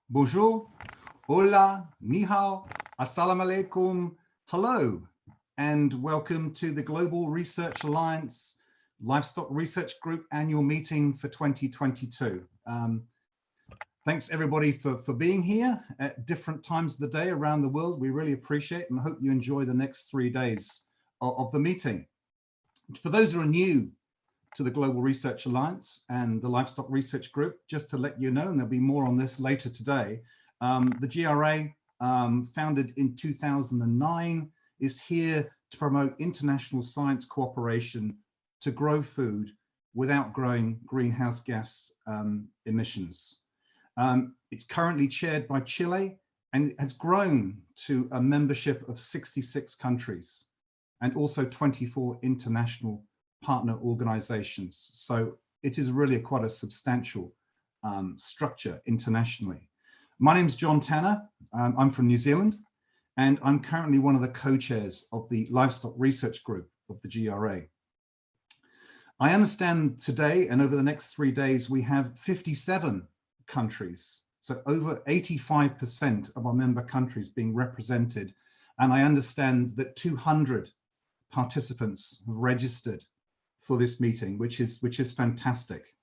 Bonjour, hola, ni hao, assalamu alaikum, hello, and welcome to the Global Research Alliance Livestock Research Group annual meeting for 2022. Thanks everybody for being here at different times of the day around the world. We really appreciate it and hope you enjoy the next 3 days of the meeting. For those who are new to the Global Research Alliance and the Livestock Research Group, just to let you know, and there'll be more on this later today, the GRA, founded in 2009, is here to promote international science cooperation to grow food without growing greenhouse gas emissions. It's currently chaired by Chile and it has grown to a membership of 66 countries and also 24 international partner organizations. So it is really quite a substantial structure internationally. My name is John Tanner. I'm from New Zealand, and I'm currently one of the co-chairs of the Livestock Research Group of the GRA. I understand today and over the next 3 days, we have 57 countries. So over 85% of our member countries being represented. And I understand that 200 participants have registered for this meeting, which is fantastic.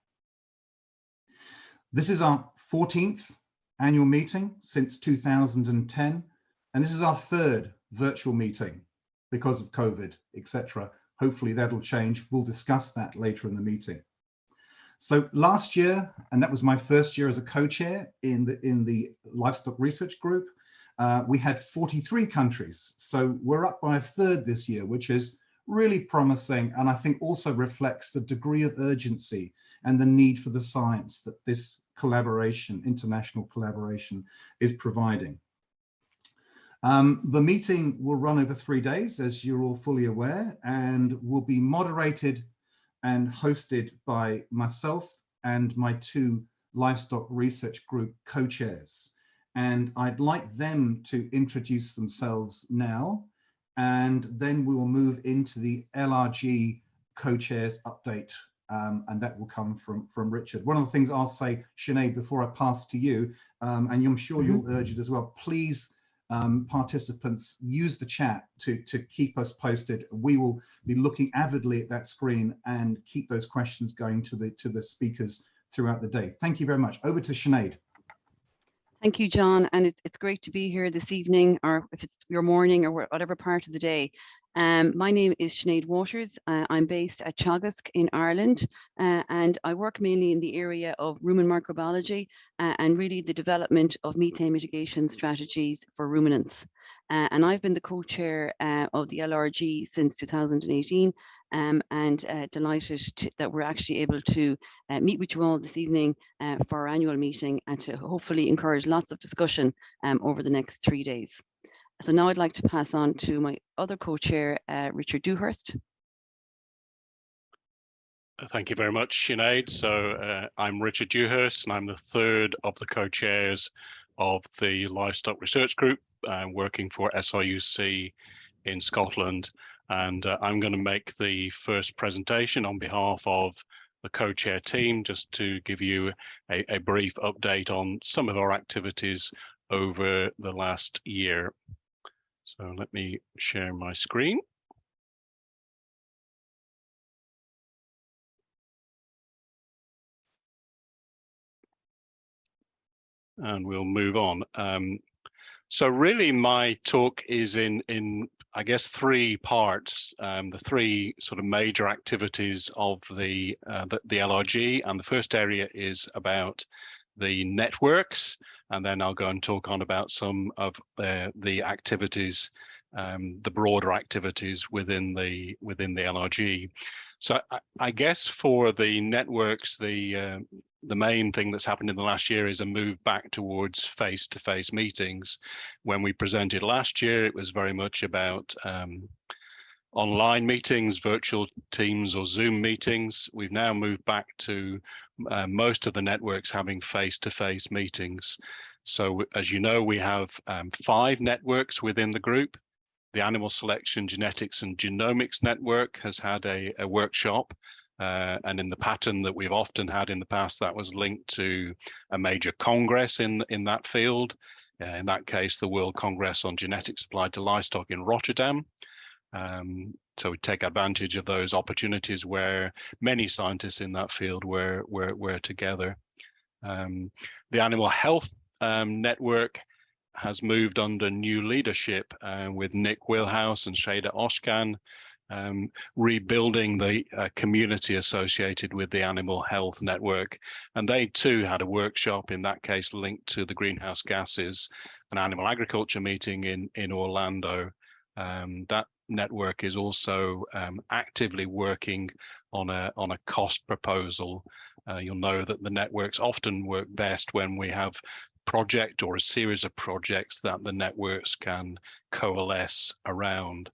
This is our 14th annual meeting since 2010, and this is our 3rd virtual meeting because of COVID, etc. Hopefully that'll change. We'll discuss that later in the meeting. So last year, and that was my first year as a co-chair in the Livestock Research Group, we had 43 countries. So we're up by a 1/3 this year, which is really promising, and I think also reflects the degree of urgency and the need for the science that this collaboration, international collaboration, is providing. The meeting will run over 3 days, as you're all fully aware, and will be moderated and hosted by myself and my 2 Livestock Research Group co-chairs. And I'd like them to introduce themselves now, and then we will move into the LRG co-chairs update, and that will come from Richard. One of the things I'll say, Sinead, before I pass to you, and I'm sure you'll urge it as well, please, participants, use the chat to keep us posted. We will be looking avidly at that screen and keep those questions going to the speakers throughout the day. Thank you very much. Over to Sinead. Thank you, John, and it's great to be here this evening, or if it's your morning or whatever part of the day. My name is Sinead Waters. I'm based at Teagasc in Ireland, and I work mainly in the area of rumen microbiology and really the development of methane mitigation strategies for ruminants. And I've been the co-chair of the LRG since 2018, and delighted that we're actually able to meet with you all this evening for our annual meeting and to hopefully encourage lots of discussion over the next 3 days. So now I'd like to pass on to my other co-chair, Richard Dewhurst. Thank you very much, Sinead. So I'm Richard Dewhurst, and I'm the 3rd of the co-chairs of the Livestock Research Group, working for SRUC in Scotland. And I'm going to make the first presentation on behalf of the co-chair team, just to give you a brief update on some of our activities over the last year. So let me share my screen. And we'll move on. So really my talk is in I guess 3 parts, the 3 sort of major activities of the LRG. And the first area is about the networks, and then I'll go and talk on about some of the activities, the broader activities within the LRG. So I guess for the networks, the main thing that's happened in the last year is a move back towards face-to-face meetings. When we presented last year, it was very much about online meetings, virtual Teams or Zoom meetings. We've now moved back to most of the networks having face-to-face meetings. So as you know, we have 5 networks within the group. The Animal Selection, Genetics and Genomics Network has had a workshop And in the pattern that we've often had in the past, that was linked to a major congress in that field. In that case, the World Congress on Genetics Applied to Livestock in Rotterdam. So we take advantage of those opportunities where many scientists in that field were together. The Animal Health Network has moved under new leadership with Nick Wilhouse and Shada Oshkan, rebuilding the community associated with the Animal Health Network. And they too had a workshop, in that case linked to the greenhouse gases, an animal agriculture meeting in Orlando. That network is also actively working on a cost proposal. You'll know that the networks often work best when we have project or a series of projects that the networks can coalesce around.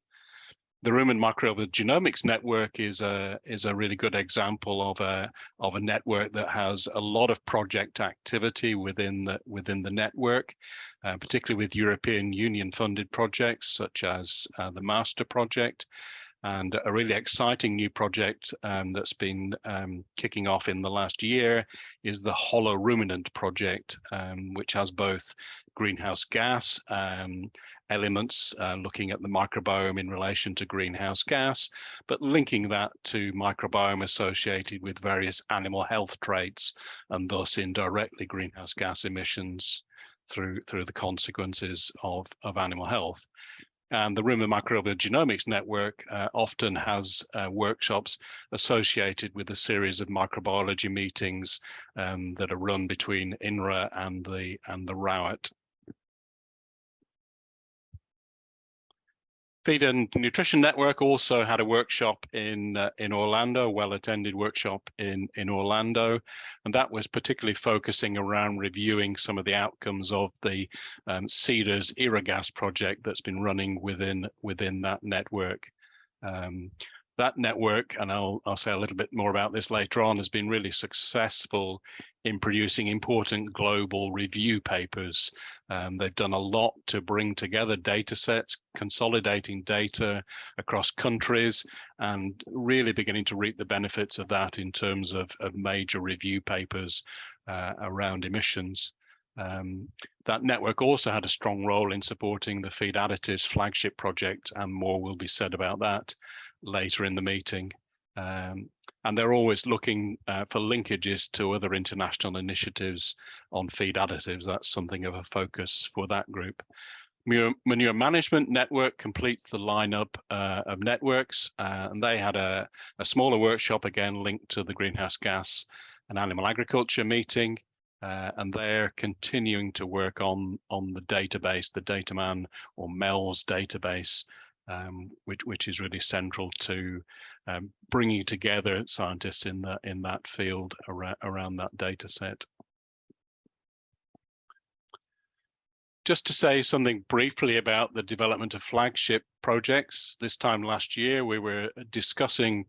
The Rumen Microbial Genomics Network is a really good example of a network that has a lot of project activity within the network, particularly with European Union funded projects such as the Master Project. And a really exciting new project that's been kicking off in the last year is the Hollow Ruminant Project, which has both greenhouse gas elements, looking at the microbiome in relation to greenhouse gas, but linking that to microbiome associated with various animal health traits, and thus indirectly greenhouse gas emissions through the consequences of animal health. And the Rumen Microbial Genomics Network often has workshops associated with a series of microbiology meetings that are run between INRA and the ROWET. Feed and Nutrition Network also had a workshop in Orlando, a well-attended workshop in Orlando, and that was particularly focusing around reviewing some of the outcomes of the CEDAR's Irrigas project that's been running within that network. That network, and I'll say a little bit more about this later on, has been really successful in producing important global review papers. They've done a lot to bring together data sets, consolidating data across countries, and really beginning to reap the benefits of that in terms of major review papers around emissions. That network also had a strong role in supporting the Feed Additives flagship project, and more will be said about that later in the meeting. And they're always looking for linkages to other international initiatives on feed additives. That's something of a focus for that group. Manure Management Network completes the lineup of networks, and they had a smaller workshop, again linked to the greenhouse gas and animal agriculture meeting. And they're continuing to work on the database, the Dataman or MELS database, which is really central to bringing together scientists in that field around that data set. Just to say something briefly about the development of flagship projects, this time last year we were discussing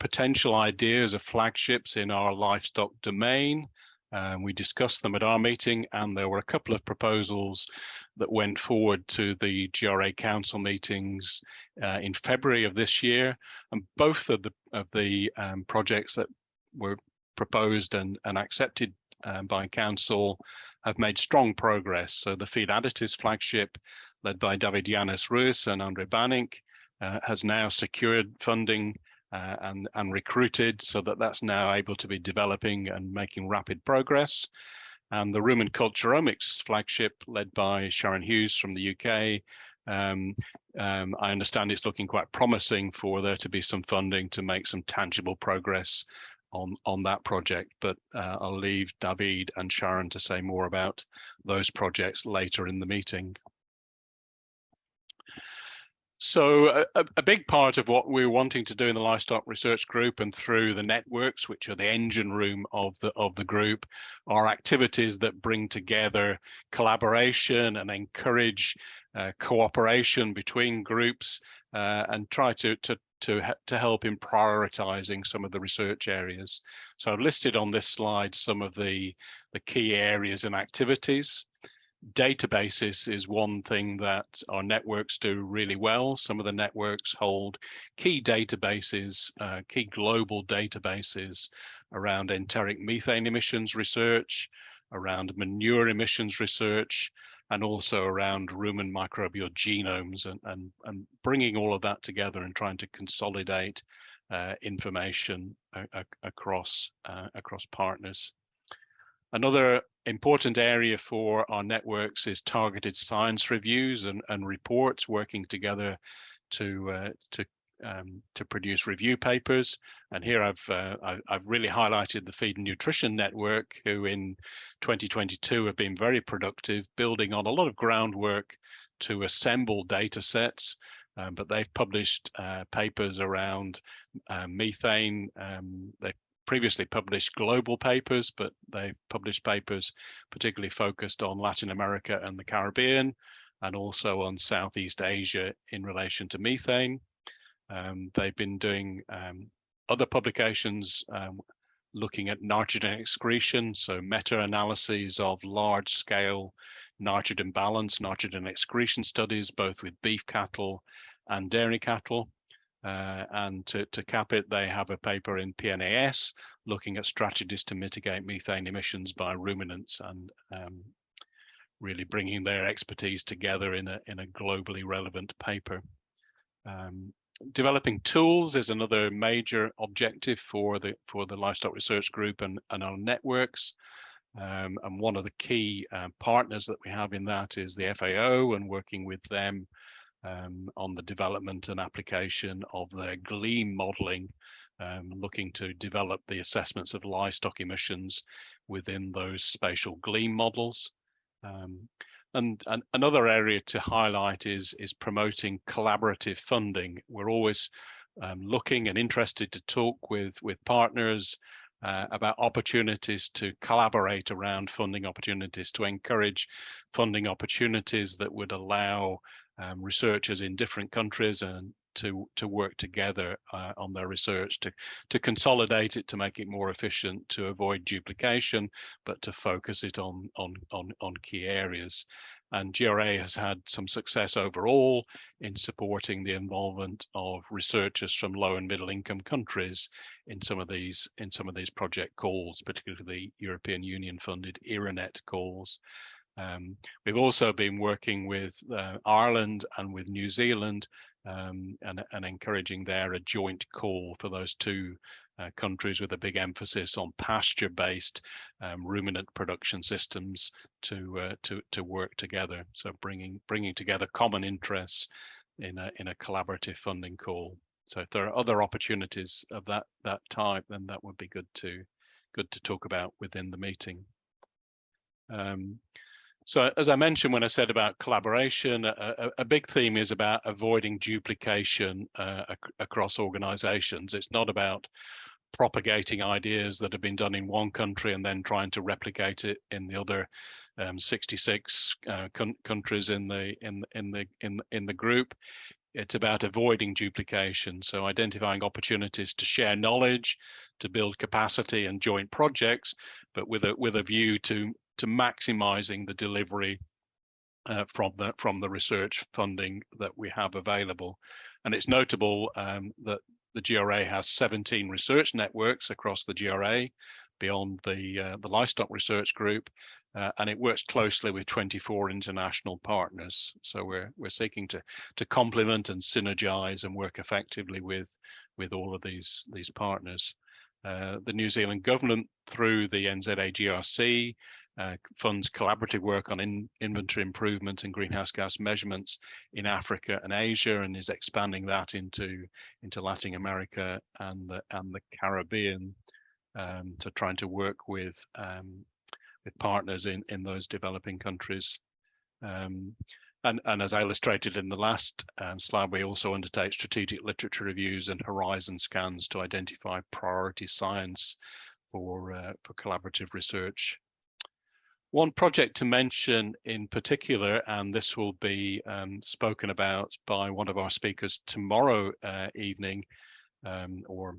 potential ideas of flagships in our livestock domain. We discussed them at our meeting, and there were a couple of proposals that went forward to the GRA Council meetings in February of this year. And both of the projects that were proposed and accepted by Council have made strong progress. So the Feed Additives flagship, led by David Yanis Ruiz and Andre Banink, has now secured funding and recruited, so that's now able to be developing and making rapid progress. And the Rumen Culturomics flagship, led by Sharon Hughes from the UK, I understand it's looking quite promising for there to be some funding to make some tangible progress on that project. But I'll leave David and Sharon to say more about those projects later in the meeting. So a big part of what we're wanting to do in the Livestock Research Group and through the networks, which are the engine room of the group, are activities that bring together collaboration and encourage cooperation between groups and try to help in prioritizing some of the research areas. So I've listed on this slide some of the key areas and activities. Databases is one thing that our networks do really well. Some of the networks hold key databases, key global databases around enteric methane emissions research, around manure emissions research, and also around rumen microbial genomes, and bringing all of that together and trying to consolidate information across partners. Another important area for our networks is targeted science reviews and reports, working together to produce review papers. And here I've really highlighted the Feed and Nutrition Network, who in 2022 have been very productive, building on a lot of groundwork to assemble data sets. But they've published papers around methane. They've previously published global papers, but they published papers particularly focused on Latin America and the Caribbean, and also on Southeast Asia in relation to methane. They've been doing other publications looking at nitrogen excretion, so meta-analyses of large-scale nitrogen balance, nitrogen excretion studies, both with beef cattle and dairy cattle. And to cap it, they have a paper in PNAS looking at strategies to mitigate methane emissions by ruminants, and really bringing their expertise together in a globally relevant paper. Developing tools is another major objective for the Livestock Research Group and our networks. And one of the key partners that we have in that is the FAO, and working with them on the development and application of their GLEAM modeling, looking to develop the assessments of livestock emissions within those spatial GLEAM models. And another area to highlight is promoting collaborative funding. We're always looking and interested to talk with partners about opportunities to collaborate around funding opportunities, to encourage funding opportunities that would allow researchers in different countries and to work together on their research, to consolidate it, to make it more efficient, to avoid duplication, but to focus it on key areas. And GRA has had some success overall in supporting the involvement of researchers from low and middle income countries in some of these project calls, particularly the European Union funded ERANET calls. We've also been working with Ireland and with New Zealand, and encouraging there a joint call for those two countries, with a big emphasis on pasture-based ruminant production systems to work together. So bringing together common interests in a collaborative funding call. So if there are other opportunities of that type, then that would be good to talk about within the meeting. So as I mentioned when I said about collaboration, a big theme is about avoiding duplication across organizations. It's not about propagating ideas that have been done in one country and then trying to replicate it in the other 66 countries in the group. It's about avoiding duplication, so identifying opportunities to share knowledge, to build capacity and joint projects, but with a view to maximizing the delivery from the research funding that we have available. And it's notable that the GRA has 17 research networks across the GRA beyond the Livestock Research Group, and it works closely with 24 international partners. So we're seeking to complement and synergize and work effectively with all of these partners. The New Zealand government, through the NZA GRC, funds collaborative work on inventory improvement and greenhouse gas measurements in Africa and Asia, and is expanding that into Latin America and the Caribbean, to trying to work with partners in those developing countries. And as I illustrated in the last slide, we also undertake strategic literature reviews and horizon scans to identify priority science for collaborative research. One project to mention in particular, and this will be spoken about by one of our speakers tomorrow evening, or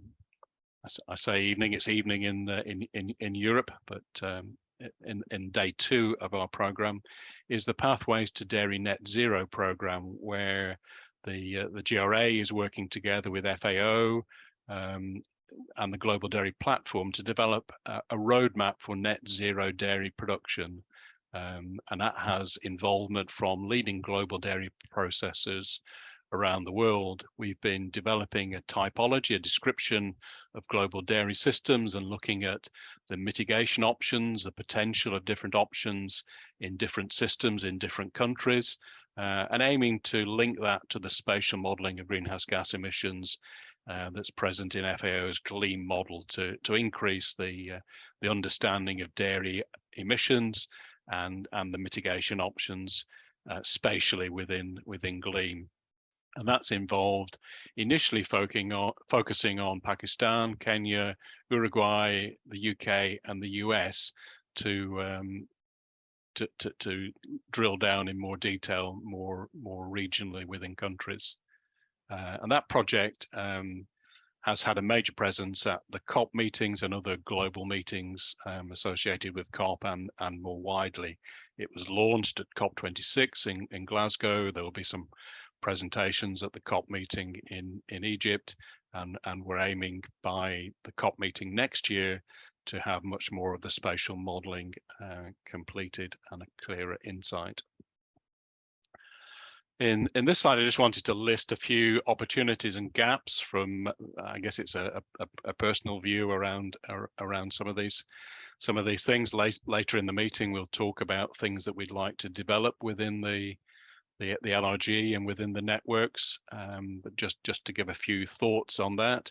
I say evening, it's evening in Europe, but in day 2 of our program, is the Pathways to Dairy Net Zero program, where the GRA is working together with FAO and the Global Dairy Platform to develop a roadmap for net zero dairy production. And that has involvement from leading global dairy processors around the world. We've been developing a typology, a description of global dairy systems, and looking at the mitigation options, the potential of different options in different systems in different countries, and aiming to link that to the spatial modeling of greenhouse gas emissions that's present in FAO's GLEAM model to increase the understanding of dairy emissions and the mitigation options spatially within GLEAM. And that's involved initially focusing on Pakistan, Kenya, Uruguay, the UK, and the US to drill down in more detail, more regionally within countries. And that project has had a major presence at the COP meetings and other global meetings associated with COP and more widely. It was launched at COP26 in Glasgow. There will be some presentations at the COP meeting in Egypt, and we're aiming by the COP meeting next year to have much more of the spatial modeling completed and a clearer insight. In this slide, I just wanted to list a few opportunities and gaps from, I guess it's a personal view around some of these things. Later in the meeting, we'll talk about things that we'd like to develop within the LRG and within the networks, but just to give a few thoughts on that.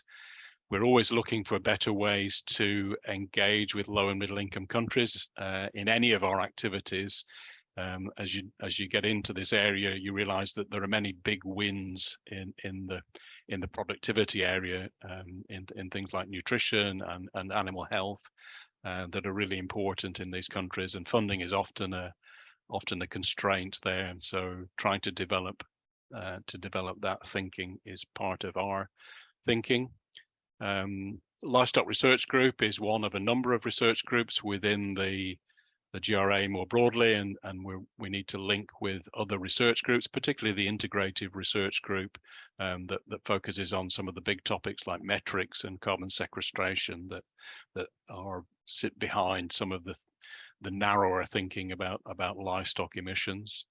We're always looking for better ways to engage with low and middle income countries in any of our activities. As you get into this area, you realize that there are many big wins in the productivity area, in things like nutrition and animal health that are really important in these countries, and funding is often a constraint there. And so trying to develop that thinking is part of our thinking. Livestock Research Group is one of a number of research groups within the GRA more broadly, and we need to link with other research groups, particularly the integrative research group that focuses on some of the big topics like metrics and carbon sequestration that sit behind some of the narrower thinking about livestock emissions.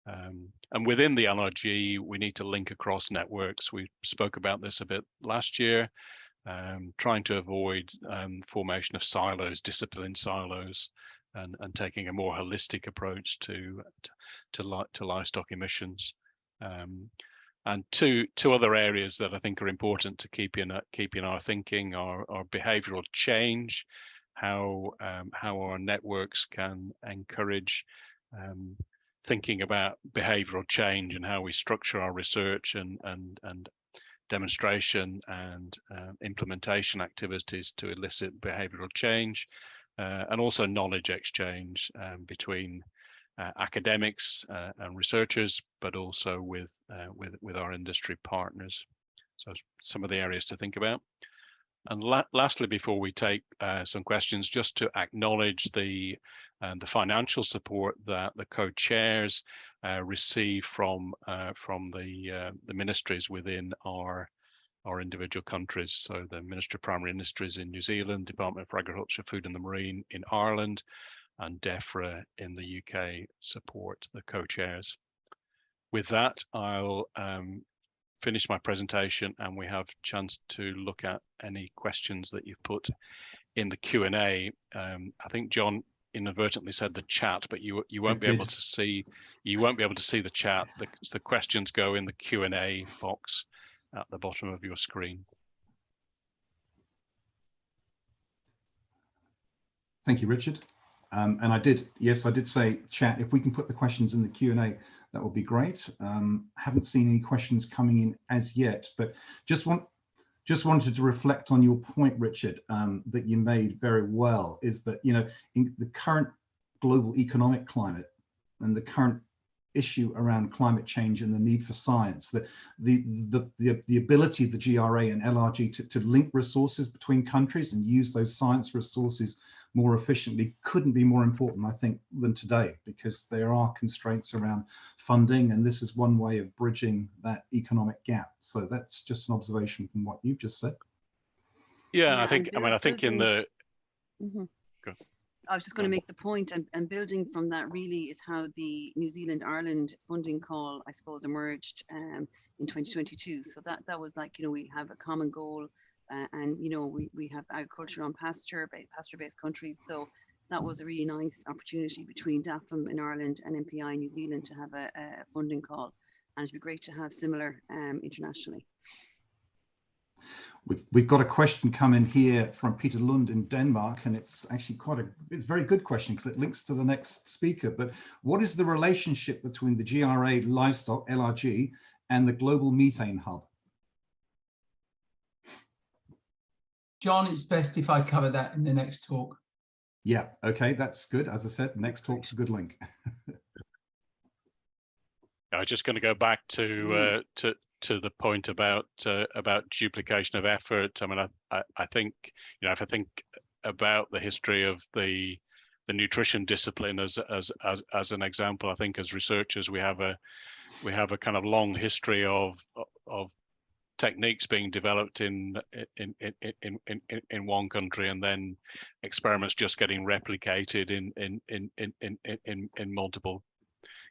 And within the LRG, we need to link across networks. We spoke about this a bit last year, trying to avoid formation of silos, discipline silos, and taking a more holistic approach to livestock emissions. And two other areas that I think are important to keep in our thinking are behavioural change, how our networks can encourage thinking about behavioural change and how we structure our research and demonstration and implementation activities to elicit behavioural change, and also knowledge exchange between academics and researchers, but also with our industry partners. So some of the areas to think about. And lastly, before we take some questions, just to acknowledge the financial support that the co-chairs receive from the ministries within our individual countries. So the Ministry of Primary Industries in New Zealand, Department for Agriculture, Food and the Marine in Ireland, and DEFRA in the UK support the co-chairs. With that, I'll finish my presentation, and we have a chance to look at any questions that you've put in the Q&A. I think John inadvertently said the chat, but you won't be able to see the chat. The questions go in the Q&A box at the bottom of your screen. Thank you, Richard. And I did say chat. If we can put the questions in the Q&A, that would be great. Haven't seen any questions coming in as yet, but just wanted to reflect on your point, Richard, that you made very well, is that, in the current global economic climate and the current issue around climate change and the need for science. The ability of the GRA and LRG to link resources between countries and use those science resources more efficiently couldn't be more important, I think, than today, because there are constraints around funding, and this is one way of bridging that economic gap. So that's just an observation from what you've just said. Yeah, Yeah, I think in the I was just going to make the point, and building from that really is how the New Zealand-Ireland funding call, I suppose, emerged in 2022. So that was like, we have a common goal, and we have agriculture on pasture-based countries. So that was a really nice opportunity between DAFM in Ireland and MPI in New Zealand to have a funding call, and it'd be great to have similar internationally. We've got a question coming here from Peter Lund in Denmark, and it's actually it's a very good question because it links to the next speaker. But what is the relationship between the GRA Livestock, LRG, and the Global Methane Hub? John, it's best if I cover that in the next talk. Yeah, okay, that's good. As I said, next talk's a good link. I was just going to go back to the point about duplication of effort. I mean, I think, if I think about the history of the nutrition discipline as an example, I think as researchers we have a kind of long history of techniques being developed in one country, and then experiments just getting replicated in multiple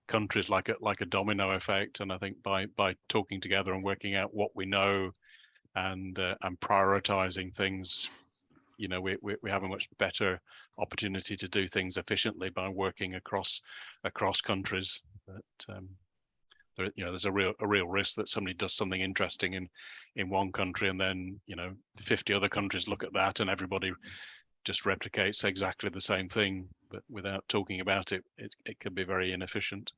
countries, like a domino effect. And I think by talking together and working out what we know and prioritizing things, we have a much better opportunity to do things efficiently by working across countries. But there's a real risk that somebody does something interesting in one country, and then 50 other countries look at that and everybody just replicates exactly the same thing, but without talking about it, it can be very inefficient.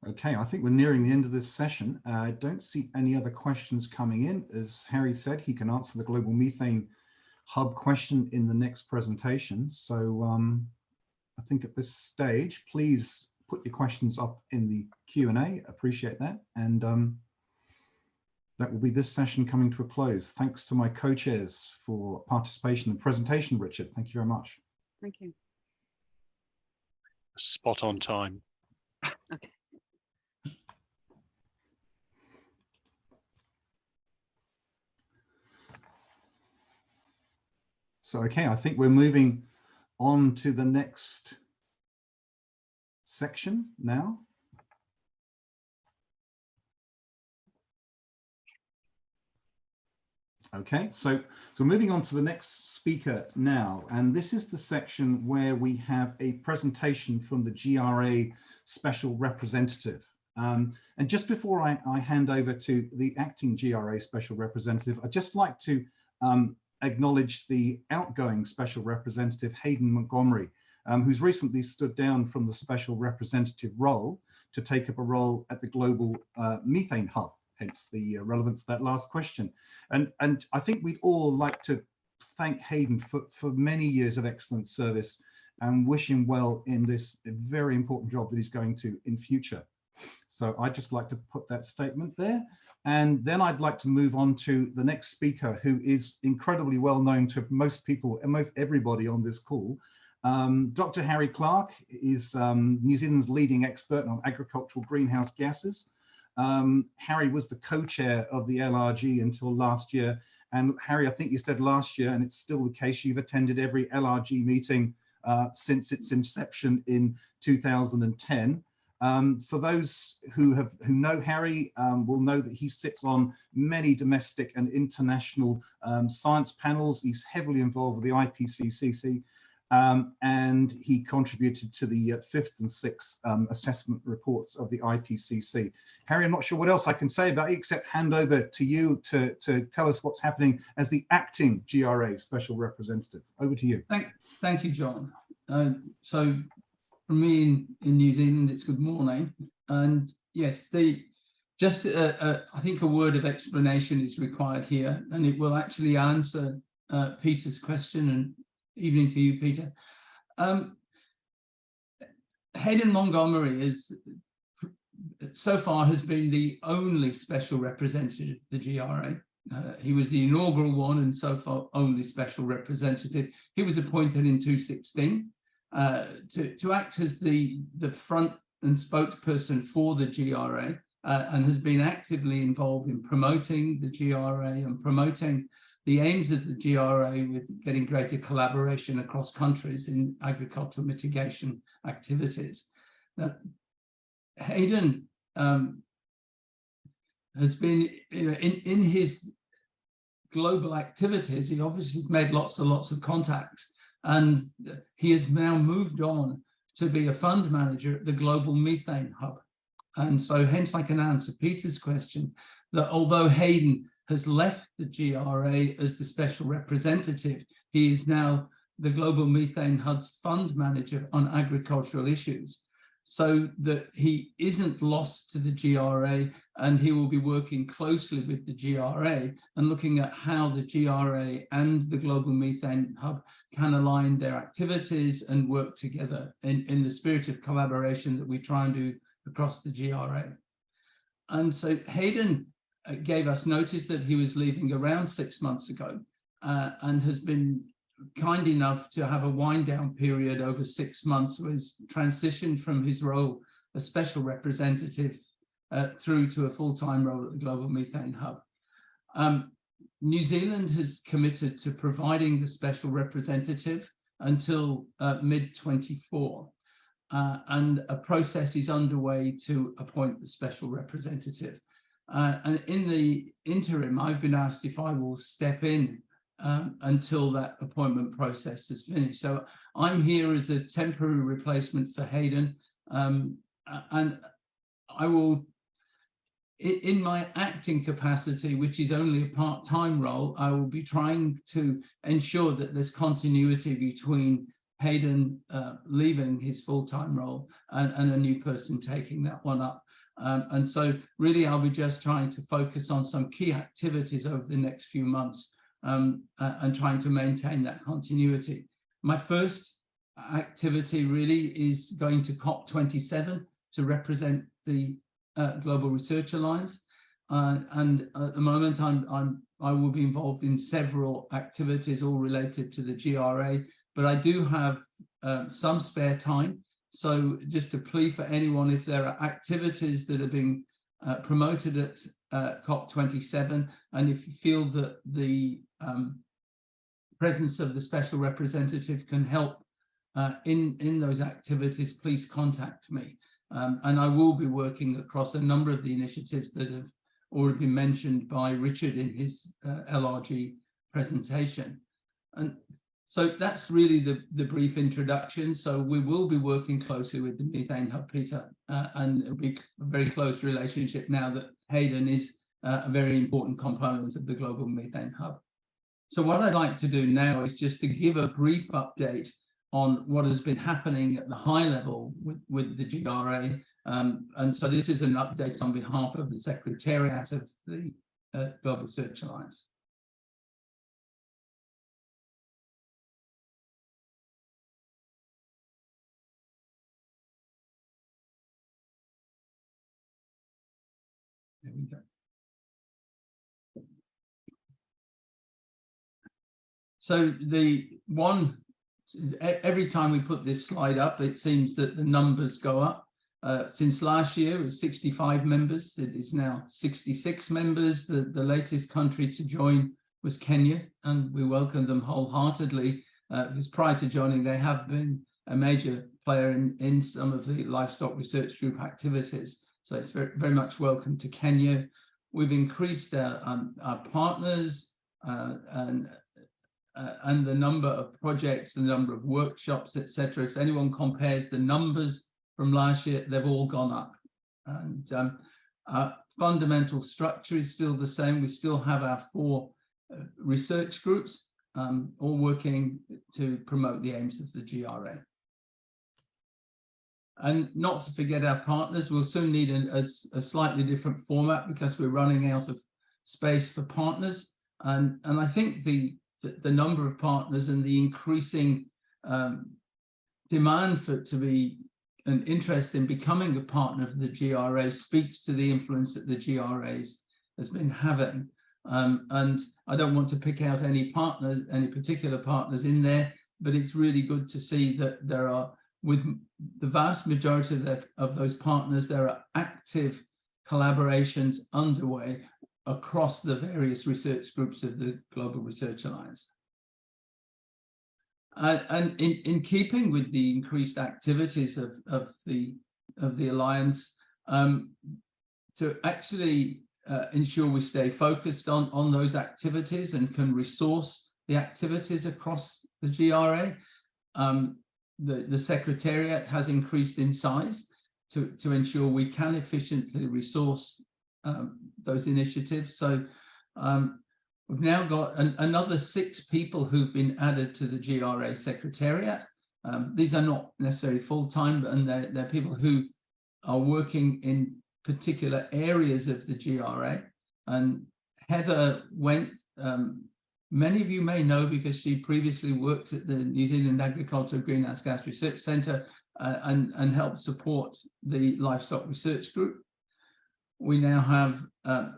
Okay, I think we're nearing the end of this session. I don't see any other questions coming in. As Harry said, he can answer the Global Methane Hub question in the next presentation. So I think at this stage, please put your questions up in the Q&A. Appreciate that. And that will be this session coming to a close. Thanks to my co-chairs for participation and presentation, Richard. Thank you very much. Thank you. Spot on time. Okay. So, okay, I think we're moving on to the next section now. Okay, so moving on to the next speaker now, and this is the section where we have a presentation from the GRA Special Representative. And just before I hand over to the acting GRA Special Representative, I'd just like to acknowledge the outgoing Special Representative, Hayden Montgomery, who's recently stood down from the Special Representative role to take up a role at the Global Methane Hub, hence the relevance of that last question. And I think we'd all like to thank Hayden for many years of excellent service and wish him well in this very important job that he's going to in future. So I'd just like to put that statement there. And then I'd like to move on to the next speaker, who is incredibly well known to most people and most everybody on this call. Dr. Harry Clark is New Zealand's leading expert on agricultural greenhouse gases. Harry was the co-chair of the LRG until last year. And Harry, I think you said last year, and it's still the case, you've attended every LRG meeting since its inception in 2010. For those who know Harry, will know that he sits on many domestic and international science panels. He's heavily involved with the IPCC, and he contributed to the 5th and 6th assessment reports of the IPCC. Harry, I'm not sure what else I can say about it, except hand over to you to tell us what's happening as the acting GRA Special Representative. Over to you. Thank you, John. So for me in New Zealand, it's good morning. And yes, I think a word of explanation is required here, and it will actually answer Peter's question, and evening to you, Peter. Hayden Montgomery is so far has been the only special representative of the GRA. He was the inaugural one and so far only special representative. He was appointed in 2016 to act as the front and spokesperson for the GRA, and has been actively involved in promoting the GRA and promoting the aims of the GRA with getting greater collaboration across countries in agricultural mitigation activities. Now, Hayden has been, in his global activities, he obviously made lots and lots of contacts, and he has now moved on to be a fund manager at the Global Methane Hub. And so hence I can answer Peter's question that although Hayden has left the GRA as the special representative, he is now the Global Methane Hub's fund manager on agricultural issues, so that he isn't lost to the GRA, and he will be working closely with the GRA and looking at how the GRA and the Global Methane Hub can align their activities and work together in the spirit of collaboration that we try and do across the GRA. And so Hayden gave us notice that he was leaving around 6 months ago, and has been kind enough to have a wind down period over 6 months, where he's transitioned from his role as special representative through to a full-time role at the Global Methane Hub. New Zealand has committed to providing the special representative until mid-24, and a process is underway to appoint the special representative. And in the interim, I've been asked if I will step in until that appointment process is finished. So I'm here as a temporary replacement for Hayden, and I will, in my acting capacity, which is only a part-time role, I will be trying to ensure that there's continuity between Hayden leaving his full-time role and a new person taking that one up. And so really I'll be just trying to focus on some key activities over the next few months, and trying to maintain that continuity. My first activity really is going to COP27 to represent the Global Research Alliance, and at the moment I will be involved in several activities all related to the GRA, but I do have some spare time. So just a plea for anyone, if there are activities that are being promoted at COP27, and if you feel that the presence of the special representative can help in those activities, please contact me. And I will be working across a number of the initiatives that have already been mentioned by Richard in his LRG presentation. And so that's really the brief introduction. So we will be working closely with the Methane Hub, Peter, and it'll be a very close relationship now that Hayden is a very important component of the Global Methane Hub. So what I'd like to do now is just to give a brief update on what has been happening at the high level with the GRA. And so this is an update on behalf of the Secretariat of the Global Research Alliance. There we go. So every time we put this slide up, it seems that the numbers go up. Since last year, it was 65 members. It is now 66 members. The latest country to join was Kenya, and we welcome them wholeheartedly, because prior to joining, they have been a major player in some of the livestock research group activities. So it's very, very much welcome to Kenya. We've increased our partners and the number of projects, the number of workshops, etc. If anyone compares the numbers from last year, they've all gone up. And our fundamental structure is still the same. We still have our 4 research groups, all working to promote the aims of the GRA. And not to forget our partners, we'll soon need a slightly different format because we're running out of space for partners. And I think the the number of partners and the increasing demand for it to be an interest in becoming a partner of the GRA speaks to the influence that the GRA has been having. And I don't want to pick out any partners, any particular partners in there, but it's really good to see that there are, with the vast majority of those partners, there are active collaborations underway across the various research groups of the Global Research Alliance. And in keeping with the increased activities of the Alliance, to actually ensure we stay focused on those activities and can resource the activities across the GRA, the Secretariat has increased in size to ensure we can efficiently resource those initiatives. So we've now got another 6 people who've been added to the GRA Secretariat. These are not necessarily full-time, and they're people who are working in particular areas of the GRA. And Heather went, many of you may know because she previously worked at the New Zealand Agricultural Greenhouse Gas Research Centre and helped support the Livestock Research Group. We now have a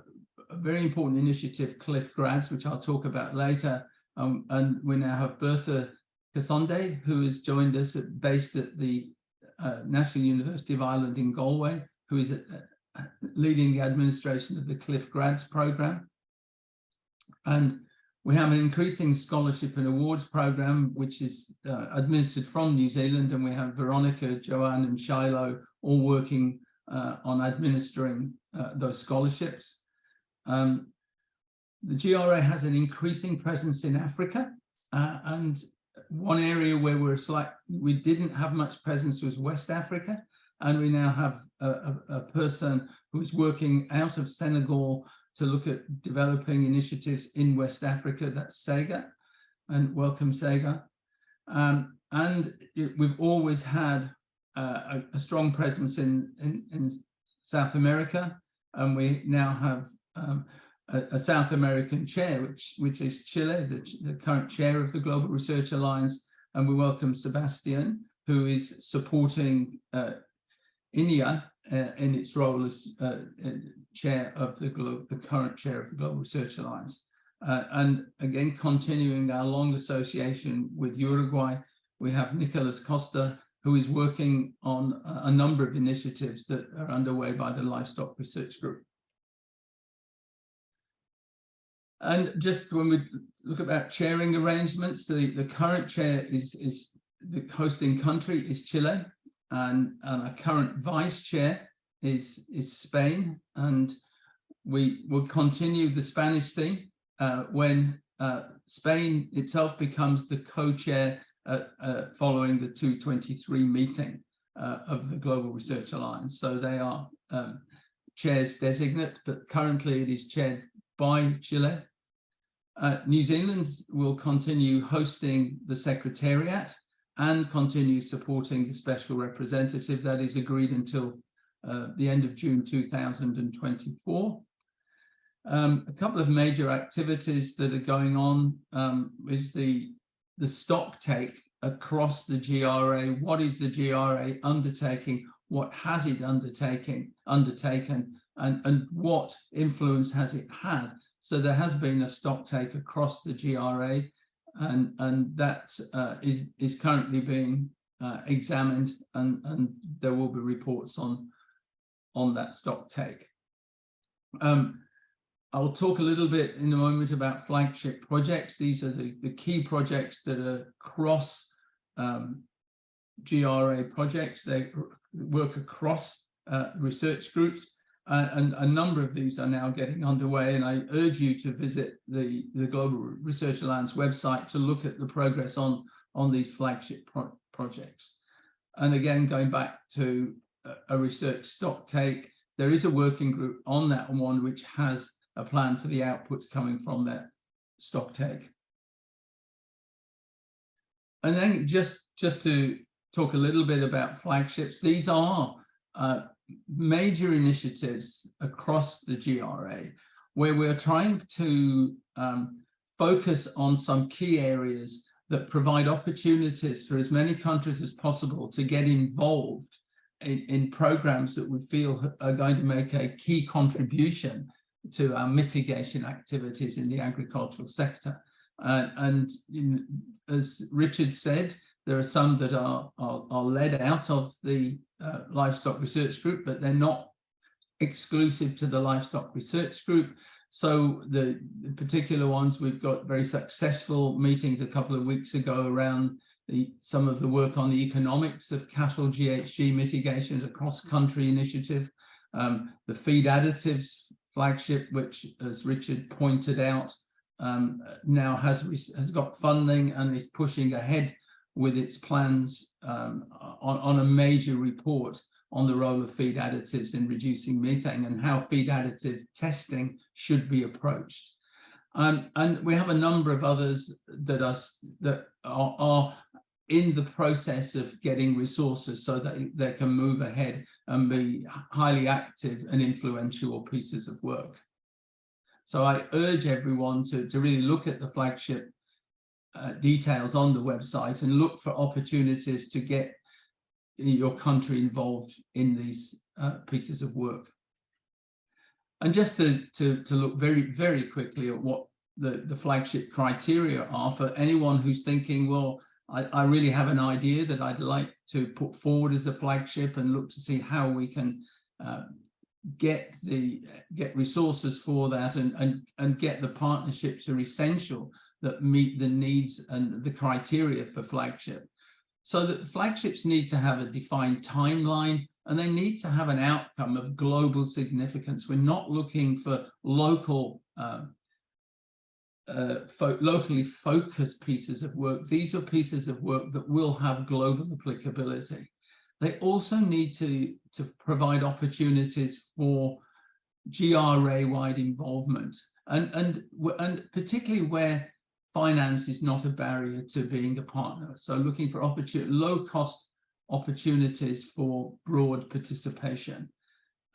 very important initiative, Cliff Grads, which I'll talk about later. And we now have Bertha Kasonde, who has joined us based at the National University of Ireland in Galway, who is leading the administration of the Cliff Grads program. And we have an increasing scholarship and awards program, which is administered from New Zealand. And we have Veronica, Joanne and Shiloh all working on administering those scholarships. The GRA has an increasing presence in Africa, and one area where we didn't have much presence was West Africa, and we now have a person who is working out of Senegal to look at developing initiatives in West Africa. That's Sega, and welcome Sega. And we've always had a strong presence in South America, and we now have a South American chair, which is Chile, the current chair of the Global Research Alliance, and we welcome Sebastian, who is supporting INEA in its role as chair of the current chair of the Global Research Alliance. And again, continuing our long association with Uruguay, we have Nicolas Costa, who is working on a number of initiatives that are underway by the Livestock Research Group. And just when we look about chairing arrangements, the current chair is the hosting country is Chile, and our current vice chair is Spain, and we will continue the Spanish theme when Spain itself becomes the co-chair following the 223 meeting of the Global Research Alliance. So they are chairs designate, but currently it is chaired by Chile. New Zealand will continue hosting the Secretariat and continue supporting the Special Representative. That is agreed until the end of June 2024. A couple of major activities that are going on is the stock take across the GRA. What is the GRA undertaking? What has it undertaken? And what influence has it had? So there has been a stock take across the GRA, and that is currently being examined, and there will be reports on that stock take. I'll talk a little bit in a moment about flagship projects. These are the key projects that are cross GRA projects. They work across research groups, and a number of these are now getting underway. And I urge you to visit the Global Research Alliance website to look at the progress on these flagship projects. And again, going back to a research stock take, there is a working group on that one which has a plan for the outputs coming from that stock take. And then just to talk a little bit about flagships, these are major initiatives across the GRA where we're trying to focus on some key areas that provide opportunities for as many countries as possible to get involved in programs that we feel are going to make a key contribution to our mitigation activities in the agricultural sector. And as Richard said, there are some that are led out of the Livestock Research Group, but they're not exclusive to the Livestock Research Group. So the particular ones, we've got very successful meetings a couple of weeks ago around some of the work on the economics of cattle GHG mitigation, a cross-country initiative. The feed additives flagship, which, as Richard pointed out, now has got funding and is pushing ahead with its plans on a major report on the role of feed additives in reducing methane and how feed additive testing should be approached. And we have a number of others that are in the process of getting resources so that they can move ahead and be highly active and influential pieces of work. So I urge everyone to really look at the flagship details on the website and look for opportunities to get your country involved in these pieces of work. And just to look very, very quickly at what the flagship criteria are for anyone who's thinking, well, I really have an idea that I'd like to put forward as a flagship and look to see how we can get resources for that and get the partnerships are essential that meet the needs and the criteria for flagship. So that flagships need to have a defined timeline and they need to have an outcome of global significance. We're not looking for local locally focused pieces of work. These are pieces of work that will have global applicability. They also need to provide opportunities for GRA-wide involvement, and particularly where finance is not a barrier to being a partner. So looking for low-cost opportunities for broad participation.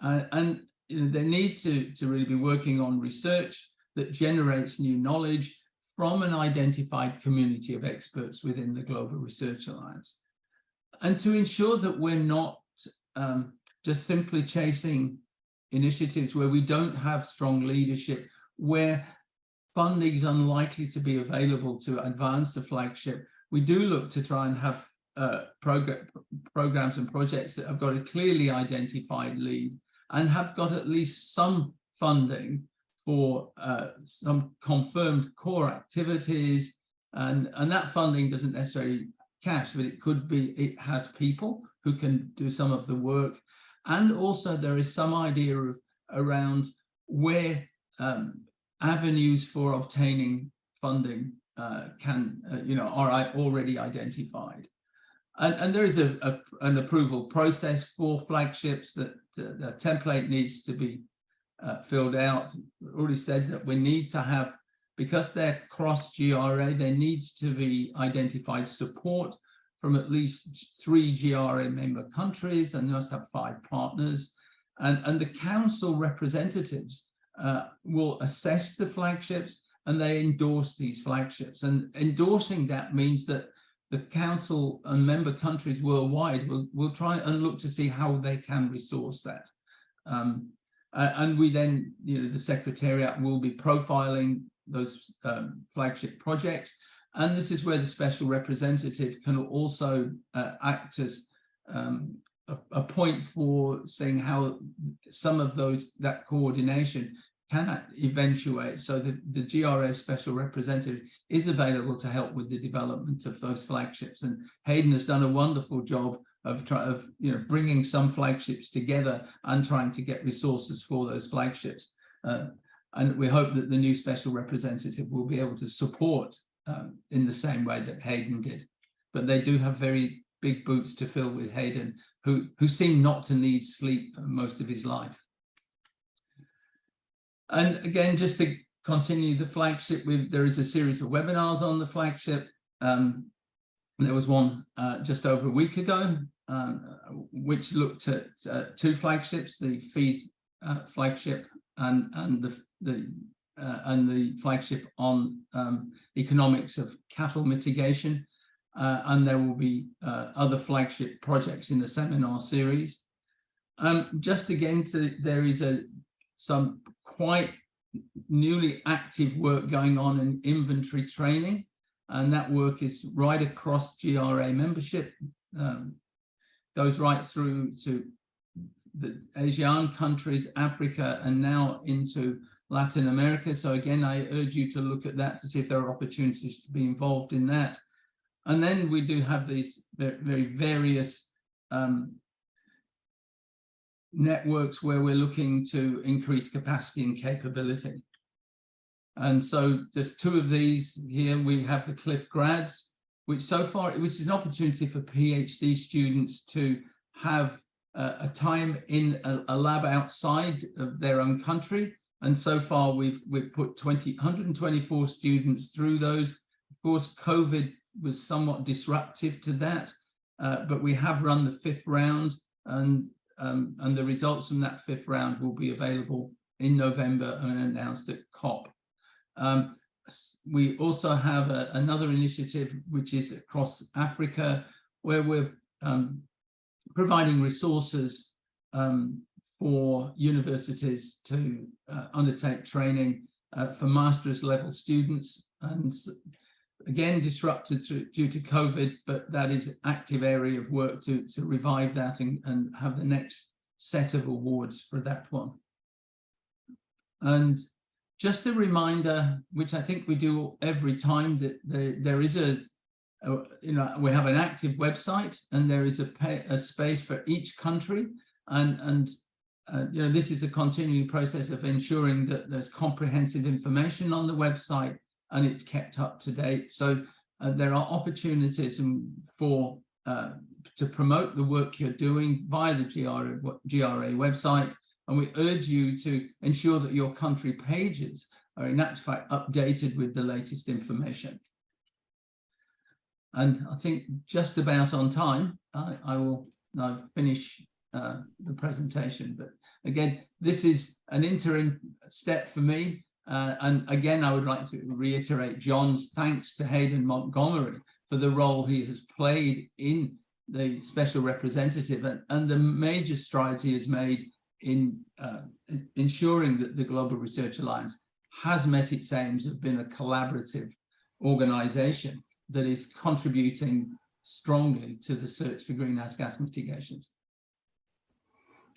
And they need to really be working on research that generates new knowledge from an identified community of experts within the Global Research Alliance. And to ensure that we're not just simply chasing initiatives where we don't have strong leadership, where funding is unlikely to be available to advance the flagship, we do look to try and have programs and projects that have got a clearly identified lead and have got at least some funding for some confirmed core activities, and that funding doesn't necessarily cash, but it could be, it has people who can do some of the work, and also there is some idea of around where avenues for obtaining funding are already identified, and there is an approval process for flagships that the template needs to be filled out. Already said that we need to have, because they're cross GRA, there needs to be identified support from at least 3 GRA member countries, and they must have 5 partners. And the council representatives will assess the flagships and they endorse these flagships. And endorsing that means that the council and member countries worldwide will try and look to see how they can resource that. And we then, the Secretariat will be profiling those flagship projects. And this is where the special representative can also act as a point for saying how some of that coordination can eventuate, so that the GRA special representative is available to help with the development of those flagships. And Hayden has done a wonderful job of bringing some flagships together and trying to get resources for those flagships. And we hope that the new special representative will be able to support in the same way that Hayden did. But they do have very big boots to fill with Hayden, who seemed not to need sleep most of his life. And again, just to continue the flagship, there is a series of webinars on the flagship. There was one just over a week ago, which looked at 2 flagships, the feed flagship and the and the flagship on economics of cattle mitigation. And there will be other flagship projects in the seminar series. Just again, there is some quite newly active work going on in inventory training, and that work is right across GRA membership, goes right through to the Asian countries, Africa, and now into Latin America. So again, I urge you to look at that to see if there are opportunities to be involved in that. And then we do have these very various networks where we're looking to increase capacity and capability. And so there's two of these here. We have the Cliff Grads, which so far, which is an opportunity for PhD students to have a time in a lab outside of their own country. And so far we've put 124 students through those. Of course, COVID was somewhat disruptive to that, but we have run the 5th round, and the results from that 5th round will be available in November and announced at COP. We also have another initiative which is across Africa, where we're providing resources for universities to undertake training for master's level students, and again disrupted due to COVID, but that is an active area of work to revive that and have the next set of awards for that one. And just a reminder, which I think we do every time, that there is we have an active website, and there is a space for each country, and this is a continuing process of ensuring that there's comprehensive information on the website and it's kept up to date. So there are opportunities for to promote the work you're doing via the GRA website, and we urge you to ensure that your country pages are in actual fact updated with the latest information. And I think just about on time, I will now finish the presentation. But again, this is an interim step for me. And again, I would like to reiterate John's thanks to Hayden Montgomery for the role he has played in the special representative and the major strides he has made in ensuring that the Global Research Alliance has met its aims of being a collaborative organization that is contributing strongly to the search for greenhouse gas mitigations.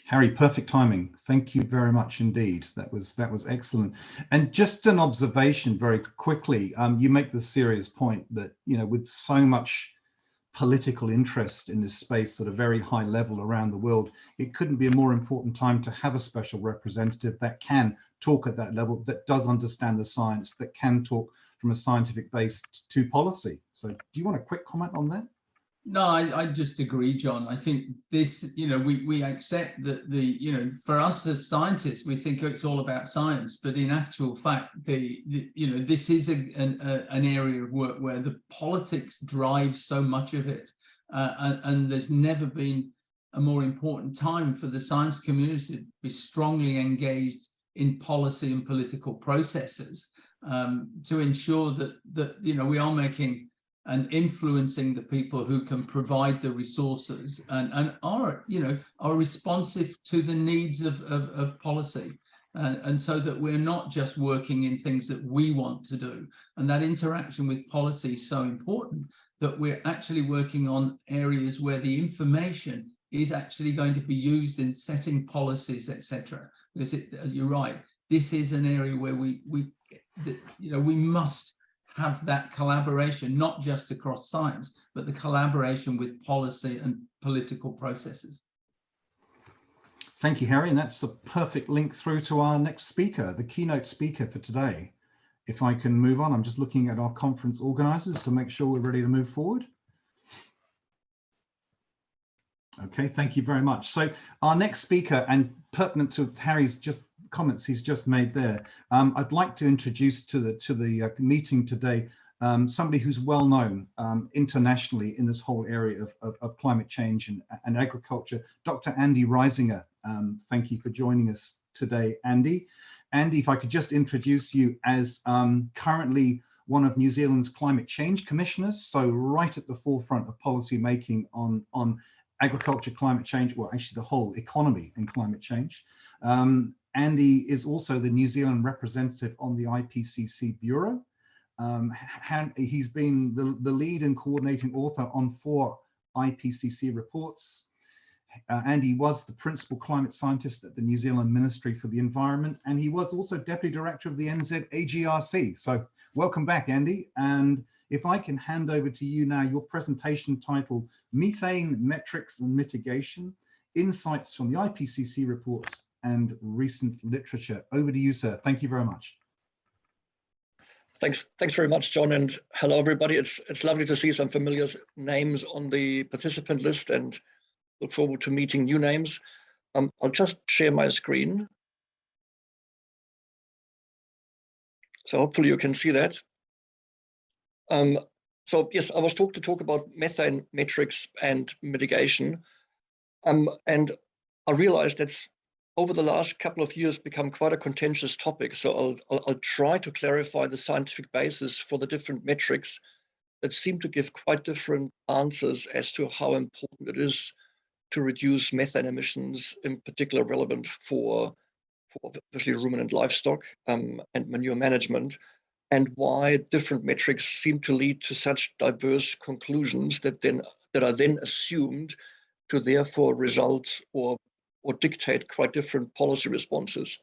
Harry, perfect timing. Thank you very much indeed. That was excellent. And just an observation very quickly, you make the serious point that, with so much political interest in this space at a very high level around the world, it couldn't be a more important time to have a special representative that can talk at that level, that does understand the science, that can talk from a scientific base to policy. So do you want a quick comment on that? No, I just agree, John. I think this, we accept that for us as scientists, we think it's all about science, but in actual fact, this is an area of work where the politics drives so much of it, and there's never been a more important time for the science community to be strongly engaged in policy and political processes to ensure that we are making and influencing the people who can provide the resources and are responsive to the needs of policy. And so that we're not just working in things that we want to do. And that interaction with policy is so important, that we're actually working on areas where the information is actually going to be used in setting policies, etc. Because you're right, this is an area where we must have that collaboration, not just across science, but the collaboration with policy and political processes. Thank you, Harry. And that's a perfect link through to our next speaker, the keynote speaker for today. If I can move on, I'm just looking at our conference organizers to make sure we're ready to move forward. Okay, thank you very much. So our next speaker, and pertinent to Harry's comments he's just made there, I'd like to introduce to the meeting today somebody who's well known internationally in this whole area of climate change and agriculture, Dr. Andy Reisinger. Thank you for joining us today, Andy. Andy, if I could just introduce you as currently one of New Zealand's climate change commissioners, so right at the forefront of policy making on agriculture, climate change, well, actually the whole economy and climate change. Andy is also the New Zealand representative on the IPCC Bureau. He's been the lead and coordinating author on 4 IPCC reports. Andy was the principal climate scientist at the New Zealand Ministry for the Environment, and he was also deputy director of the NZAGRC. So welcome back, Andy. And if I can hand over to you now, your presentation titled Methane Metrics and Mitigation, Insights from the IPCC Reports and Recent Literature. Over to you, sir. Thank you very much. Thanks very much, John, and hello, everybody. It's lovely to see some familiar names on the participant list and look forward to meeting new names. I'll just share my screen. So hopefully you can see that. So yes, I was to talk about methane metrics and mitigation. And I realized that's over the last couple of years become quite a contentious topic. So I'll try to clarify the scientific basis for the different metrics that seem to give quite different answers as to how important it is to reduce methane emissions, in particular relevant for obviously ruminant livestock and manure management, and why different metrics seem to lead to such diverse conclusions that are then assumed to therefore result or dictate quite different policy responses.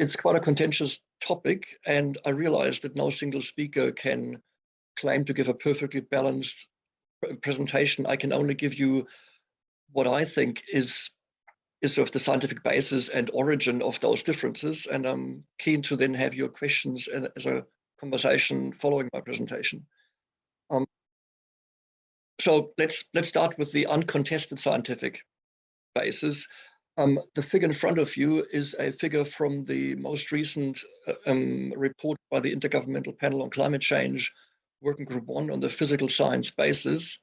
It's quite a contentious topic, and I realize that no single speaker can claim to give a perfectly balanced presentation. I can only give you what I think is sort of the scientific basis and origin of those differences, and I'm keen to then have your questions as a conversation following my presentation. So let's start with the uncontested scientific basis. The figure in front of you is a figure from the most recent report by the Intergovernmental Panel on Climate Change, Working Group 1 on the physical science basis.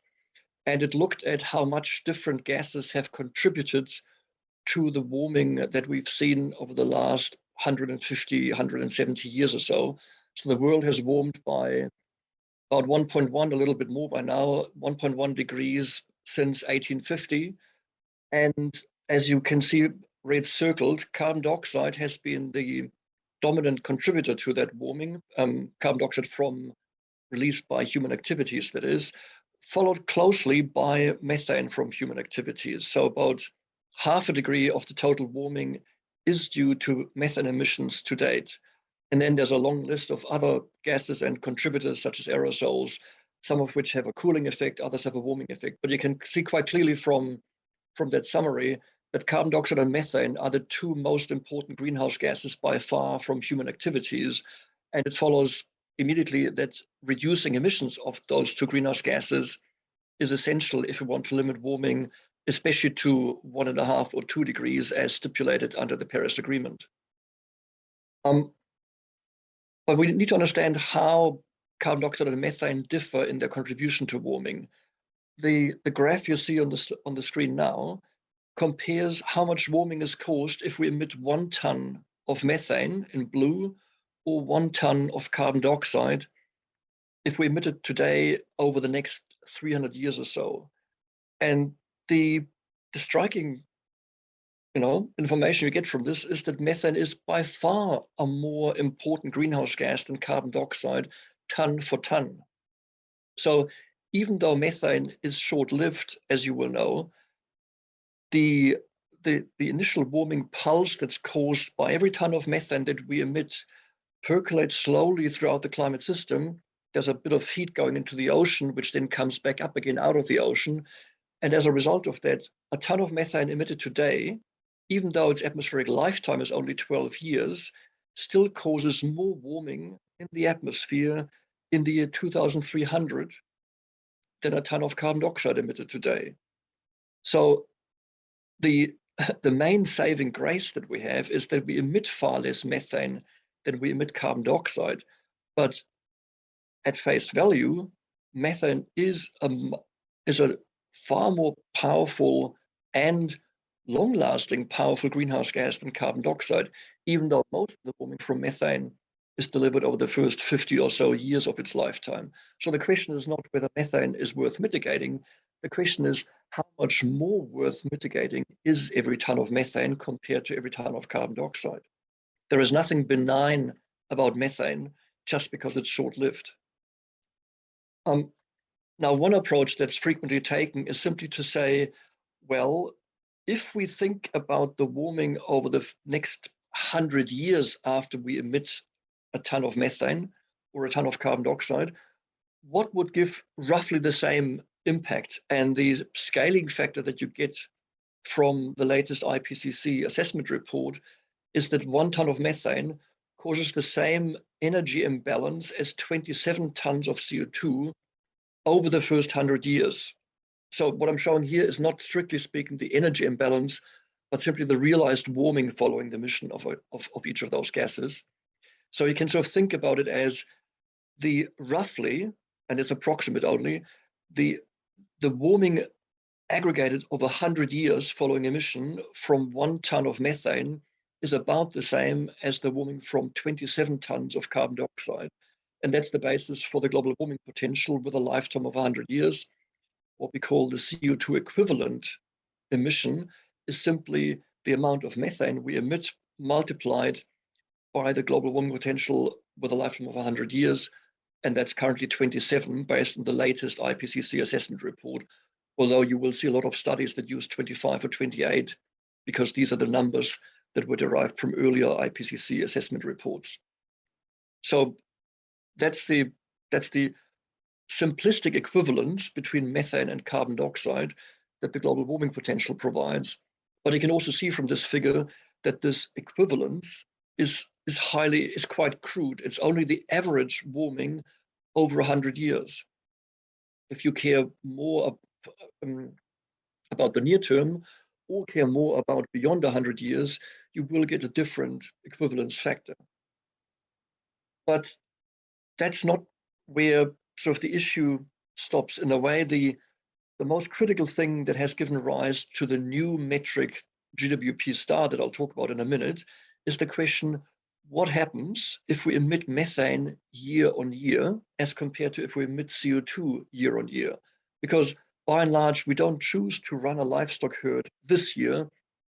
And it looked at how much different gases have contributed to the warming that we've seen over the last 150, 170 years or so. So the world has warmed by about 1.1, a little bit more by now, 1.1 degrees since 1850. And as you can see, red circled, carbon dioxide has been the dominant contributor to that warming, carbon dioxide released by human activities, that is, followed closely by methane from human activities. So about 0.5 degree of the total warming is due to methane emissions to date. And then there's a long list of other gases and contributors such as aerosols, some of which have a cooling effect, others have a warming effect. But you can see quite clearly from that summary that carbon dioxide and methane are the 2 most important greenhouse gases by far from human activities. And it follows immediately that reducing emissions of those 2 greenhouse gases is essential if we want to limit warming, especially to 1.5 or 2 degrees as stipulated under the Paris Agreement. But we need to understand how carbon dioxide and methane differ in their contribution to warming. The graph you see on the screen now compares how much warming is caused if we emit 1 ton of methane in blue or 1 ton of carbon dioxide if we emit it today over the next 300 years or so. And the striking information you get from this is that methane is by far a more important greenhouse gas than carbon dioxide, ton for ton. So even though methane is short-lived, as you will know, the initial warming pulse that's caused by every ton of methane that we emit percolates slowly throughout the climate system. There's a bit of heat going into the ocean, which then comes back up again out of the ocean. And as a result of that, a ton of methane emitted today, even though its atmospheric lifetime is only 12 years, still causes more warming in the atmosphere in the year 2300 than a ton of carbon dioxide emitted today. So the main saving grace that we have is that we emit far less methane than we emit carbon dioxide. But at face value, methane is a far more powerful and long-lasting, powerful greenhouse gas than carbon dioxide, even though most of the warming from methane is delivered over the first 50 or so years of its lifetime. So the question is not whether methane is worth mitigating. The question is how much more worth mitigating is every ton of methane compared to every ton of carbon dioxide. There is nothing benign about methane just because it's short-lived. Now, one approach that's frequently taken is simply to say, well, if we think about the warming over the next 100 years after we emit a ton of methane or a ton of carbon dioxide, what would give roughly the same impact? And the scaling factor that you get from the latest IPCC assessment report is that 1 ton of methane causes the same energy imbalance as 27 tons of CO2 over the first 100 years. So what I'm showing here is not strictly speaking the energy imbalance, but simply the realized warming following the emission of each of those gases. So you can sort of think about it as the roughly, and it's approximate only, the warming aggregated over 100 years following emission from 1 ton of methane is about the same as the warming from 27 tons of carbon dioxide. And that's the basis for the global warming potential with a lifetime of 100 years. What we call the CO2 equivalent emission is simply the amount of methane we emit multiplied by the global warming potential with a lifetime of 100 years. And that's currently 27 based on the latest IPCC assessment report, although you will see a lot of studies that use 25 or 28 because these are the numbers that were derived from earlier IPCC assessment reports. So that's the simplistic equivalence between methane and carbon dioxide that the global warming potential provides. But you can also see from this figure that this equivalence is quite crude. It's only the average warming over 100 years. If you care more about the near term or care more about beyond 100 years, you will get a different equivalence factor. But that's not where sort of the issue stops. In a way, the most critical thing that has given rise to the new metric GWP star that I'll talk about in a minute is the question, what happens if we emit methane year on year as compared to if we emit CO2 year on year? Because by and large, we don't choose to run a livestock herd this year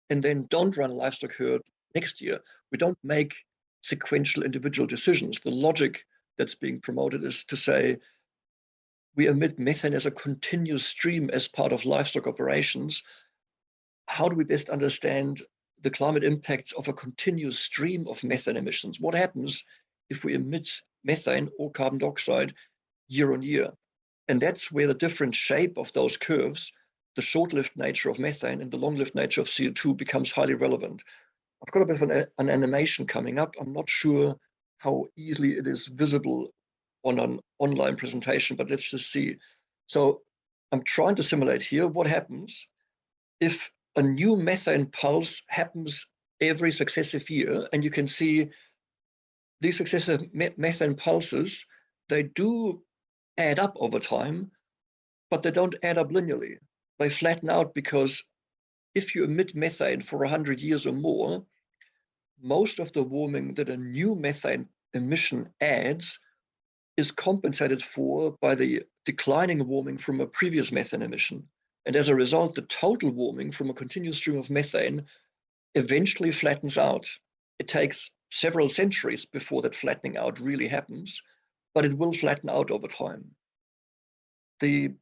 and then don't run a livestock herd next year. We don't make sequential individual decisions. The logic that's being promoted is to say, we emit methane as a continuous stream as part of livestock operations. How do we best understand the climate impacts of a continuous stream of methane emissions? What happens if we emit methane or carbon dioxide year on year? And that's where the different shape of those curves, the short-lived nature of methane and the long-lived nature of CO2 becomes highly relevant. I've got a bit of an animation coming up. I'm not sure how easily it is visible on an online presentation, but let's just see. So I'm trying to simulate here what happens if a new methane pulse happens every successive year, and you can see these successive methane pulses, they do add up over time, but they don't add up linearly. They flatten out because if you emit methane for 100 years or more, most of the warming that a new methane emission adds is compensated for by the declining warming from a previous methane emission. And as a result, the total warming from a continuous stream of methane eventually flattens out. It takes several centuries before that flattening out really happens, but it will flatten out over time. The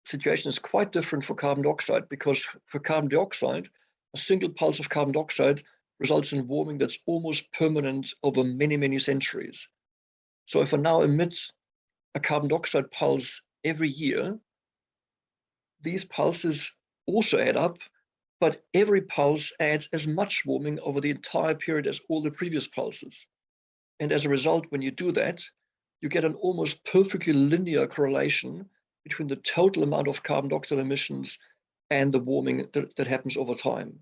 situation is quite different for carbon dioxide because for carbon dioxide, a single pulse of carbon dioxide results in warming that's almost permanent over many, many centuries. So if I now emit a carbon dioxide pulse every year, these pulses also add up, but every pulse adds as much warming over the entire period as all the previous pulses. And as a result, when you do that, you get an almost perfectly linear correlation between the total amount of carbon dioxide emissions and the warming that happens over time.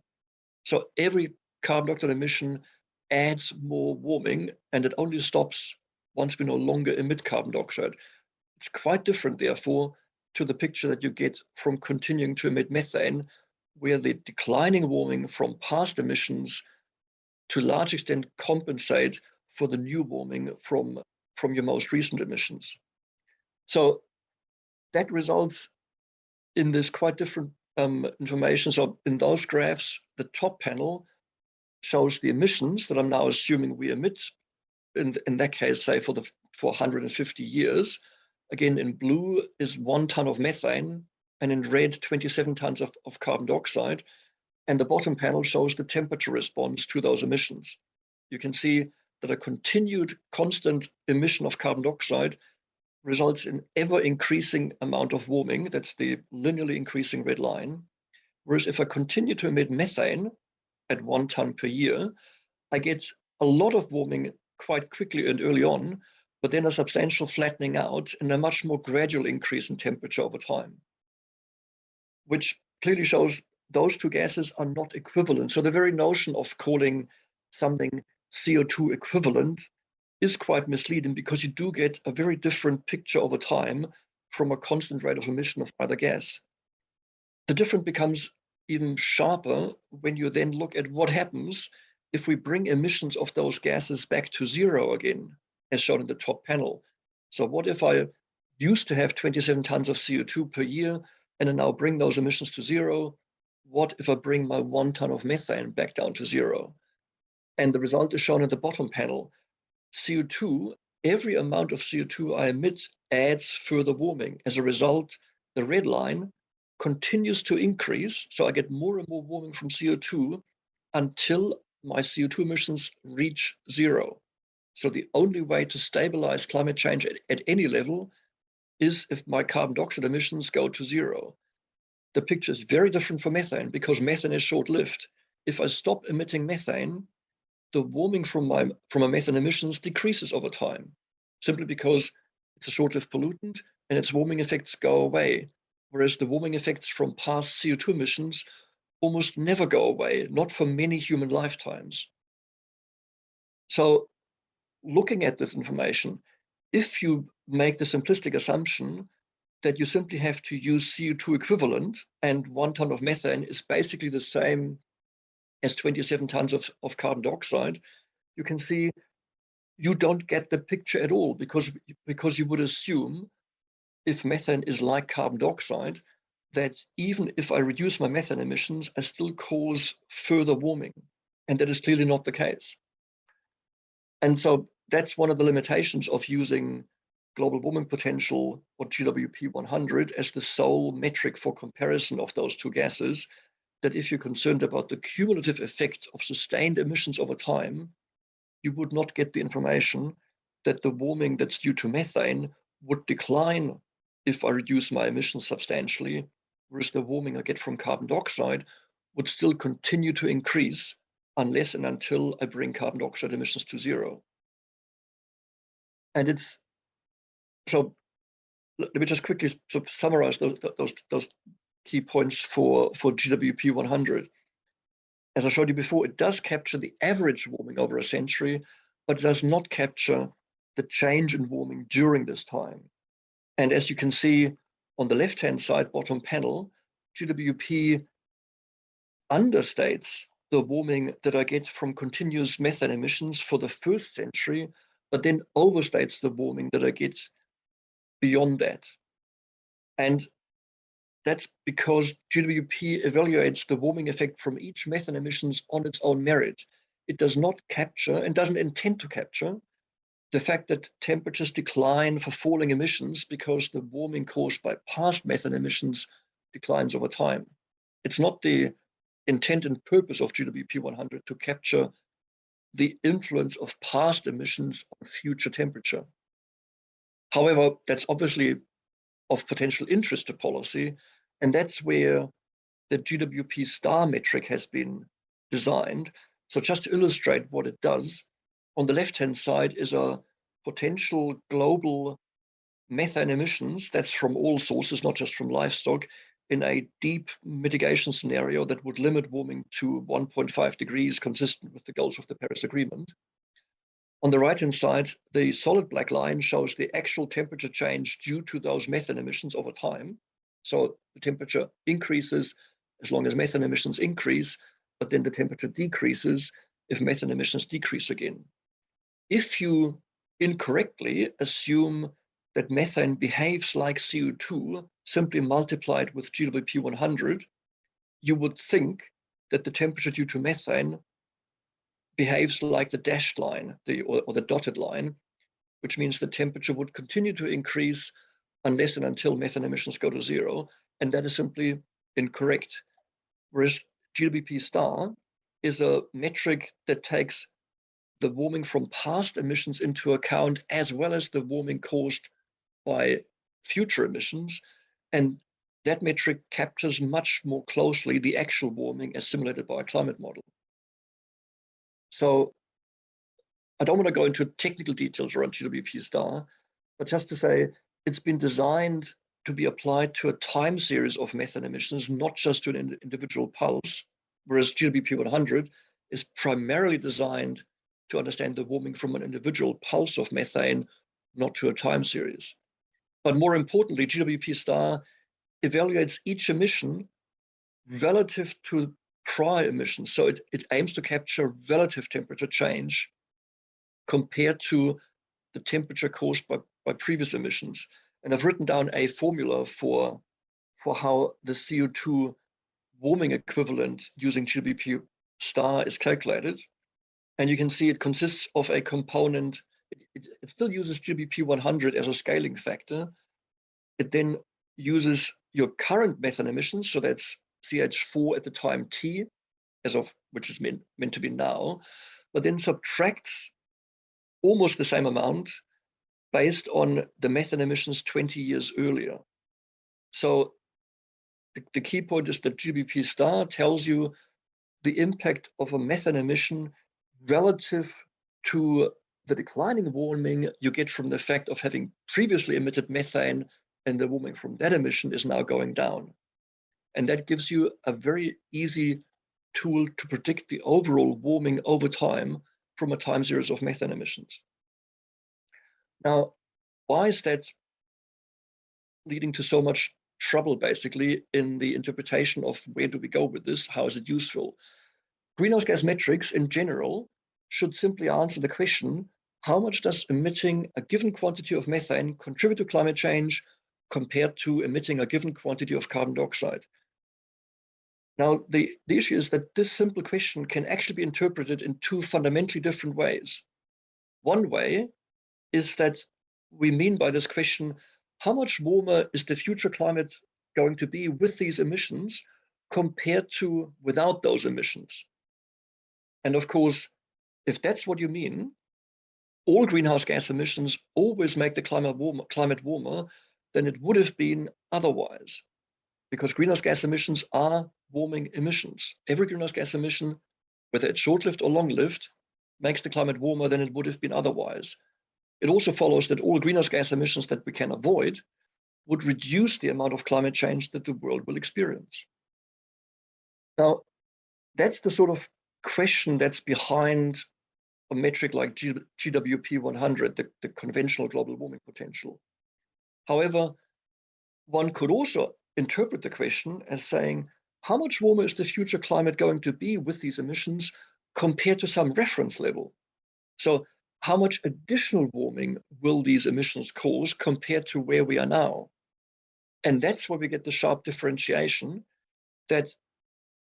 So every carbon dioxide emission adds more warming, and it only stops once we no longer emit carbon dioxide. It's quite different, therefore, to the picture that you get from continuing to emit methane, where the declining warming from past emissions to a large extent compensate for the new warming from your most recent emissions. So that results in this quite different information. So in those graphs, the top panel shows the emissions that I'm now assuming we emit, in that case, say for 150 years. Again, in blue is 1 ton of methane, and in red, 27 tons of carbon dioxide. And the bottom panel shows the temperature response to those emissions. You can see that a continued constant emission of carbon dioxide results in ever increasing amount of warming. That's the linearly increasing red line. Whereas if I continue to emit methane at 1 ton per year, I get a lot of warming quite quickly and early on, but then a substantial flattening out and a much more gradual increase in temperature over time, which clearly shows those two gases are not equivalent. So the very notion of calling something CO2 equivalent is quite misleading, because you do get a very different picture over time from a constant rate of emission of either gas. The difference becomes even sharper when you then look at what happens if we bring emissions of those gases back to zero again, as shown in the top panel. So what if I used to have 27 tons of CO2 per year and I now bring those emissions to zero? What if I bring my 1 ton of methane back down to zero? And the result is shown in the bottom panel. CO2, every amount of CO2 I emit adds further warming. As a result, the red line continues to increase. So I get more and more warming from CO2 until my CO2 emissions reach zero. So the only way to stabilize climate change at any level is if my carbon dioxide emissions go to zero. The picture is very different for methane, because methane is short-lived. If I stop emitting methane, the warming from my methane emissions decreases over time, simply because it's a short-lived pollutant and its warming effects go away. Whereas the warming effects from past CO2 emissions almost never go away, not for many human lifetimes. So looking at this information, if you make the simplistic assumption that you simply have to use CO2 equivalent, and 1 ton of methane is basically the same as 27 tons of carbon dioxide, you can see you don't get the picture at all, because you would assume, if methane is like carbon dioxide, that even if I reduce my methane emissions, I still cause further warming. And that is clearly not the case. And so that's one of the limitations of using global warming potential, or GWP 100, as the sole metric for comparison of those two gases, that if you're concerned about the cumulative effect of sustained emissions over time, you would not get the information that the warming that's due to methane would decline if I reduce my emissions substantially, whereas the warming I get from carbon dioxide would still continue to increase unless and until I bring carbon dioxide emissions to zero. And it's, so let me just quickly summarize those key points for GWP 100. As I showed you before, it does capture the average warming over a century, but it does not capture the change in warming during this time. And as you can see on the left-hand side, bottom panel, GWP understates the warming that I get from continuous methane emissions for the first century, but then overstates the warming that I get beyond that. And that's because GWP evaluates the warming effect from each methane emissions on its own merit. It does not capture, and doesn't intend to capture, the fact that temperatures decline for falling emissions because the warming caused by past methane emissions declines over time. It's not the intent and purpose of GWP 100 to capture the influence of past emissions on future temperature. However, that's obviously of potential interest to policy, and that's where the GWP star metric has been designed. So just to illustrate what it does, on the left-hand side is a potential global methane emissions, that's from all sources, not just from livestock, in a deep mitigation scenario that would limit warming to 1.5 degrees, consistent with the goals of the Paris Agreement. On the right-hand side, the solid black line shows the actual temperature change due to those methane emissions over time. So the temperature increases as long as methane emissions increase, but then the temperature decreases if methane emissions decrease again. If you incorrectly assume that methane behaves like CO2, simply multiplied with GWP 100, you would think that the temperature due to methane behaves like the dashed line, or the dotted line, which means the temperature would continue to increase unless and until methane emissions go to zero, and that is simply incorrect. Whereas GWP star is a metric that takes the warming from past emissions into account, as well as the warming caused by future emissions, and that metric captures much more closely the actual warming as simulated by a climate model. So I don't want to go into technical details around GWP star, but just to say it's been designed to be applied to a time series of methane emissions, not just to an individual pulse, whereas GWP 100 is primarily designed to understand the warming from an individual pulse of methane, not to a time series. But more importantly, GWP star evaluates each emission relative to prior emissions. So it aims to capture relative temperature change compared to the temperature caused by previous emissions. And I've written down a formula for how the CO2 warming equivalent using GWP star is calculated. And you can see it consists of a component. It still uses GWP 100 as a scaling factor. It then uses your current methane emissions, so that's CH4 at the time T, as of which is meant to be now, but then subtracts almost the same amount based on the methane emissions 20 years earlier. So the key point is that GWP star tells you the impact of a methane emission relative to the declining warming you get from the fact of having previously emitted methane, and the warming from that emission is now going down. And that gives you a very easy tool to predict the overall warming over time from a time series of methane emissions. Now, why is that leading to so much trouble, basically, in the interpretation of where do we go with this? How is it useful? Greenhouse gas metrics in general should simply answer the question, how much does emitting a given quantity of methane contribute to climate change compared to emitting a given quantity of carbon dioxide? Now, the issue is that this simple question can actually be interpreted in two fundamentally different ways. One way is that we mean by this question, how much warmer is the future climate going to be with these emissions compared to without those emissions? And of course, if that's what you mean, all greenhouse gas emissions always make the climate warmer than it would have been otherwise, because greenhouse gas emissions are warming emissions. Every greenhouse gas emission, whether it's short-lived or long-lived, makes the climate warmer than it would have been otherwise. It also follows that all greenhouse gas emissions that we can avoid would reduce the amount of climate change that the world will experience. Now, that's the sort of question that's behind a metric like GWP 100, the conventional global warming potential. However, one could also interpret the question as saying, how much warmer is the future climate going to be with these emissions compared to some reference level? So how much additional warming will these emissions cause compared to where we are now? And that's where we get the sharp differentiation that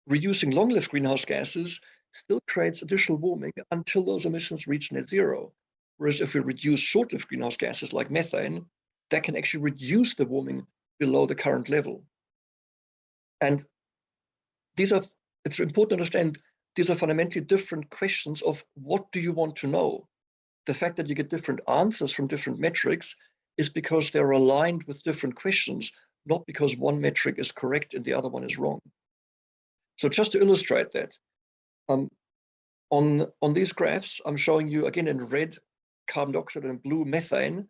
reducing long-lived greenhouse gases still creates additional warming until those emissions reach net zero. Whereas if we reduce short-lived greenhouse gases like methane, that can actually reduce the warming below the current level. And it's important to understand, these are fundamentally different questions of what do you want to know? The fact that you get different answers from different metrics is because they're aligned with different questions, not because one metric is correct and the other one is wrong. So just to illustrate that, on these graphs, I'm showing you again in red carbon dioxide and blue methane.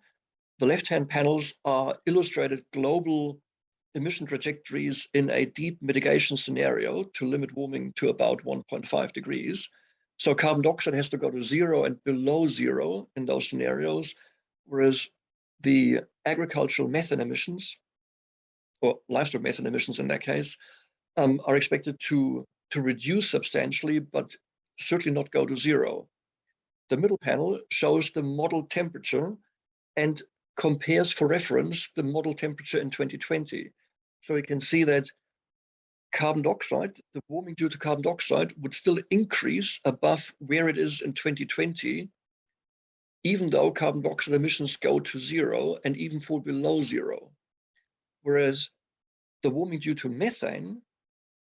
The left-hand panels are illustrated global emission trajectories in a deep mitigation scenario to limit warming to about 1.5 degrees. So carbon dioxide has to go to zero and below zero in those scenarios, whereas the agricultural methane emissions, or livestock methane emissions in that case, are expected to reduce substantially, but certainly not go to zero. The middle panel shows the model temperature and compares for reference the model temperature in 2020. So you can see that carbon dioxide, the warming due to carbon dioxide, would still increase above where it is in 2020, even though carbon dioxide emissions go to zero and even fall below zero. Whereas the warming due to methane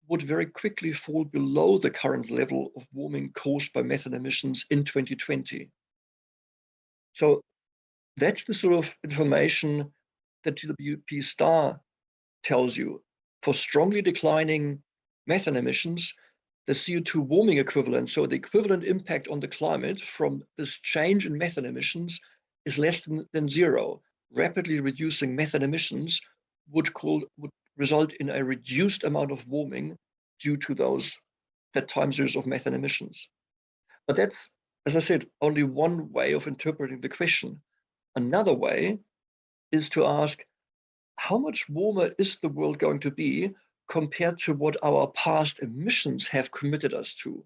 would very quickly fall below the current level of warming caused by methane emissions in 2020. So that's the sort of information that GWP star tells you. For strongly declining methane emissions, the CO2 warming equivalent, so the equivalent impact on the climate from this change in methane emissions, is less than zero. Rapidly reducing methane emissions would result in a reduced amount of warming due to that time series of methane emissions. But that's, as I said, only one way of interpreting the question. Another way is to ask, how much warmer is the world going to be compared to what our past emissions have committed us to?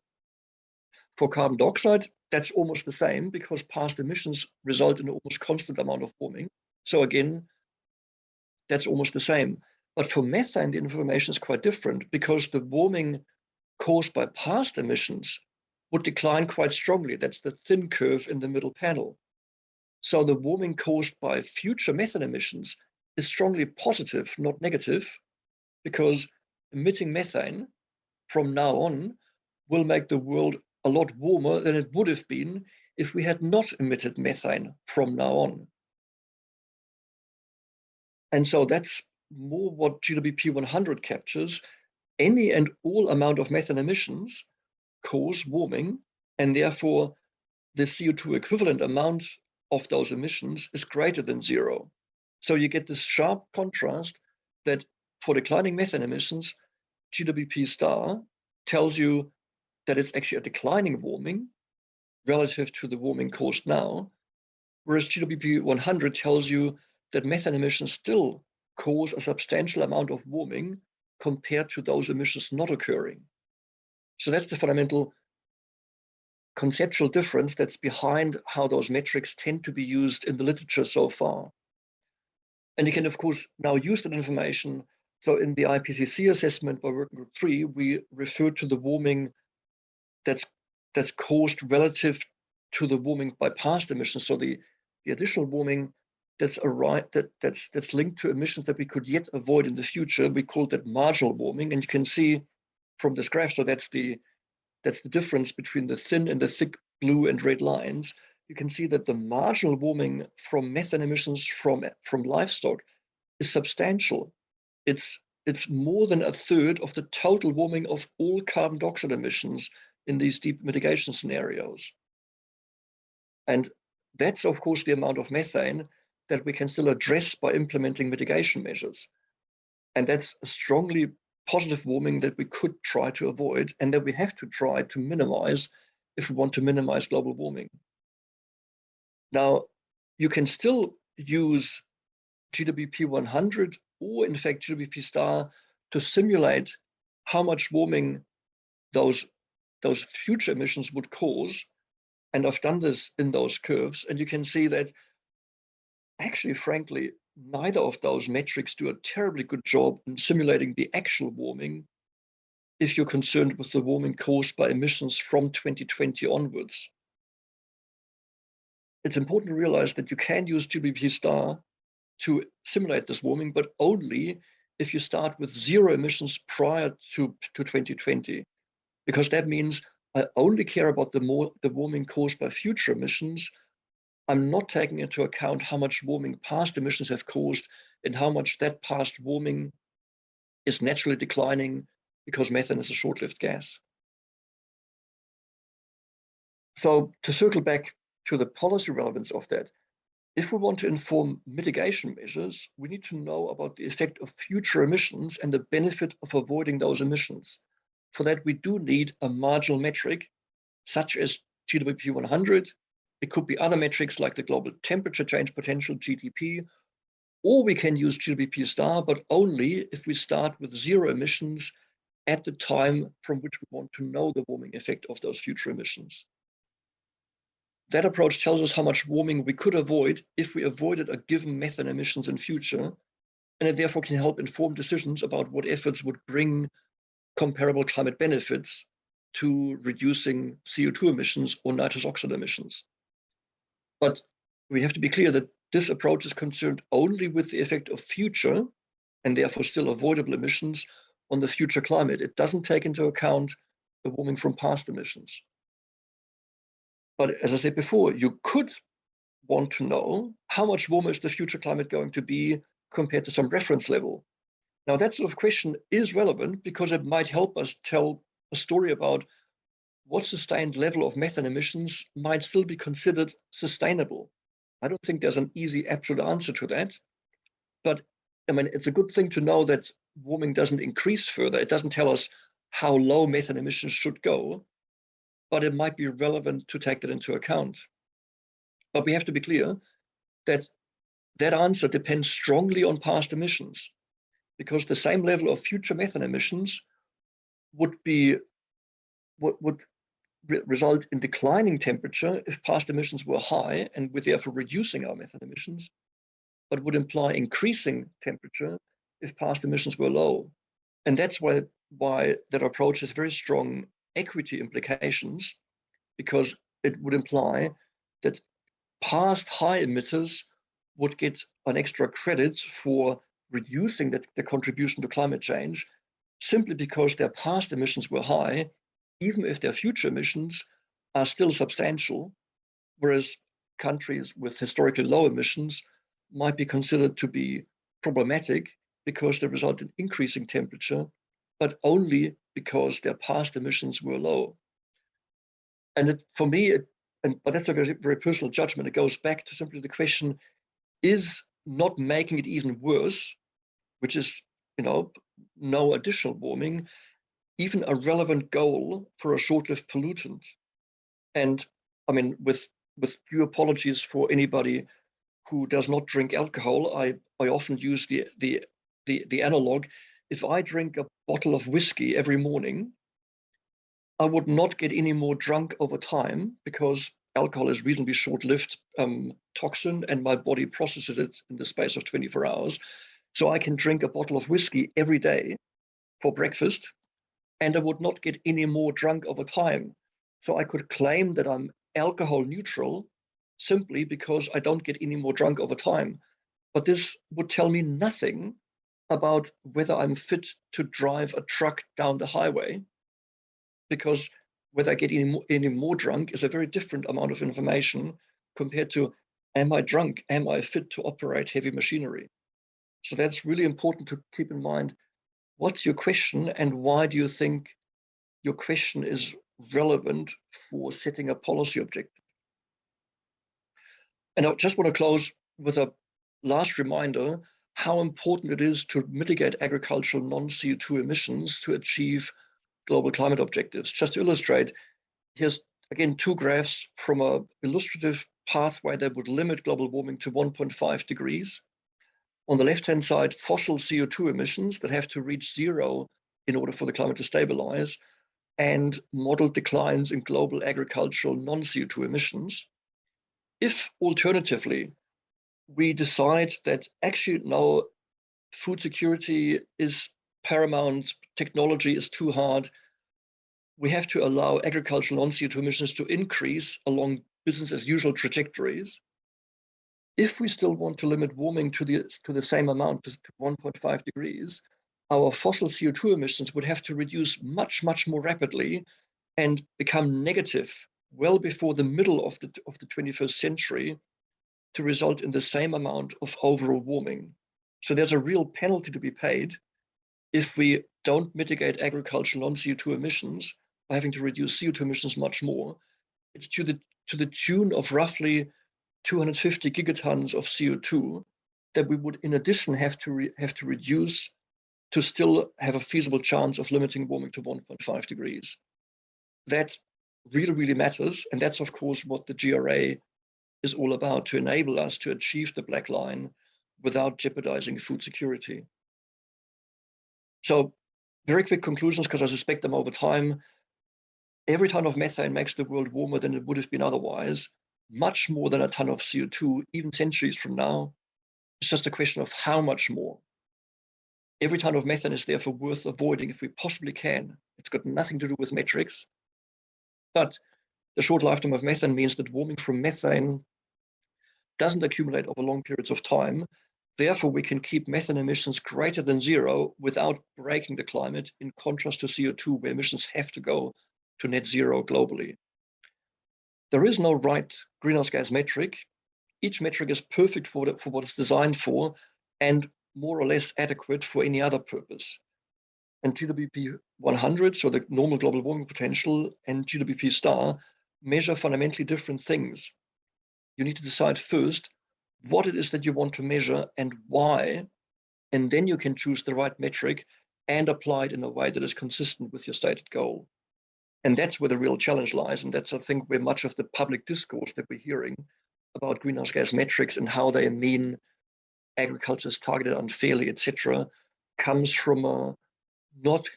For carbon dioxide, that's almost the same because past emissions result in an almost constant amount of warming. So again, that's almost the same. But for methane, the information is quite different because the warming caused by past emissions would decline quite strongly. That's the thin curve in the middle panel. So the warming caused by future methane emissions is strongly positive, not negative, because emitting methane from now on will make the world a lot warmer than it would have been if we had not emitted methane from now on. And so that's more what GWP 100 captures. Any and all amount of methane emissions cause warming, and therefore the CO2 equivalent amount of those emissions is greater than zero. So you get this sharp contrast that for declining methane emissions, GWP star tells you that it's actually a declining warming relative to the warming caused now, whereas GWP 100 tells you that methane emissions still cause a substantial amount of warming compared to those emissions not occurring. So that's the fundamental conceptual difference that's behind how those metrics tend to be used in the literature so far. And you can, of course, now use that information. So in the IPCC assessment by Working Group 3, we refer to the warming that's caused relative to the warming by past emissions. So the additional warming that's linked to emissions that we could yet avoid in the future, we call that marginal warming. And you can see from this graph, so that's the difference between the thin and the thick blue and red lines. You can see that the marginal warming from methane emissions from livestock is substantial. It's more than a third of the total warming of all carbon dioxide emissions in these deep mitigation scenarios. And that's, of course, the amount of methane that we can still address by implementing mitigation measures. And that's a strongly positive warming that we could try to avoid and that we have to try to minimize if we want to minimize global warming. Now, you can still use GWP 100 or in fact GWP star to simulate how much warming those future emissions would cause. And I've done this in those curves, and you can see that actually, frankly, neither of those metrics do a terribly good job in simulating the actual warming if you're concerned with the warming caused by emissions from 2020 onwards. It's important to realize that you can use GWP star to simulate this warming, but only if you start with zero emissions prior to 2020, because that means I only care about the warming caused by future emissions. I'm not taking into account how much warming past emissions have caused and how much that past warming is naturally declining because methane is a short-lived gas. So to circle back to the policy relevance of that, if we want to inform mitigation measures, we need to know about the effect of future emissions and the benefit of avoiding those emissions. For that, we do need a marginal metric, such as GWP 100. It could be other metrics like the global temperature change potential, GTP, or we can use GWP star, but only if we start with zero emissions at the time from which we want to know the warming effect of those future emissions. That approach tells us how much warming we could avoid if we avoided a given methane emissions in future, and it therefore can help inform decisions about what efforts would bring comparable climate benefits to reducing CO2 emissions or nitrous oxide emissions. But we have to be clear that this approach is concerned only with the effect of future, and therefore still avoidable emissions on the future climate. It doesn't take into account the warming from past emissions. But as I said before, you could want to know how much warmer is the future climate going to be compared to some reference level. Now, that sort of question is relevant because it might help us tell a story about what sustained level of methane emissions might still be considered sustainable. I don't think there's an easy absolute answer to that, but I mean, it's a good thing to know that warming doesn't increase further. It doesn't tell us how low methane emissions should go, but it might be relevant to take that into account. But we have to be clear that that answer depends strongly on past emissions, because the same level of future methane emissions would result in declining temperature if past emissions were high, and we're therefore reducing our methane emissions, but would imply increasing temperature if past emissions were low. And that's why that approach has very strong equity implications, because it would imply that past high emitters would get an extra credit for reducing the contribution to climate change simply because their past emissions were high, even if their future emissions are still substantial, whereas countries with historically low emissions might be considered to be problematic because they result in increasing temperature, but only because their past emissions were low. And for me, but that's a very, very personal judgment. It goes back to simply the question, is not making it even worse, which is, no additional warming, even a relevant goal for a short-lived pollutant? And I mean, with due apologies for anybody who does not drink alcohol, I often use the analog. If I drink a bottle of whiskey every morning, I would not get any more drunk over time because alcohol is reasonably short-lived toxin, and my body processes it in the space of 24 hours. So I can drink a bottle of whiskey every day for breakfast, and I would not get any more drunk over time. So I could claim that I'm alcohol neutral simply because I don't get any more drunk over time. But this would tell me nothing about whether I'm fit to drive a truck down the highway, because whether I get any more drunk is a very different amount of information compared to, am I drunk? Am I fit to operate heavy machinery? So that's really important to keep in mind. What's your question, and why do you think your question is relevant for setting a policy objective? And I just want to close with a last reminder how important it is to mitigate agricultural non-CO2 emissions to achieve global climate objectives. Just to illustrate, here's again 2 graphs from an illustrative pathway that would limit global warming to 1.5 degrees. On the left-hand side, fossil CO2 emissions that have to reach 0 in order for the climate to stabilize, and modeled declines in global agricultural non-CO2 emissions. If alternatively, we decide that actually now food security is paramount, technology is too hard, we have to allow agricultural non-CO2 emissions to increase along business as usual trajectories. If we still want to limit warming to the same amount, to 1.5 degrees, our fossil CO2 emissions would have to reduce much, much more rapidly and become negative well before the middle of the 21st century to result in the same amount of overall warming. So there's a real penalty to be paid if we don't mitigate agricultural non-CO2 emissions by having to reduce CO2 emissions much more. It's to the tune of roughly 250 gigatons of CO2 that we would in addition have to reduce to still have a feasible chance of limiting warming to 1.5 degrees. That really, really matters. And that's of course what the GRA is all about, to enable us to achieve the black line without jeopardizing food security. So Very quick conclusions, because I suspect them over time. Every ton of methane makes the world warmer than it would have been otherwise, much more than a ton of CO2, even centuries from now. It's just a question of how much more. Every ton of methane is therefore worth avoiding if we possibly can. It's got nothing to do with metrics. But the short lifetime of methane means that warming from methane doesn't accumulate over long periods of time. Therefore, we can keep methane emissions greater than zero without breaking the climate, in contrast to CO2, where emissions have to go to net zero globally. There is no right greenhouse gas metric. Each metric is perfect for what it's designed for and more or less adequate for any other purpose. And GWP 100, so the normal global warming potential, and GWP star measure fundamentally different things. You need to decide first what it is that you want to measure and why, and then you can choose the right metric and apply it in a way that is consistent with your stated goal. And that's where the real challenge lies. And that's, I think, where much of the public discourse that we're hearing about greenhouse gas metrics and how they mean agriculture is targeted unfairly, etc., comes from not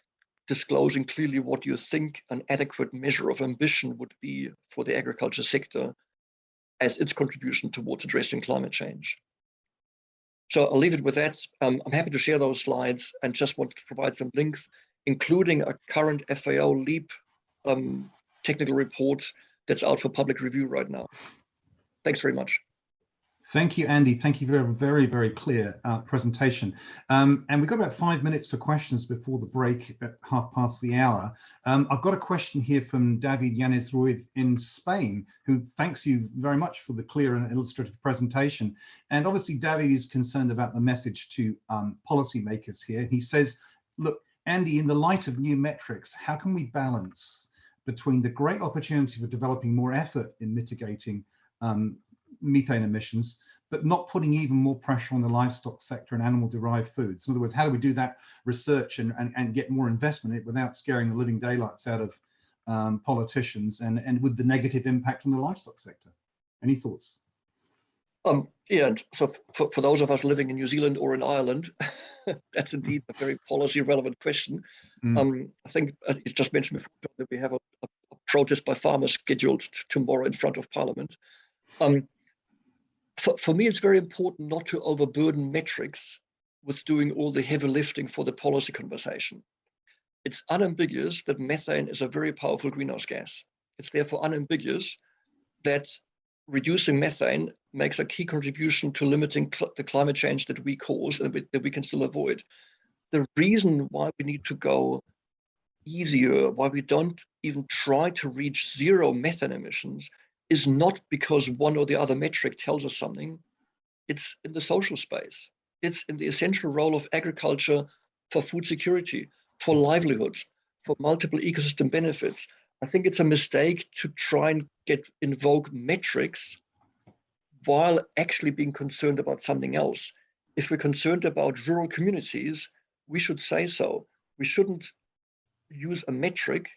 disclosing clearly what you think an adequate measure of ambition would be for the agriculture sector as its contribution towards addressing climate change. So I'll leave it with that. I'm happy to share those slides and just want to provide some links, including a current FAO LEAP technical report that's out for public review right now. Thanks very much. Thank you, Andy. Thank you for a very, very clear presentation. And we've got about 5 minutes for questions before the break at 1/2 the hour. I've got a question here from David Yanez Ruiz in Spain, who thanks you very much for the clear and illustrative presentation. And obviously, David is concerned about the message to policymakers here. He says, look, Andy, in the light of new metrics, how can we balance between the great opportunity for developing more effort in mitigating methane emissions, but not putting even more pressure on the livestock sector and animal-derived foods? In other words, how do we do that research and get more investment in it without scaring the living daylights out of politicians and with the negative impact on the livestock sector? Any thoughts? Yeah, so for those of us living in New Zealand or in Ireland, that's indeed a very policy-relevant question. I think you just mentioned before that we have a protest by farmers scheduled tomorrow in front of Parliament. For me, it's very important not to overburden metrics with doing all the heavy lifting for the policy conversation. It's unambiguous that methane is a very powerful greenhouse gas. It's therefore unambiguous that reducing methane makes a key contribution to limiting the climate change that we cause and that we can still avoid. The reason why we need to go easier, why we don't even try to reach zero methane emissions, is not because one or the other metric tells us something. It's in the social space. It's in the essential role of agriculture for food security, for livelihoods, for multiple ecosystem benefits. I think it's a mistake to try and invoke metrics while actually being concerned about something else. If we're concerned about rural communities, we should say so. We shouldn't use a metric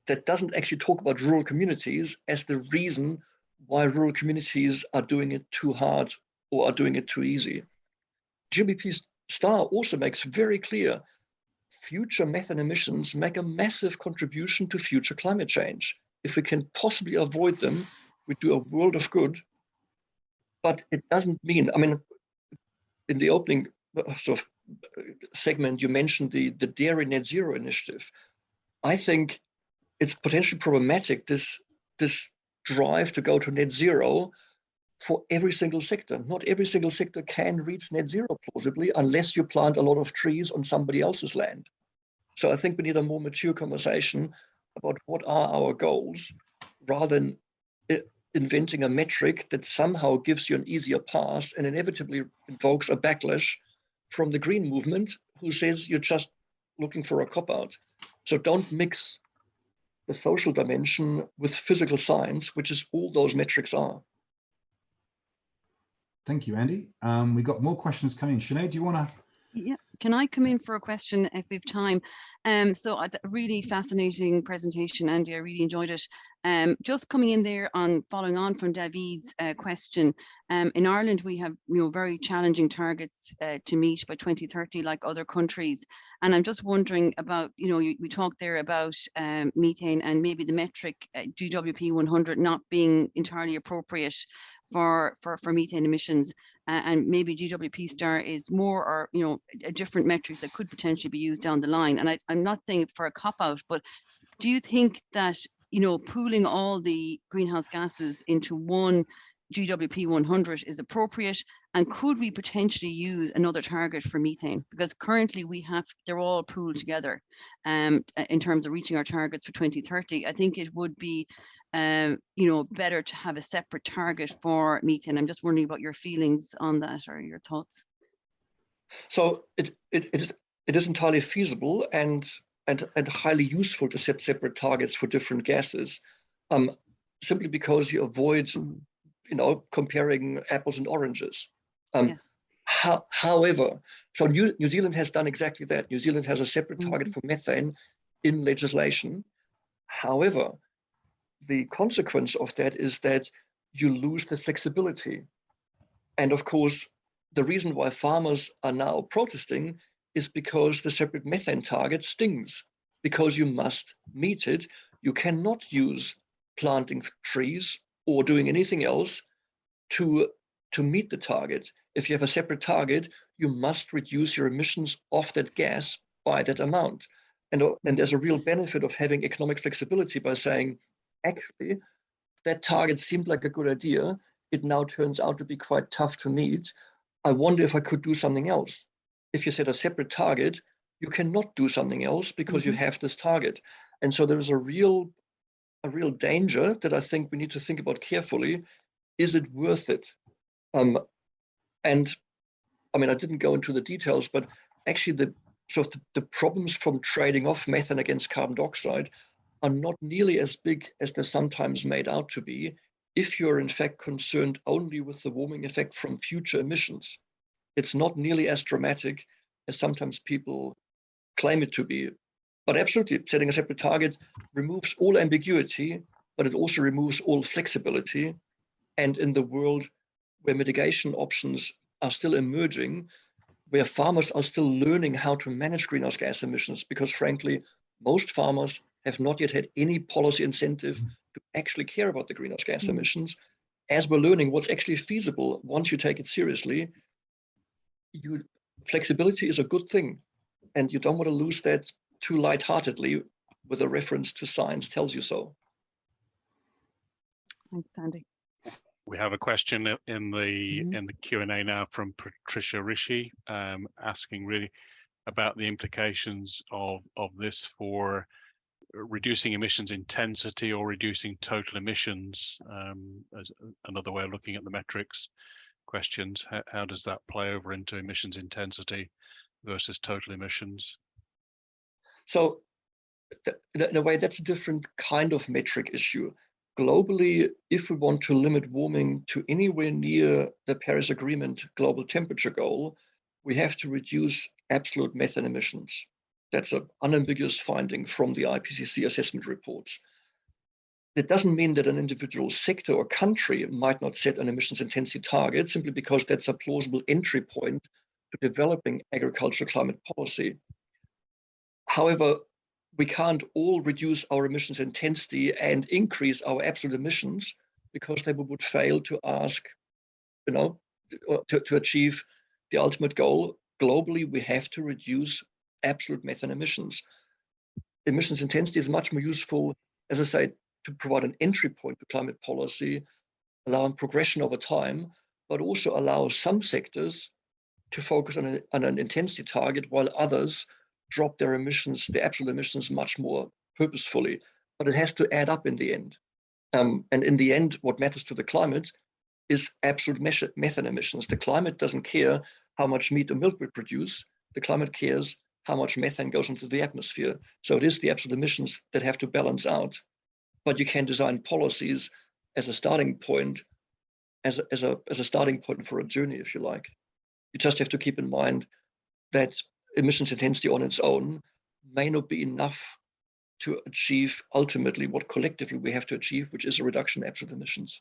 that doesn't actually talk about rural communities as the reason why rural communities are doing it too hard or are doing it too easy. GWP star also makes very clear future methane emissions make a massive contribution to future climate change. If we can possibly avoid them, we do a world of good. But it doesn't mean, I mean, in the opening sort of segment, you mentioned the dairy net zero initiative. I think it's potentially problematic, this drive to go to net zero for every single sector. Not every single sector can reach net zero plausibly unless you plant a lot of trees on somebody else's land. So I think we need a more mature conversation about what are our goals rather than inventing a metric that somehow gives you an easier path and inevitably invokes a backlash from the green movement who says you're just looking for a cop-out. So don't mix the social dimension with physical science, which is all those metrics are. Thank you, Andy. We've got more questions coming in. Sinead, do you want to? Yeah, Can I come in for a question if we have time? So a really fascinating presentation, Andy. I really enjoyed it. Just coming in there on following on from David's question, in Ireland we have very challenging targets to meet by 2030, like other countries. And I'm just wondering about we talked there about methane and maybe the metric GWP 100 not being entirely appropriate for methane emissions, and maybe GWP star is more, or a different metric that could potentially be used down the line. And I'm not saying it for a cop out, but do you think that pooling all the greenhouse gases into one GWP 100 is appropriate, and could we potentially use another target for methane? Because currently they're all pooled together in terms of reaching our targets for 2030. I think it would be better to have a separate target for methane. I'm just wondering about your feelings on that, or your thoughts. So it is entirely feasible and highly useful to set separate targets for different gases, simply because you avoid comparing apples and oranges. Yes. However, so New Zealand has done exactly that. New Zealand has a separate target for methane in legislation. However, the consequence of that is that you lose the flexibility. And of course, the reason why farmers are now protesting is because the separate methane target stings, because you must meet it. You cannot use planting trees or doing anything else to meet the target. If you have a separate target, you must reduce your emissions of that gas by that amount. And there's a real benefit of having economic flexibility by saying, actually, that target seemed like a good idea. It now turns out to be quite tough to meet. I wonder if I could do something else. If you set a separate target, you cannot do something else because you have this target. And so there is a real danger that I think we need to think about carefully. Is it worth it? And I mean, I didn't go into the details, but actually the problems from trading off methane against carbon dioxide are not nearly as big as they're sometimes made out to be if you're in fact concerned only with the warming effect from future emissions. It's not nearly as dramatic as sometimes people claim it to be. But absolutely, setting a separate target removes all ambiguity, but it also removes all flexibility. And in the world where mitigation options are still emerging, where farmers are still learning how to manage greenhouse gas emissions, because frankly, most farmers have not yet had any policy incentive to actually care about the greenhouse gas emissions. As we're learning what's actually feasible, once you take it seriously, flexibility is a good thing. And you don't want to lose that too lightheartedly with a reference to science tells you so. Thanks, Sandy. We have a question in the Q&A now from Patricia Rishi, asking really about the implications of this for reducing emissions intensity or reducing total emissions, as another way of looking at the metrics questions. How does that play over into emissions intensity versus total emissions? So in a way, that's a different kind of metric issue. Globally, if we want to limit warming to anywhere near the Paris Agreement global temperature goal, we have to reduce absolute methane emissions. That's an unambiguous finding from the IPCC assessment reports. That doesn't mean that an individual sector or country might not set an emissions intensity target simply because that's a plausible entry point to developing agricultural climate policy. However, we can't all reduce our emissions intensity and increase our absolute emissions because they would fail to to achieve the ultimate goal. Globally, we have to reduce absolute methane emissions. Emissions intensity is much more useful, as I say, to provide an entry point to climate policy, allowing progression over time, but also allow some sectors to focus on an intensity target while others drop their emissions, their absolute emissions, much more purposefully. But it has to add up in the end. And in the end, what matters to the climate is absolute methane emissions. The climate doesn't care how much meat or milk we produce. The climate cares how much methane goes into the atmosphere. So it is the absolute emissions that have to balance out. But you can design policies as a starting point, as a starting point for a journey, if you like. You just have to keep in mind that emissions intensity on its own may not be enough to achieve ultimately what collectively we have to achieve, which is a reduction in absolute emissions.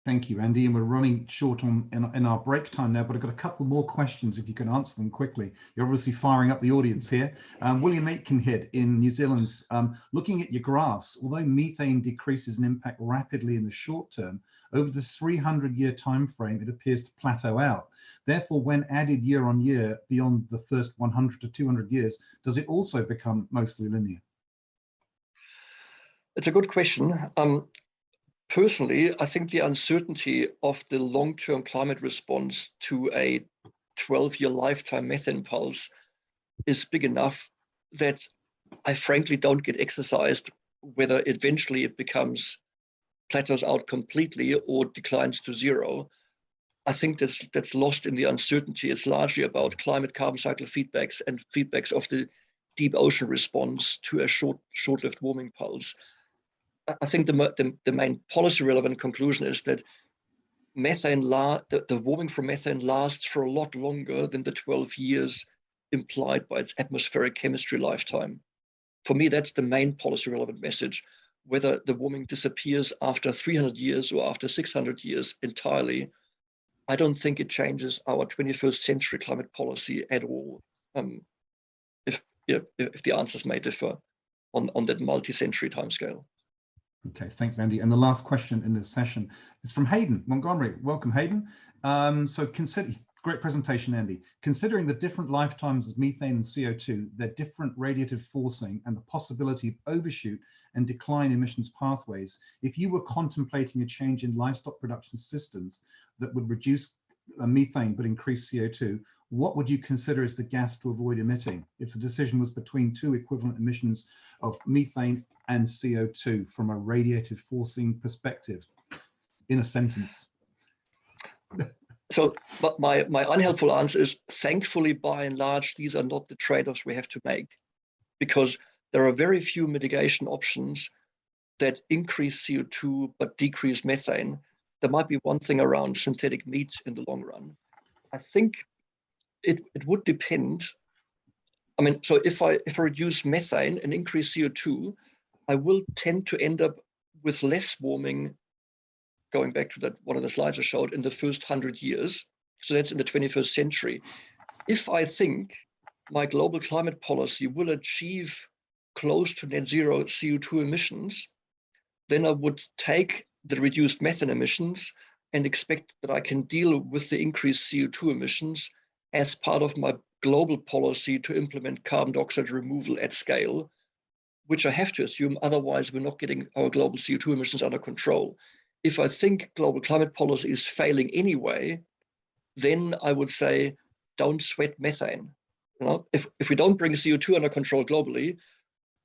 Thank you, Andy. And we're running short in our break time now, but I've got a couple more questions if you can answer them quickly. You're obviously firing up the audience here. William Aitkenhead in New Zealand's looking at your graphs, although methane decreases in impact rapidly in the short term, over the 300-year time frame, it appears to plateau out. Therefore, when added year on year beyond the first 100 to 200 years, does it also become mostly linear? It's a good question. Personally, I think the uncertainty of the long-term climate response to a 12-year lifetime methane pulse is big enough that I frankly don't get exercised whether eventually it plateaus out completely or declines to zero. I think that's lost in the uncertainty. It's largely about climate carbon cycle feedbacks and feedbacks of the deep ocean response to a short-lived warming pulse. I think the main policy relevant conclusion is that the warming from methane lasts for a lot longer than the 12 years implied by its atmospheric chemistry lifetime. For me, that's the main policy relevant message. Whether the warming disappears after 300 years or after 600 years entirely, I don't think it changes our 21st century climate policy at all. If the answers may differ on that multi-century timescale. Okay, thanks, Andy. And the last question in this session is from Hayden Montgomery. Welcome, Hayden. Great presentation, Andy. Considering the different lifetimes of methane and CO2, their different radiative forcing and the possibility of overshoot and decline emissions pathways, if you were contemplating a change in livestock production systems that would reduce methane but increase CO2, what would you consider as the gas to avoid emitting if the decision was between two equivalent emissions of methane and CO2 from a radiative forcing perspective, in a sentence? So, but my unhelpful answer is, thankfully, by and large, these are not the trade-offs we have to make, because there are very few mitigation options that increase CO2 but decrease methane. There might be one thing around synthetic meat in the long run. I think it would depend. I mean, so if I reduce methane and increase CO2, I will tend to end up with less warming, going back to that one of the slides I showed, in the first 100 years. So that's in the 21st century. If I think my global climate policy will achieve close to net zero CO2 emissions, then I would take the reduced methane emissions and expect that I can deal with the increased CO2 emissions as part of my global policy to implement carbon dioxide removal at scale, which I have to assume, otherwise we're not getting our global CO2 emissions under control. If I think global climate policy is failing anyway, then I would say, don't sweat methane. You know, if we don't bring CO2 under control globally,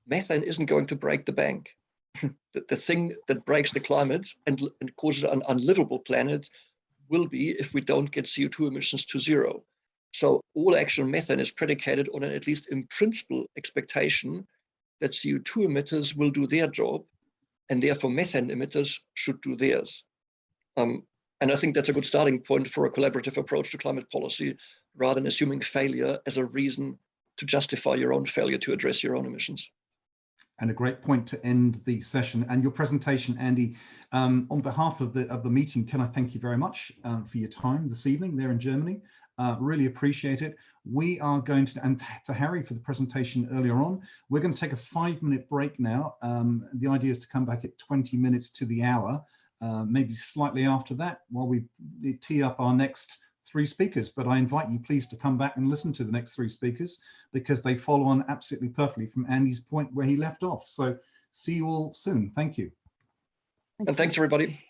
methane isn't going to break the bank. The thing that breaks the climate and causes an unlivable planet will be if we don't get CO2 emissions to zero. So all action on methane is predicated on an, at least in principle, expectation that CO2 emitters will do their job, and therefore methane emitters should do theirs. And I think that's a good starting point for a collaborative approach to climate policy, rather than assuming failure as a reason to justify your own failure to address your own emissions. And a great point to end the session and your presentation, Andy. On behalf of the meeting, can I thank you very much for your time this evening there in Germany. Really appreciate it. We are going to, and to Harry for the presentation earlier on, we're going to take a 5-minute break now. The idea is to come back at 20 minutes to the hour, maybe slightly after that, while we tee up our next 3 speakers. But I invite you please to come back and listen to the next 3 speakers, because they follow on absolutely perfectly from Andy's point where he left off. So see you all soon. Thank you. And thanks, everybody.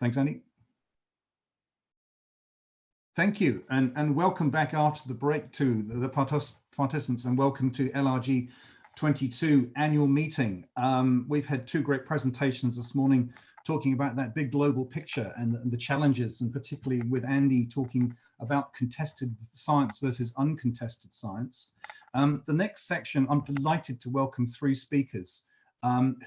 Thanks, Andy. Thank you, and welcome back after the break to the participants, and welcome to LRG22 annual meeting. We've had 2 great presentations this morning talking about that big global picture and the challenges, and particularly with Andy talking about contested science versus uncontested science. The next section, I'm delighted to welcome 3 speakers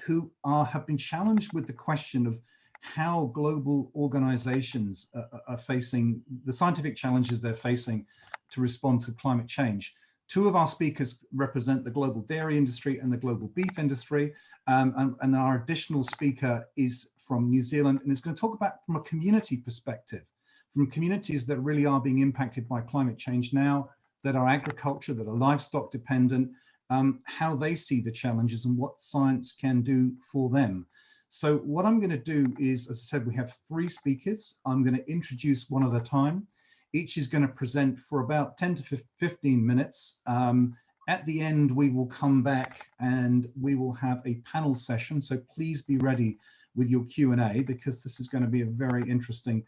who have been challenged with the question of how global organizations are facing the scientific challenges they're facing to respond to climate change. Two of our speakers represent the global dairy industry and the global beef industry, and our additional speaker is from New Zealand, and is going to talk about from a community perspective, from communities that really are being impacted by climate change now, that are agriculture, that are livestock dependent, how they see the challenges and what science can do for them. So what I'm going to do is, as I said, we have 3 speakers. I'm going to introduce one at a time. Each is going to present for about 10 to 15 minutes. At the end, we will come back and we will have a panel session. So please be ready with your Q&A, because this is going to be a very interesting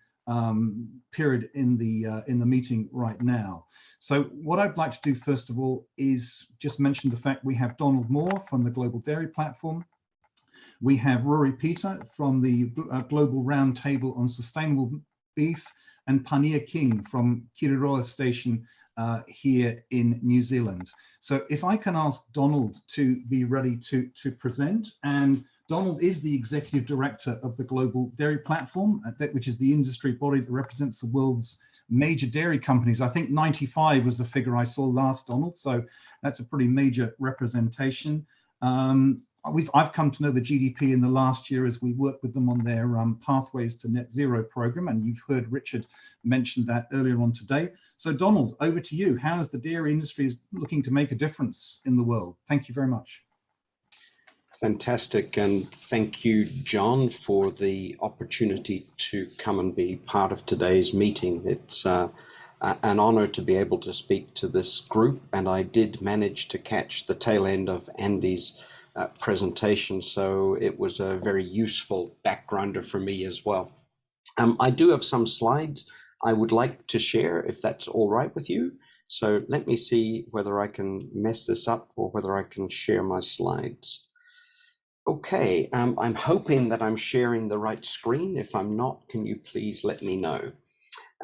period in the meeting right now. So what I'd like to do first of all is just mention the fact we have Donald Moore from the Global Dairy Platform. We have Rory Peter from the Global Roundtable on Sustainable Beef, and Pania King from Kiriroa Station here in New Zealand. So if I can ask Donald to be ready to present. And Donald is the Executive Director of the Global Dairy Platform, which is the industry body that represents the world's major dairy companies. I think 95 was the figure I saw last, Donald, so that's a pretty major representation. I've come to know the GDP in the last year as we work with them on their Pathways to Net Zero program, and you've heard Richard mention that earlier on today. So Donald, over to you. How is the dairy industry looking to make a difference in the world? Thank you very much. Fantastic, and thank you, John, for the opportunity to come and be part of today's meeting. It's an honor to be able to speak to this group, and I did manage to catch the tail end of Andy's presentation, so it was a very useful backgrounder for me as well. I do have some slides I would like to share, if that's all right with you. So let me see whether I can mess this up or whether I can share my slides. Okay, I'm hoping that I'm sharing the right screen. If I'm not, can you please let me know?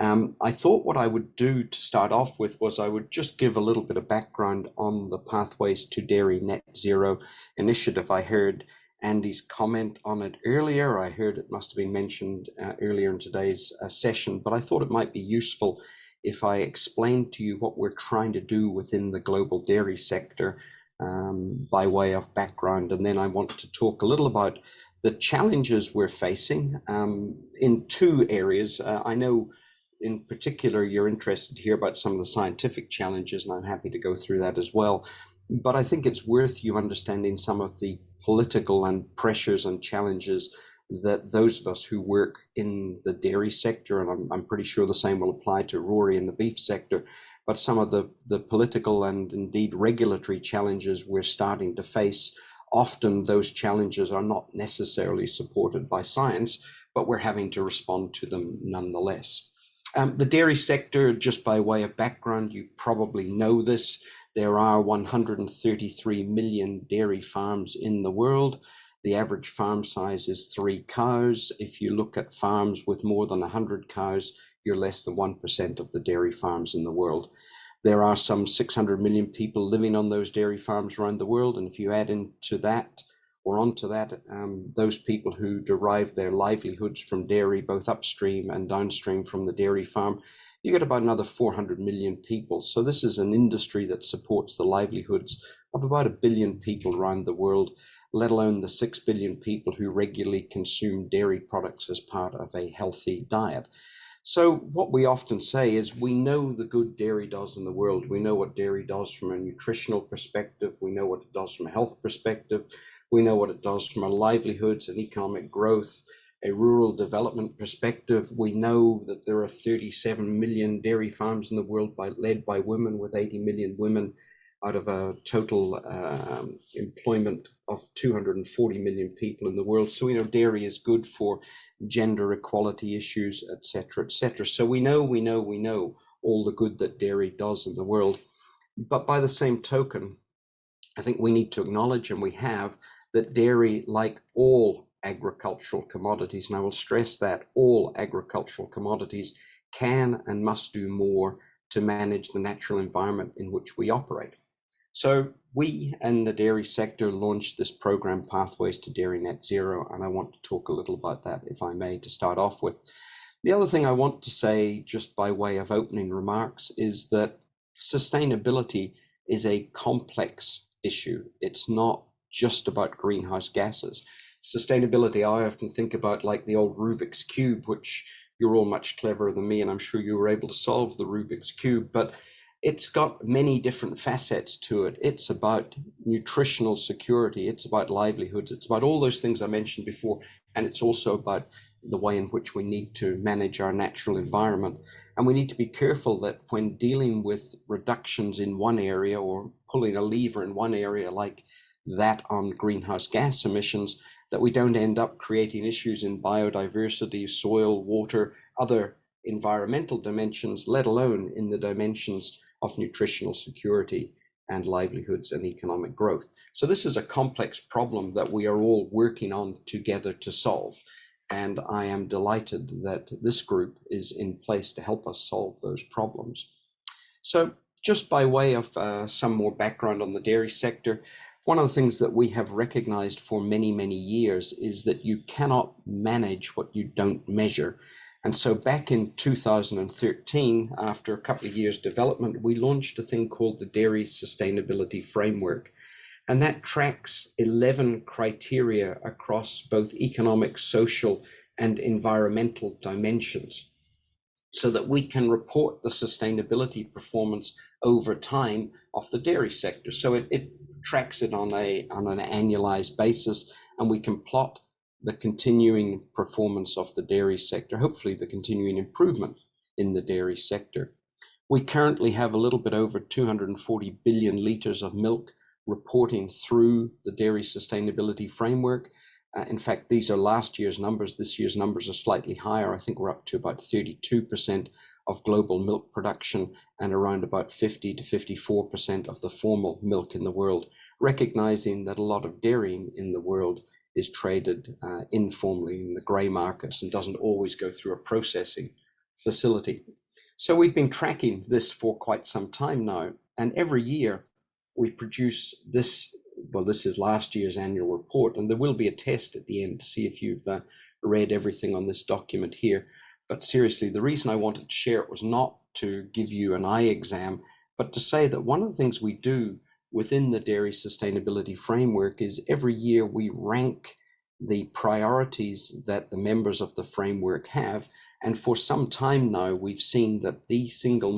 I thought what I would do to start off with was I would just give a little bit of background on the Pathways to Dairy Net Zero initiative. I heard Andy's comment on it earlier. I heard it must have been mentioned earlier in today's session, but I thought it might be useful if I explained to you what we're trying to do within the global dairy sector by way of background. And then I want to talk a little about the challenges we're facing in 2 areas. I know in particular you're interested to hear about some of the scientific challenges, and I'm happy to go through that as well. But I think it's worth you understanding some of the political and pressures and challenges that those of us who work in the dairy sector, and I'm pretty sure the same will apply to Rory in the beef sector, but some of the political and indeed regulatory challenges we're starting to face. Often those challenges are not necessarily supported by science, but we're having to respond to them nonetheless. The dairy sector, just by way of background, you probably know this. There are 133 million dairy farms in the world. The average farm size is 3 cows. If you look at farms with more than 100 cows, you're less than 1% of the dairy farms in the world. There are some 600 million people living on those dairy farms around the world, and if you add into that or onto that those people who derive their livelihoods from dairy, both upstream and downstream from the dairy farm, you get about another 400 million people. So this is an industry that supports the livelihoods of about 1 billion people around the world, let alone the 6 billion people who regularly consume dairy products as part of a healthy diet. So what we often say is we know the good dairy does in the world. We know what dairy does from a nutritional perspective. We know what it does from a health perspective. We know what it does from a livelihoods and economic growth, a rural development perspective. We know that there are 37 million dairy farms in the world led by women, with 80 million women out of a total employment of 240 million people in the world. So we know dairy is good for gender equality issues, etc., etc. So we know all the good that dairy does in the world. But by the same token, I think we need to acknowledge, and we have, that dairy, like all agricultural commodities, and I will stress that, all agricultural commodities can and must do more to manage the natural environment in which we operate. So we in the dairy sector launched this program, Pathways to Dairy Net Zero, and I want to talk a little about that, if I may, to start off with. The other thing I want to say, just by way of opening remarks, is that sustainability is a complex issue. It's not just about greenhouse gases. Sustainability, I often think about like the old Rubik's Cube, which you're all much cleverer than me, and I'm sure you were able to solve the Rubik's Cube, but it's got many different facets to it. It's about nutritional security, it's about livelihoods, it's about all those things I mentioned before, and it's also about the way in which we need to manage our natural environment. And we need to be careful that when dealing with reductions in one area or pulling a lever in one area like that on greenhouse gas emissions, that we don't end up creating issues in biodiversity, soil, water, other environmental dimensions, let alone in the dimensions of nutritional security and livelihoods and economic growth. So this is a complex problem that we are all working on together to solve. And I am delighted that this group is in place to help us solve those problems. So just by way of some more background on the dairy sector, one of the things that we have recognized for many, many years is that you cannot manage what you don't measure. And so back in 2013, after a couple of years development, we launched a thing called the Dairy Sustainability Framework. And that tracks 11 criteria across both economic, social, and environmental dimensions, so that we can report the sustainability performance over time of the dairy sector. So it tracks it on an annualized basis, and we can plot the continuing performance of the dairy sector, hopefully the continuing improvement in the dairy sector. We currently have a little bit over 240 billion litres of milk reporting through the Dairy Sustainability Framework. In fact, these are last year's numbers. This year's numbers are slightly higher. I think we're up to about 32% of global milk production and around about 50 to 54% of the formal milk in the world, recognizing that a lot of dairying in the world is traded informally in the grey markets and doesn't always go through a processing facility. So we've been tracking this for quite some time now, and every year we produce this. Well, this is last year's annual report, and there will be a test at the end to see if you've read everything on this document here. But seriously, the reason I wanted to share it was not to give you an eye exam, but to say that one of the things we do within the Dairy Sustainability Framework is every year we rank the priorities that the members of the framework have. And for some time now, we've seen that the single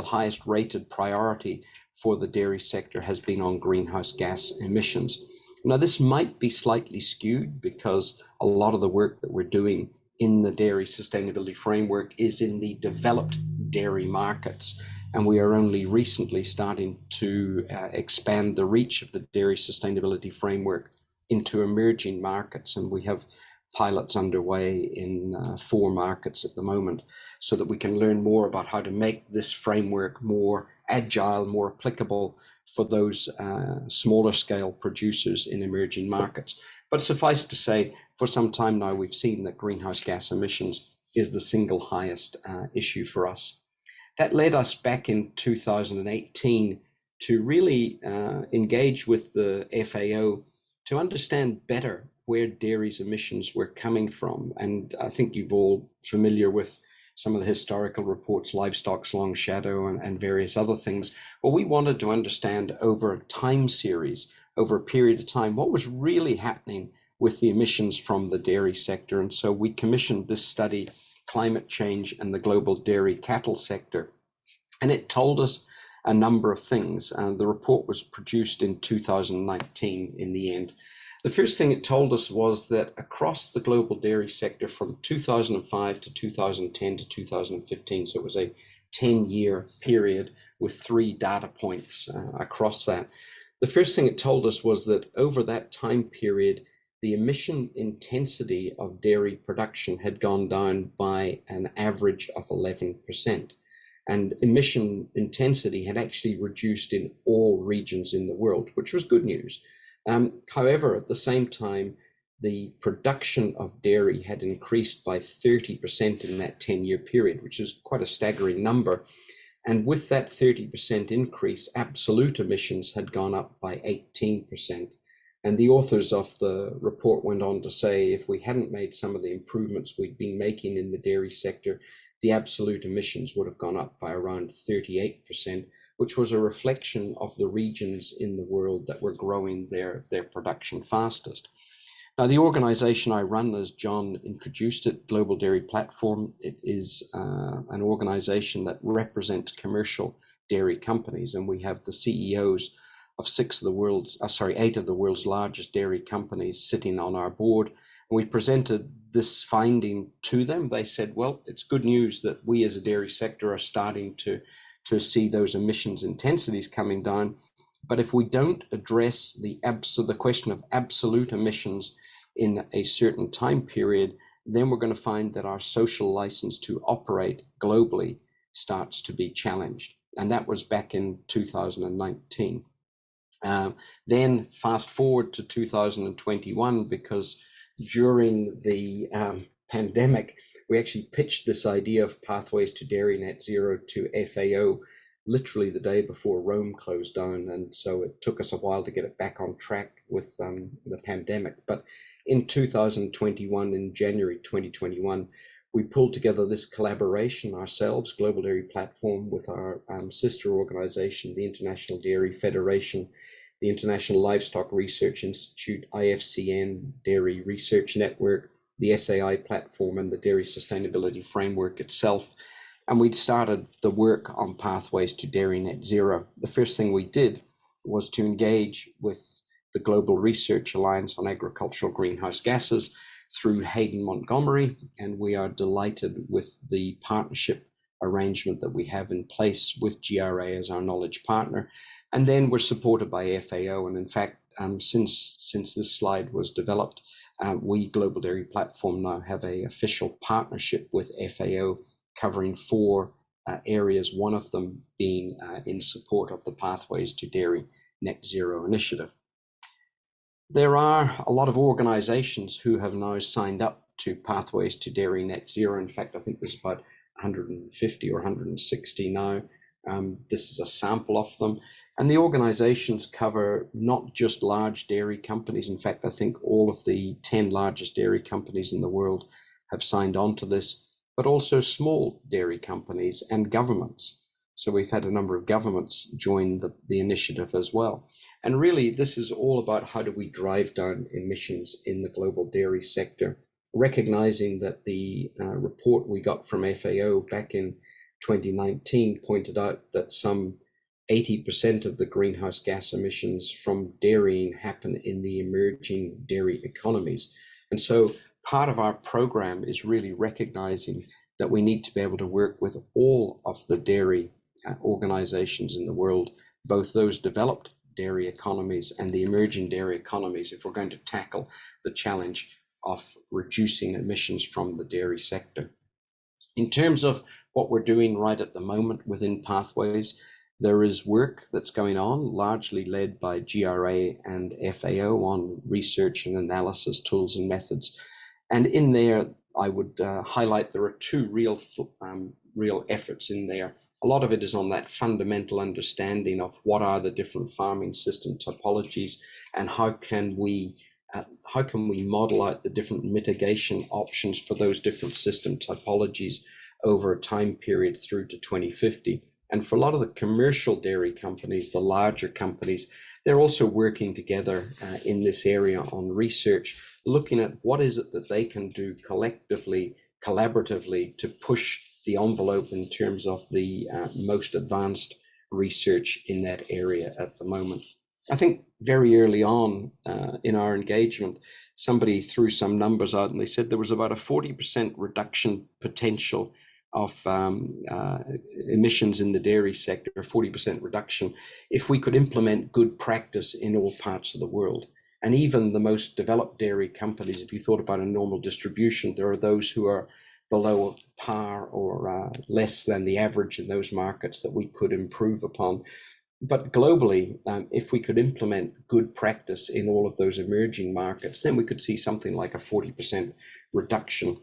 highest rated priority for the dairy sector has been on greenhouse gas emissions. Now, this might be slightly skewed because a lot of the work that we're doing in the Dairy Sustainability Framework is in the developed dairy markets. And we are only recently starting to expand the reach of the Dairy Sustainability Framework into emerging markets. And we have pilots underway in 4 markets at the moment, so that we can learn more about how to make this framework more agile, more applicable for those smaller scale producers in emerging markets. But suffice to say, for some time now, we've seen that greenhouse gas emissions is the single highest issue for us. That led us back in 2018 to really engage with the FAO to understand better where dairy's emissions were coming from. And I think you're all familiar with some of the historical reports, Livestock's Long Shadow and various other things. But we wanted to understand over a time series, over a period of time, what was really happening with the emissions from the dairy sector. And so we commissioned this study, Climate Change and the Global Dairy Cattle Sector. And it told us a number of things. The report was produced in 2019 in the end. The first thing it told us was that across the global dairy sector from 2005 to 2010 to 2015, so it was a 10-year period with 3 data points across that. The first thing it told us was that over that time period, the emission intensity of dairy production had gone down by an average of 11%. And emission intensity had actually reduced in all regions in the world, which was good news. However, at the same time, the production of dairy had increased by 30% in that 10-year period, which is quite a staggering number. And with that 30% increase, absolute emissions had gone up by 18%. And the authors of the report went on to say, if we hadn't made some of the improvements we'd been making in the dairy sector, the absolute emissions would have gone up by around 38%, which was a reflection of the regions in the world that were growing their production fastest. Now, the organization I run, as John introduced it, Global Dairy Platform, it is an organization that represents commercial dairy companies, and we have the CEOs of 8 of the world's largest dairy companies sitting on our board. We presented this finding to them. They said, well, it's good news that we as a dairy sector are starting to see those emissions intensities coming down. But if we don't address the question of absolute emissions in a certain time period, then we're going to find that our social license to operate globally starts to be challenged. And that was back in 2019. Then fast forward to 2021, because during the pandemic, we actually pitched this idea of pathways to dairy net zero to FAO literally the day before Rome closed down. And so it took us a while to get it back on track with the pandemic. But in 2021, in January 2021, we pulled together this collaboration ourselves, Global Dairy Platform, with our sister organization, the International Dairy Federation, the International Livestock Research Institute, IFCN, Dairy Research Network, the SAI platform, and the Dairy Sustainability Framework itself. And we started the work on pathways to dairy net zero. The first thing we did was to engage with the Global Research Alliance on Agricultural Greenhouse Gases through Hayden Montgomery, and we are delighted with the partnership arrangement that we have in place with GRA as our knowledge partner. And then we're supported by FAO, and in fact, since this slide was developed, we, Global Dairy Platform, now have an official partnership with FAO covering 4 areas, one of them being in support of the Pathways to Dairy Net Zero initiative. There are a lot of organizations who have now signed up to Pathways to Dairy Net Zero. In fact, I think there's about 150 or 160 now. This is a sample of them. And the organizations cover not just large dairy companies. In fact, I think all of the 10 largest dairy companies in the world have signed on to this, but also small dairy companies and governments. So we've had a number of governments join the initiative as well. And really, this is all about how do we drive down emissions in the global dairy sector, recognizing that the report we got from FAO back in 2019 pointed out that some 80% of the greenhouse gas emissions from dairying happen in the emerging dairy economies. And so part of our program is really recognizing that we need to be able to work with all of the dairy organizations in the world, both those developed dairy economies and the emerging dairy economies, if we're going to tackle the challenge of reducing emissions from the dairy sector. In terms of what we're doing right at the moment within Pathways, there is work that's going on, largely led by GRA and FAO on research and analysis tools and methods. And in there, I would highlight there are 2 real efforts in there. A lot of it is on that fundamental understanding of what are the different farming system topologies and how can we model out the different mitigation options for those different system topologies over a time period through to 2050. And for a lot of the commercial dairy companies, the larger companies, they're also working together in this area on research, looking at what is it that they can do collectively, collaboratively to push the envelope in terms of the most advanced research in that area at the moment. I think very early on in our engagement, somebody threw some numbers out and they said there was about a 40% reduction potential of emissions in the dairy sector, a 40% reduction, if we could implement good practice in all parts of the world. And even the most developed dairy companies, if you thought about a normal distribution, there are those who are below par or less than the average in those markets that we could improve upon. But globally, if we could implement good practice in all of those emerging markets, then we could see something like a 40% reduction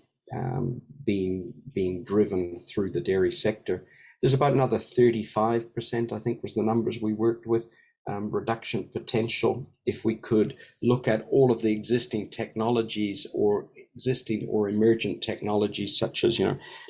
being driven through the dairy sector. There's about another 35%, I think was the numbers we worked with, reduction potential if we could look at all of the existing technologies or existing or emergent technologies such as,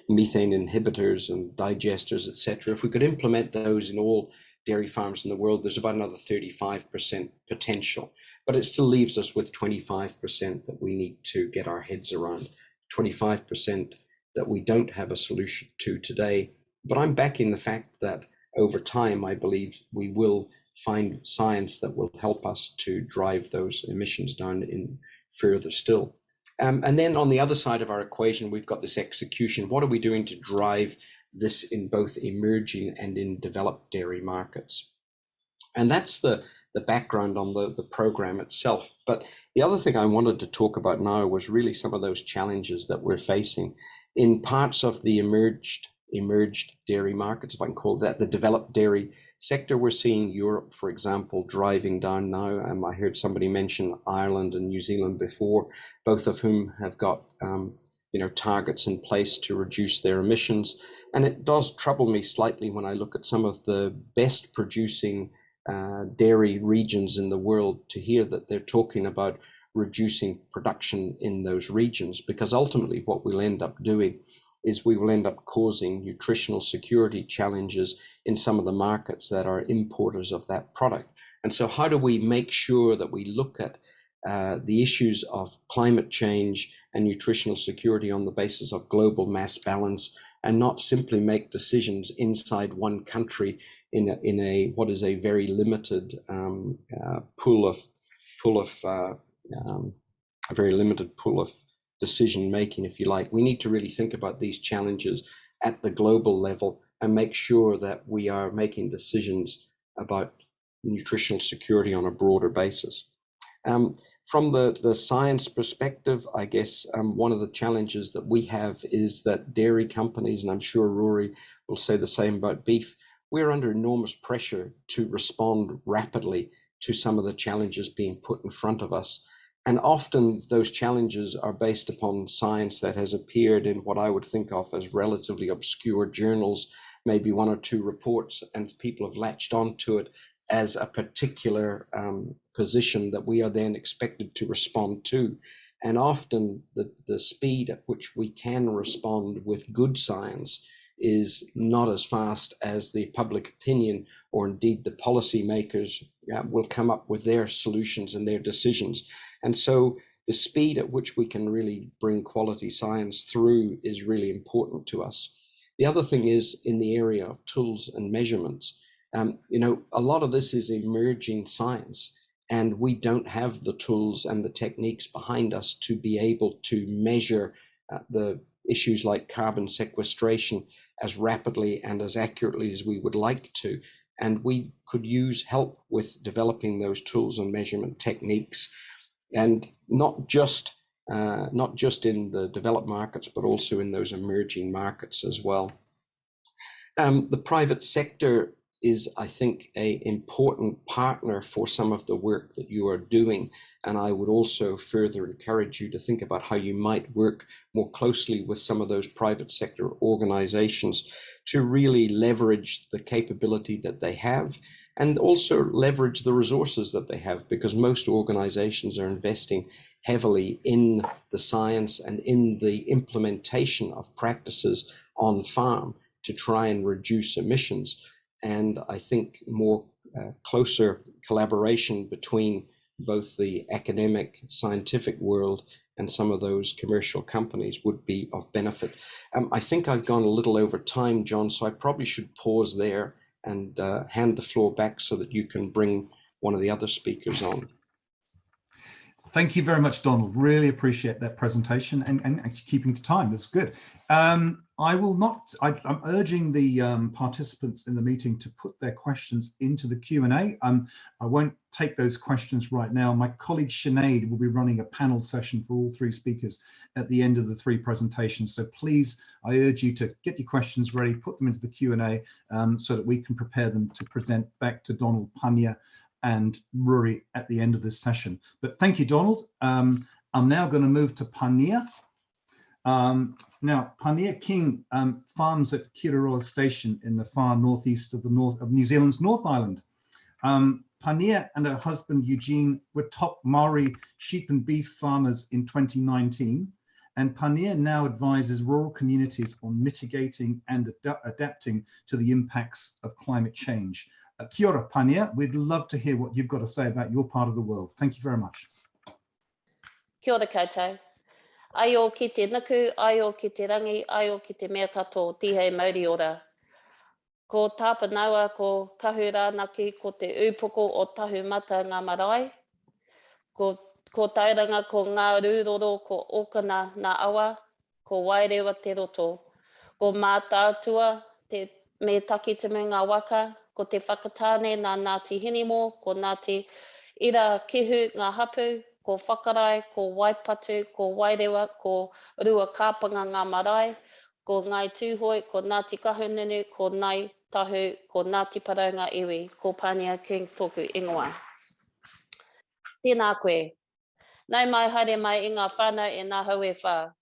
methane inhibitors and digesters, etc. If we could implement those in all dairy farms in the world, there's about another 35% potential, but it still leaves us with 25% that we need to get our heads around, 25% that we don't have a solution to today. But I'm backing the fact that over time, I believe we will find science that will help us to drive those emissions down in further still. And then on the other side of our equation, we've got this execution. What are we doing to drive this in both emerging and in developed dairy markets? And that's the background on the program itself. But the other thing I wanted to talk about now was really some of those challenges that we're facing in parts of the emerged dairy markets, if I can call that, the developed dairy sector. We're seeing Europe, for example, driving down now. I heard somebody mention Ireland and New Zealand before, both of whom have got targets in place to reduce their emissions. And it does trouble me slightly when I look at some of the best producing dairy regions in the world to hear that they're talking about reducing production in those regions, because ultimately what we'll end up doing is we will end up causing nutritional security challenges in some of the markets that are importers of that product. And so how do we make sure that we look at the issues of climate change and nutritional security on the basis of global mass balance, and not simply make decisions inside one country in a what is a very limited pool of decision making, if you like. We need to really think about these challenges at the global level and make sure that we are making decisions about nutritional security on a broader basis. From the science perspective, I guess one of the challenges that we have is that dairy companies, and I'm sure Rory will say the same about beef, we're under enormous pressure to respond rapidly to some of the challenges being put in front of us. And often those challenges are based upon science that has appeared in what I would think of as relatively obscure journals, maybe one or two reports, and people have latched onto it as a particular position that we are then expected to respond to. And often the speed at which we can respond with good science is not as fast as the public opinion or indeed the policy makers will come up with their solutions and their decisions. And so the speed at which we can really bring quality science through is really important to us. The other thing is in the area of tools and measurements. A lot of this is emerging science, and we don't have the tools and the techniques behind us to be able to measure the issues like carbon sequestration as rapidly and as accurately as we would like to. And we could use help with developing those tools and measurement techniques, and not just in the developed markets, but also in those emerging markets as well. The private sector is, I think, an important partner for some of the work that you are doing. And I would also further encourage you to think about how you might work more closely with some of those private sector organizations to really leverage the capability that they have, and also leverage the resources that they have, because most organizations are investing heavily in the science and in the implementation of practices on farm to try and reduce emissions. And I think more closer collaboration between both the academic, scientific world and some of those commercial companies would be of benefit. I think I've gone a little over time, John, so I probably should pause there and hand the floor back so that you can bring one of the other speakers on. Thank you very much, Donald. Really appreciate that presentation and actually keeping to time. That's good. I'm urging the participants in the meeting to put their questions into the Q&A. I won't take those questions right now. My colleague Sinead will be running a panel session for all three speakers at the end of the three presentations. So please, I urge you to get your questions ready, put them into the Q&A so that we can prepare them to present back to Donald, Panya, and Rory at the end of this session. But thank you, Donald. I'm now going to move to Panya. Now, Panya King farms at Kirraroa Station in the far northeast of New Zealand's North Island. Panya and her husband Eugene were top Maori sheep and beef farmers in 2019, and Pania now advises rural communities on mitigating and adapting to the impacts of climate change. Kia ora, Pania. We'd love to hear what you've got to say about your part of the world. Thank you very much. Kia ora koutou. Ai o ki te nuku, ai o ki te rangi, ai o ki te mea katoa, tihei mauri ora. Ko tāpanaua, ko kahu rānaki, ko te ūpoko o tahu mata ngā marae. Ko tauranga, ko ngā rūroro, ko okana ngā awa, ko wairewa te roto. Ko mātātua, me takitumu ngā waka, ko te whakatāne nā Ngāti Hinimo, ko Ngāti Ira Kihu ngā hapu, ko whakarai, ko waipatu, ko wairewa, ko rua kāpanga ngā marae, ko ngai tūhoi, ko Ngāti Kahununu, ko nai tahu, ko Ngāti Paraunga iwi, ko Pania King tōku ingoa. Tēnā koe. Nau mai haere mai i ngā whānau e ngā hau e whā.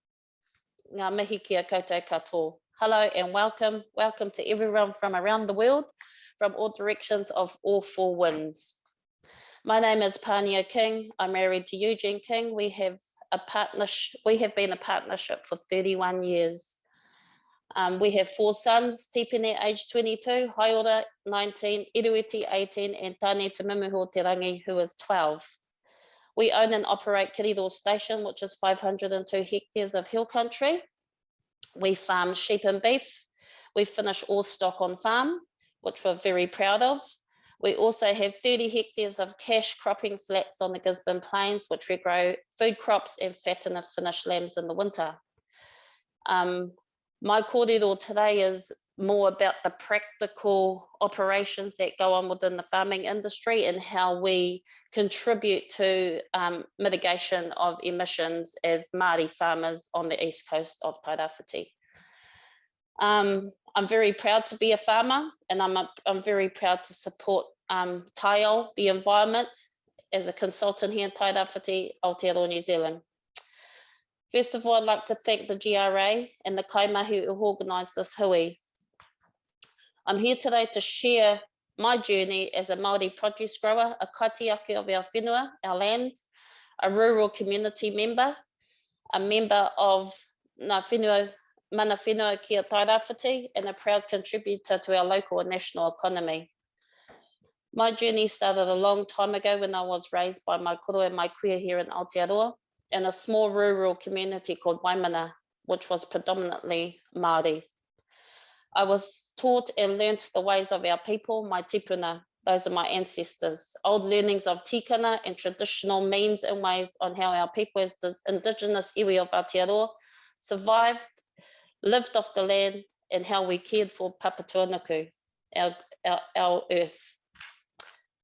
Ngā mihi kia koutou katoa. Hello and welcome. Welcome to everyone from around the world, from all directions of all four winds. My name is Pania King. I'm married to Eugene King. We have been a partnership for 31 years. We have 4 sons, Tipene age 22, Haiora 19, Iruiti 18, and Tane Te Mumuho Te Rangi, who is 12. We own and operate Kiriro Station, which is 502 hectares of hill country. We farm sheep and beef. We finish all stock on farm, which we're very proud of. We also have 30 hectares of cash cropping flats on the Gisborne Plains, which we grow food crops and fatten and finish lambs in the winter. My kōrero today is more about the practical operations that go on within the farming industry and how we contribute to mitigation of emissions as Māori farmers on the east coast of Tairawhiti. I'm very proud to be a farmer, and I'm very proud to support Taio, the environment, as a consultant here in Tairawhiti, Aotearoa, New Zealand. First of all, I'd like to thank the GRA and the kaimahi who organised this hui. I'm here today to share my journey as a Māori produce grower, a kaitiaki of our whenua, our land, a rural community member, a member of ngā whenua, mana whenua kia Tairawhiti, and a proud contributor to our local and national economy. My journey started a long time ago when I was raised by my koro and my kuia here in Aotearoa, in a small rural community called Waimana, which was predominantly Māori. I was taught and learnt the ways of our people, my tipuna, those are my ancestors, old learnings of tikana and traditional means and ways on how our people as the indigenous iwi of Aotearoa survived, lived off the land, and how we cared for Papatuanuku, our earth.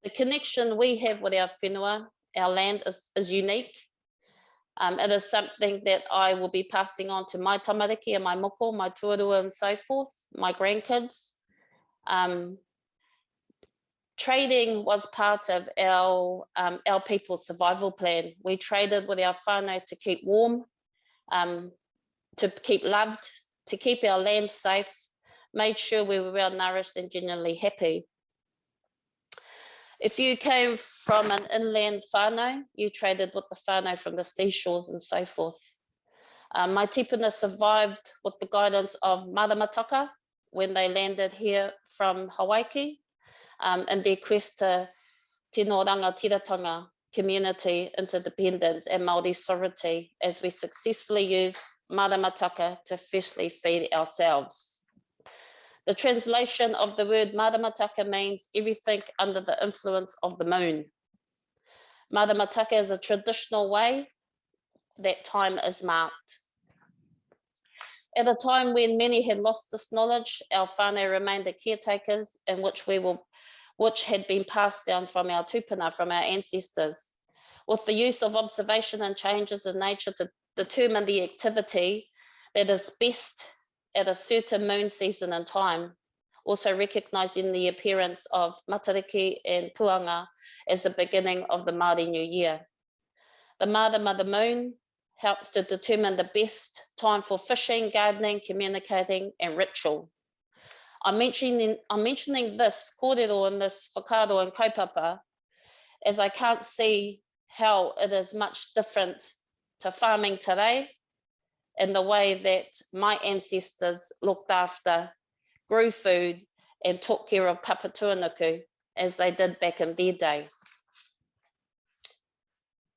The connection we have with our whenua, our land, is unique. It is something that I will be passing on to my tamariki and my moko, my tuarua and so forth, my grandkids. Trading was part of our people's survival plan. We traded with our whānau to keep warm, to keep loved, to keep our land safe, made sure we were well nourished and genuinely happy. If you came from an inland whānau, you traded with the whānau from the seashores and so forth. My tipuna survived with the guidance of Maramataka when they landed here from Hawaii in their quest to tino rangatiratanga, community interdependence and Māori sovereignty, as we successfully used Maramataka to firstly feed ourselves. The translation of the word Maramataka means everything under the influence of the moon. Maramataka is a traditional way that time is marked. At a time when many had lost this knowledge, our whānau remained the caretakers, in which had been passed down from our tupuna, from our ancestors. With the use of observation and changes in nature to determine the activity that is best at a certain moon season and time, also recognising the appearance of matariki and puanga as the beginning of the Māori New Year. The Marama, the moon, helps to determine the best time for fishing, gardening, communicating and ritual. I'm mentioning this kōrero and this whakaaro and kaupapa as I can't see how it is much different to farming today and the way that my ancestors looked after, grew food, and took care of papatūānuku as they did back in their day.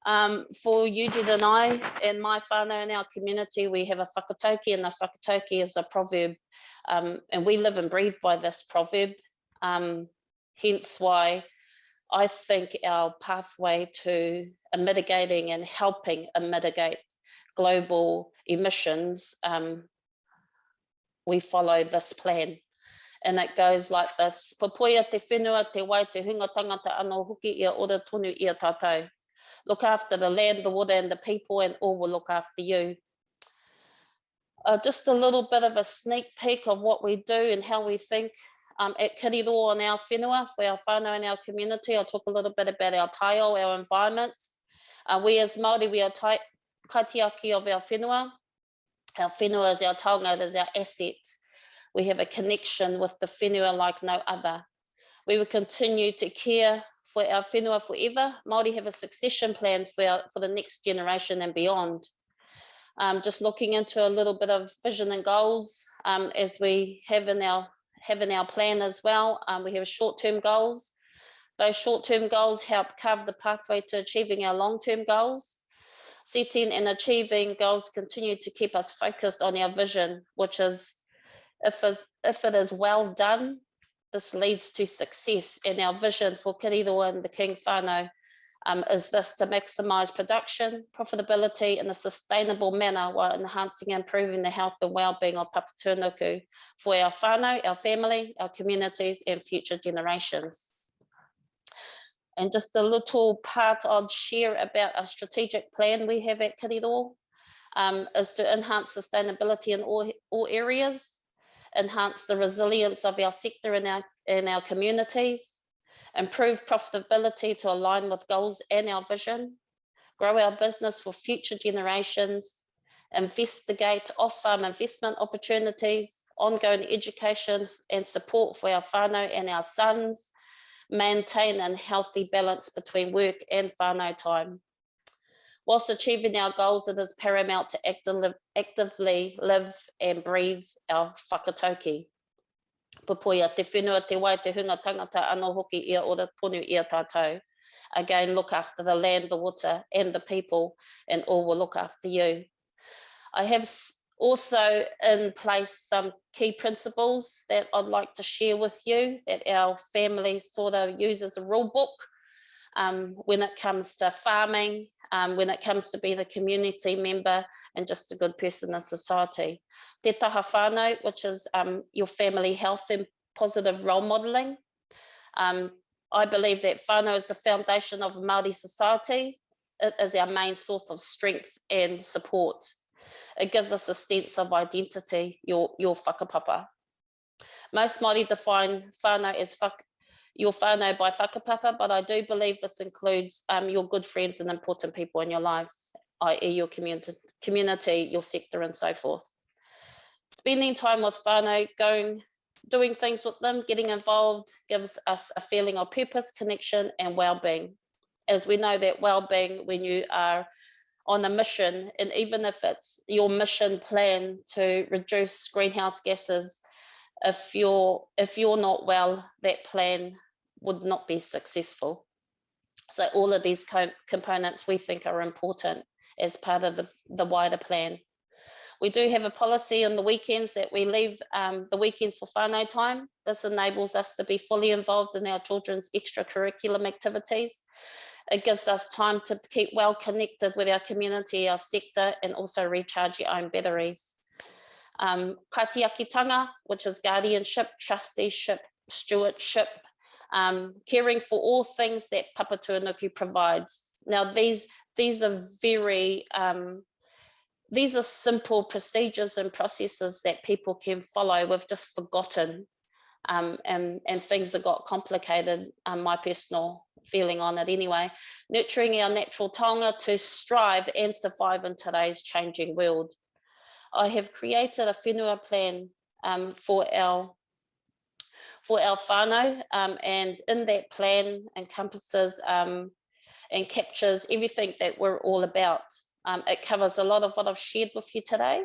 For Eugene and I and my whānau in our community, we have a whakatauki, and a whakatauki is a proverb, and we live and breathe by this proverb, hence why I think our pathway to mitigating and helping mitigate global emissions, we follow this plan. And it goes like this: Papoia te whenua, te wai, te hunga tangata anō hoki ia ora tonu ia tātou. Look after the land, the water, and the people, and all will look after you. Just a little bit of a sneak peek of what we do and how we think at Kiriro on our whenua, for our whānau in our community. I'll talk a little bit about our taio, our environment. We as Māori, we are kaitiaki of our whenua. Our whenua is our taonga, it is our asset. We have a connection with the whenua like no other. We will continue to care for our whenua forever. Māori have a succession plan for the next generation and beyond. Just looking into a little bit of vision and goals, as we have in our plan as well. We have short-term goals. Those short-term goals help carve the pathway to achieving our long-term goals. Setting and achieving goals continue to keep us focused on our vision, which is, if it is well done, this leads to success. And our vision for Kiriro and the King whānau is this: to maximise production, profitability in a sustainable manner while enhancing and improving the health and well-being of papatūānuku for our whānau, our family, our communities, and future generations. And just a little part I'd share about a strategic plan we have at Kiriro is to enhance sustainability in all areas, enhance the resilience of our sector in our communities, improve profitability to align with goals and our vision, grow our business for future generations, investigate off-farm investment opportunities, ongoing education and support for our whānau and our sons, maintain a healthy balance between work and whānau time. Whilst achieving our goals, it is paramount to actively live and breathe our whakatauki. Papoia te whenua, te wai, te hunga tangata anō hoki ia ora tonu ia tātou. Again, look after the land, the water, and the people, and all will look after you. I have also in place some key principles that I'd like to share with you that our family sort of use as a rule book when it comes to farming, when it comes to being a community member and just a good person in society. Te taha whānau, which is your family health and positive role modelling. I believe that whānau is the foundation of Māori society. It is our main source of strength and support. It gives us a sense of identity, your whakapapa. Most Māori define whānau as your whānau by whakapapa, but I do believe this includes your good friends and important people in your lives, i.e. your community, your sector, and so forth. Spending time with whānau, doing things with them, getting involved, gives us a feeling of purpose, connection, and well-being. As we know that well-being, when you are on a mission, and even if it's your mission plan to reduce greenhouse gases, if you're not well, that plan would not be successful. So all of these components we think are important as part of the wider plan. We do have a policy on the weekends that we leave the weekends for whānau time. This enables us to be fully involved in our children's extracurriculum activities. It gives us time to keep well connected with our community, our sector, and also recharge your own batteries. Kaitiakitanga, which is guardianship, trusteeship, stewardship, caring for all things that papatūānuku provides. Now, these are these are simple procedures and processes that people can follow. We've just forgotten, and things have got complicated, my personal feeling on it anyway. Nurturing our natural taonga to strive and survive in today's changing world. I have created a whenua plan for our whānau, and in that plan encompasses and captures everything that we're all about. It covers a lot of what I've shared with you today.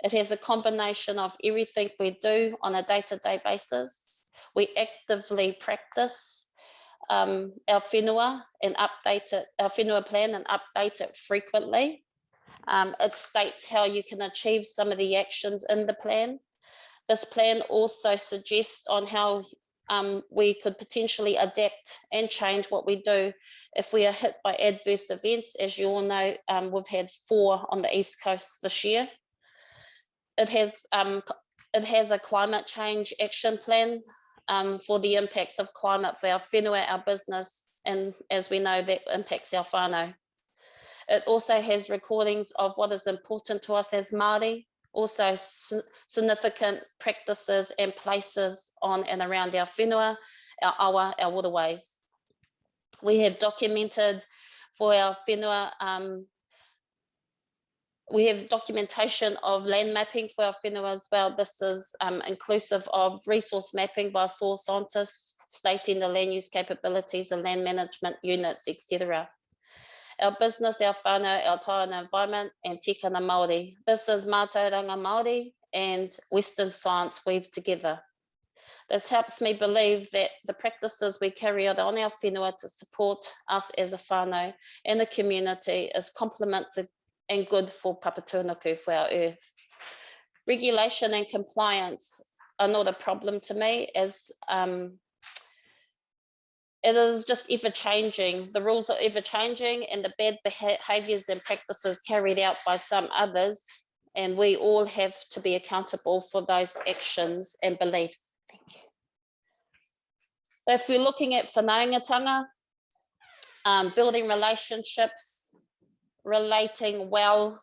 It has a combination of everything we do on a day-to-day basis. We actively practice our whenua and update it, our whenua plan, and update it frequently. It states how you can achieve some of the actions in the plan. This plan also suggests on how we could potentially adapt and change what we do if we are hit by adverse events. As you all know, we've had 4 on the East Coast this year. It has a climate change action plan for the impacts of climate for our whenua, our business, and as we know, that impacts our whānau. It also has recordings of what is important to us as Māori, also significant practices and places on and around our whenua, our awa, our waterways. We have documented for our whenua, we have documentation of land mapping for our whenua as well. This is inclusive of resource mapping by soil scientists, stating the land use capabilities and land management units, etc. Our business, our whānau, our taonga environment, and tikanga Māori. This is mātauranga Māori and Western science weaved together. This helps me believe that the practices we carry out on our whenua to support us as a whānau and the community is complemented and good for papatūānuku, for our earth. Regulation and compliance are not a problem to me, as it is just ever changing. The rules are ever changing, and the bad behaviours and practices carried out by some others, and we all have to be accountable for those actions and beliefs. Thank you. So if we're looking at whanaungatanga, building relationships, relating well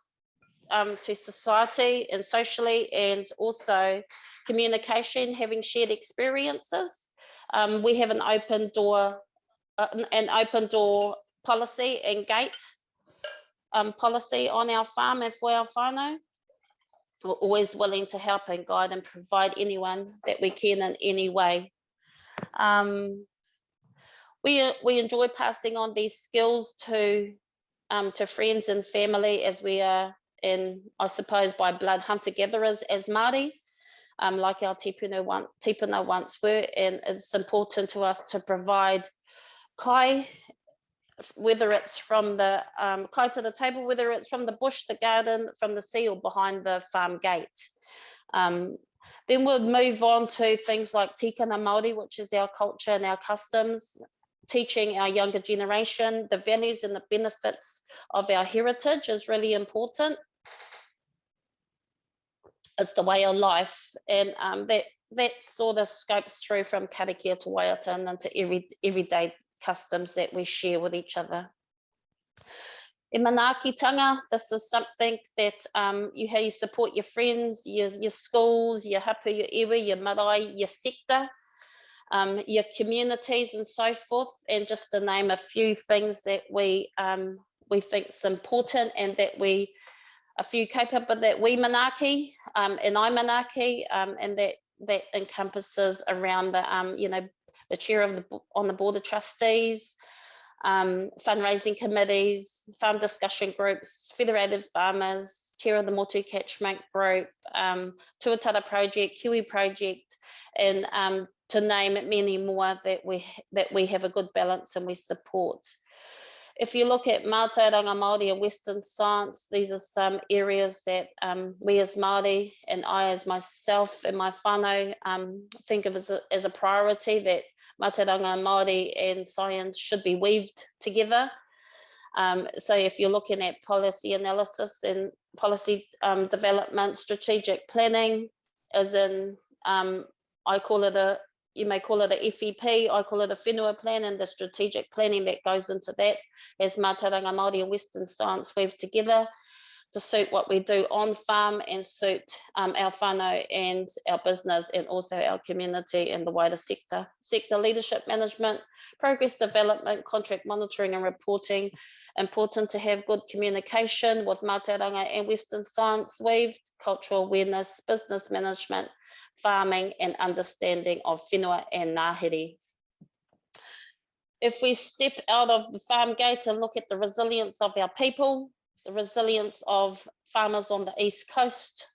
to society and socially, and also communication, having shared experiences. We have an open door policy and gate policy on our farm and for our whānau. We're always willing to help and guide and provide anyone that we can in any way. We enjoy passing on these skills to friends and family, as we are, in, I suppose, by blood hunter-gatherers as Māori. Like our tipuna once were, and it's important to us to provide kai, whether it's from the kai to the table, whether it's from the bush, the garden, from the sea, or behind the farm gate. Then we'll move on to things like tikanga Māori, which is our culture and our customs, teaching our younger generation the values and the benefits of our heritage is really important. It's the way of life, and that sort of scopes through from karakia to waiata and into everyday customs that we share with each other. E manaakitanga, this is something that how you support your friends, your schools, your hapu, your iwi, your marae, your sector, your communities and so forth, and just to name a few things that we think is important, and that we a few kaupapa that we manaki and I manaki, and that encompasses around the the chair of on the board of trustees, fundraising committees, farm discussion groups, federated farmers, chair of the Motu catchment group, Tuatara project, Kiwi project, and to name many more that we have a good balance and we support. If you look at mātauranga Māori and Western science, these are some areas that we as Māori and I as myself and my whānau think of as a priority, that mātauranga Māori and science should be weaved together. So if you're looking at policy analysis and policy development, strategic planning, as in, you may call it a FEP, I call it a whenua plan, and the strategic planning that goes into that as mātauranga Māori and Western science weaved together to suit what we do on farm and suit our whānau and our business, and also our community and the wider sector. Sector leadership management, progress development, contract monitoring and reporting. Important to have good communication with mātauranga and Western science weaved, cultural awareness, business management, farming and understanding of whenua and ngāhere. If we step out of the farm gate and look at the resilience of our people, the resilience of farmers on the East Coast,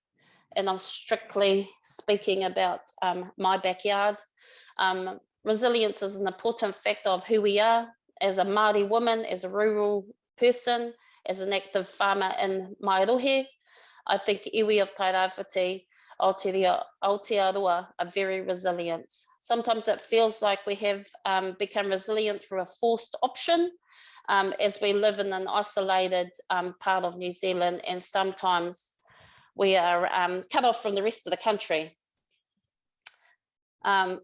and I'm strictly speaking about my backyard. Resilience is an important factor of who we are as a Māori woman, as a rural person, as an active farmer in Mairohe. I think iwi of Tairawhiti, Aotearoa are very resilient. Sometimes it feels like we have become resilient through a forced option as we live in an isolated part of New Zealand, and sometimes we are cut off from the rest of the country. Our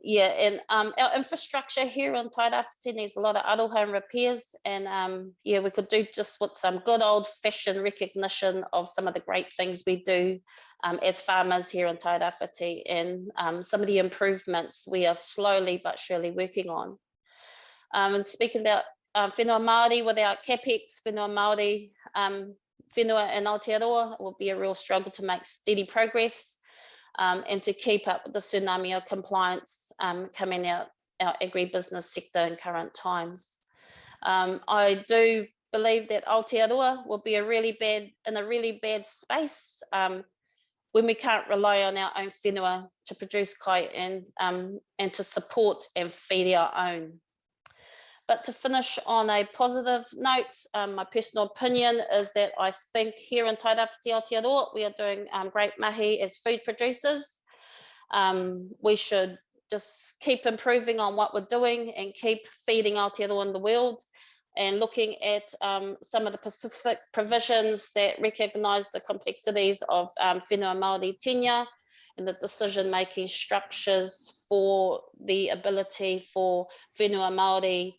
infrastructure here in Tairawhiti needs a lot of aroha and repairs, and we could do just with some good old-fashioned recognition of some of the great things we do as farmers here in Tairawhiti, and some of the improvements we are slowly but surely working on. And speaking about whenua Māori without capex, whenua Māori whenua in Aotearoa, it will be a real struggle to make steady progress. And to keep up with the tsunami of compliance coming out our agribusiness sector in current times. I do believe that Aotearoa will be in a really bad space when we can't rely on our own whenua to produce kai and to support and feed our own. But to finish on a positive note, my personal opinion is that I think here in Tairawhiti Aotearoa, we are doing great mahi as food producers. We should just keep improving on what we're doing and keep feeding Aotearoa in the world, and looking at some of the specific provisions that recognise the complexities of whenua Māori tenure and the decision-making structures for the ability for whenua Māori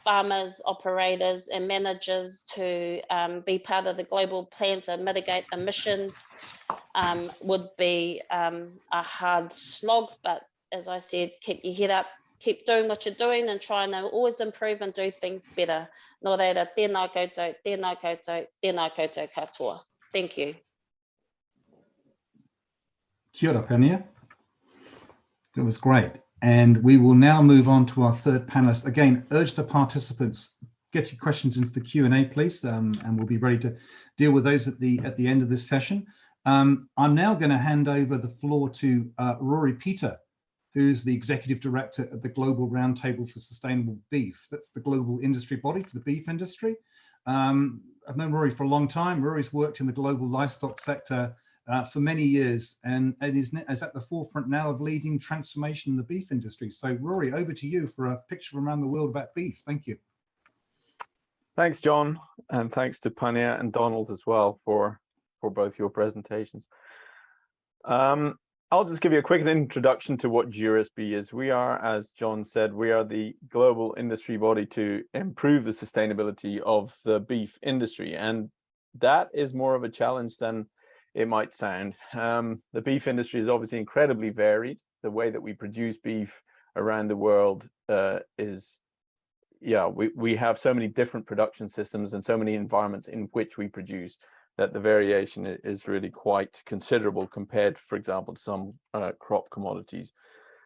farmers, operators and managers to be part of the global plan to mitigate emissions would be a hard slog. But as I said, keep your head up, keep doing what you're doing and trying to always improve and do things better. Nō reira, tēnā koutou, tēnā koutou, tēnā koutou katoa. Thank you. Kia ora, Penia. That was great. And we will now move on to our third panelist. Again, urge the participants, get your questions into the Q&A, please, and we'll be ready to deal with those at the end of this session. I'm now going to hand over the floor to Rory Peter, who's the Executive Director at the Global Roundtable for Sustainable Beef. That's the global industry body for the beef industry. I've known Rory for a long time. Rory's worked in the global livestock sector for many years, and is at the forefront now of leading transformation in the beef industry. So Rory, over to you for a picture from around the world about beef. Thank you. Thanks, John, and thanks to Pania and Donald as well for both your presentations. I'll just give you a quick introduction to what GRSB is. We are, as John said, we are the global industry body to improve the sustainability of the beef industry, and that is more of a challenge than it might sound. The beef industry is obviously incredibly varied. The way that we produce beef around the world we have so many different production systems and so many environments in which we produce that the variation is really quite considerable compared, for example, to some crop commodities.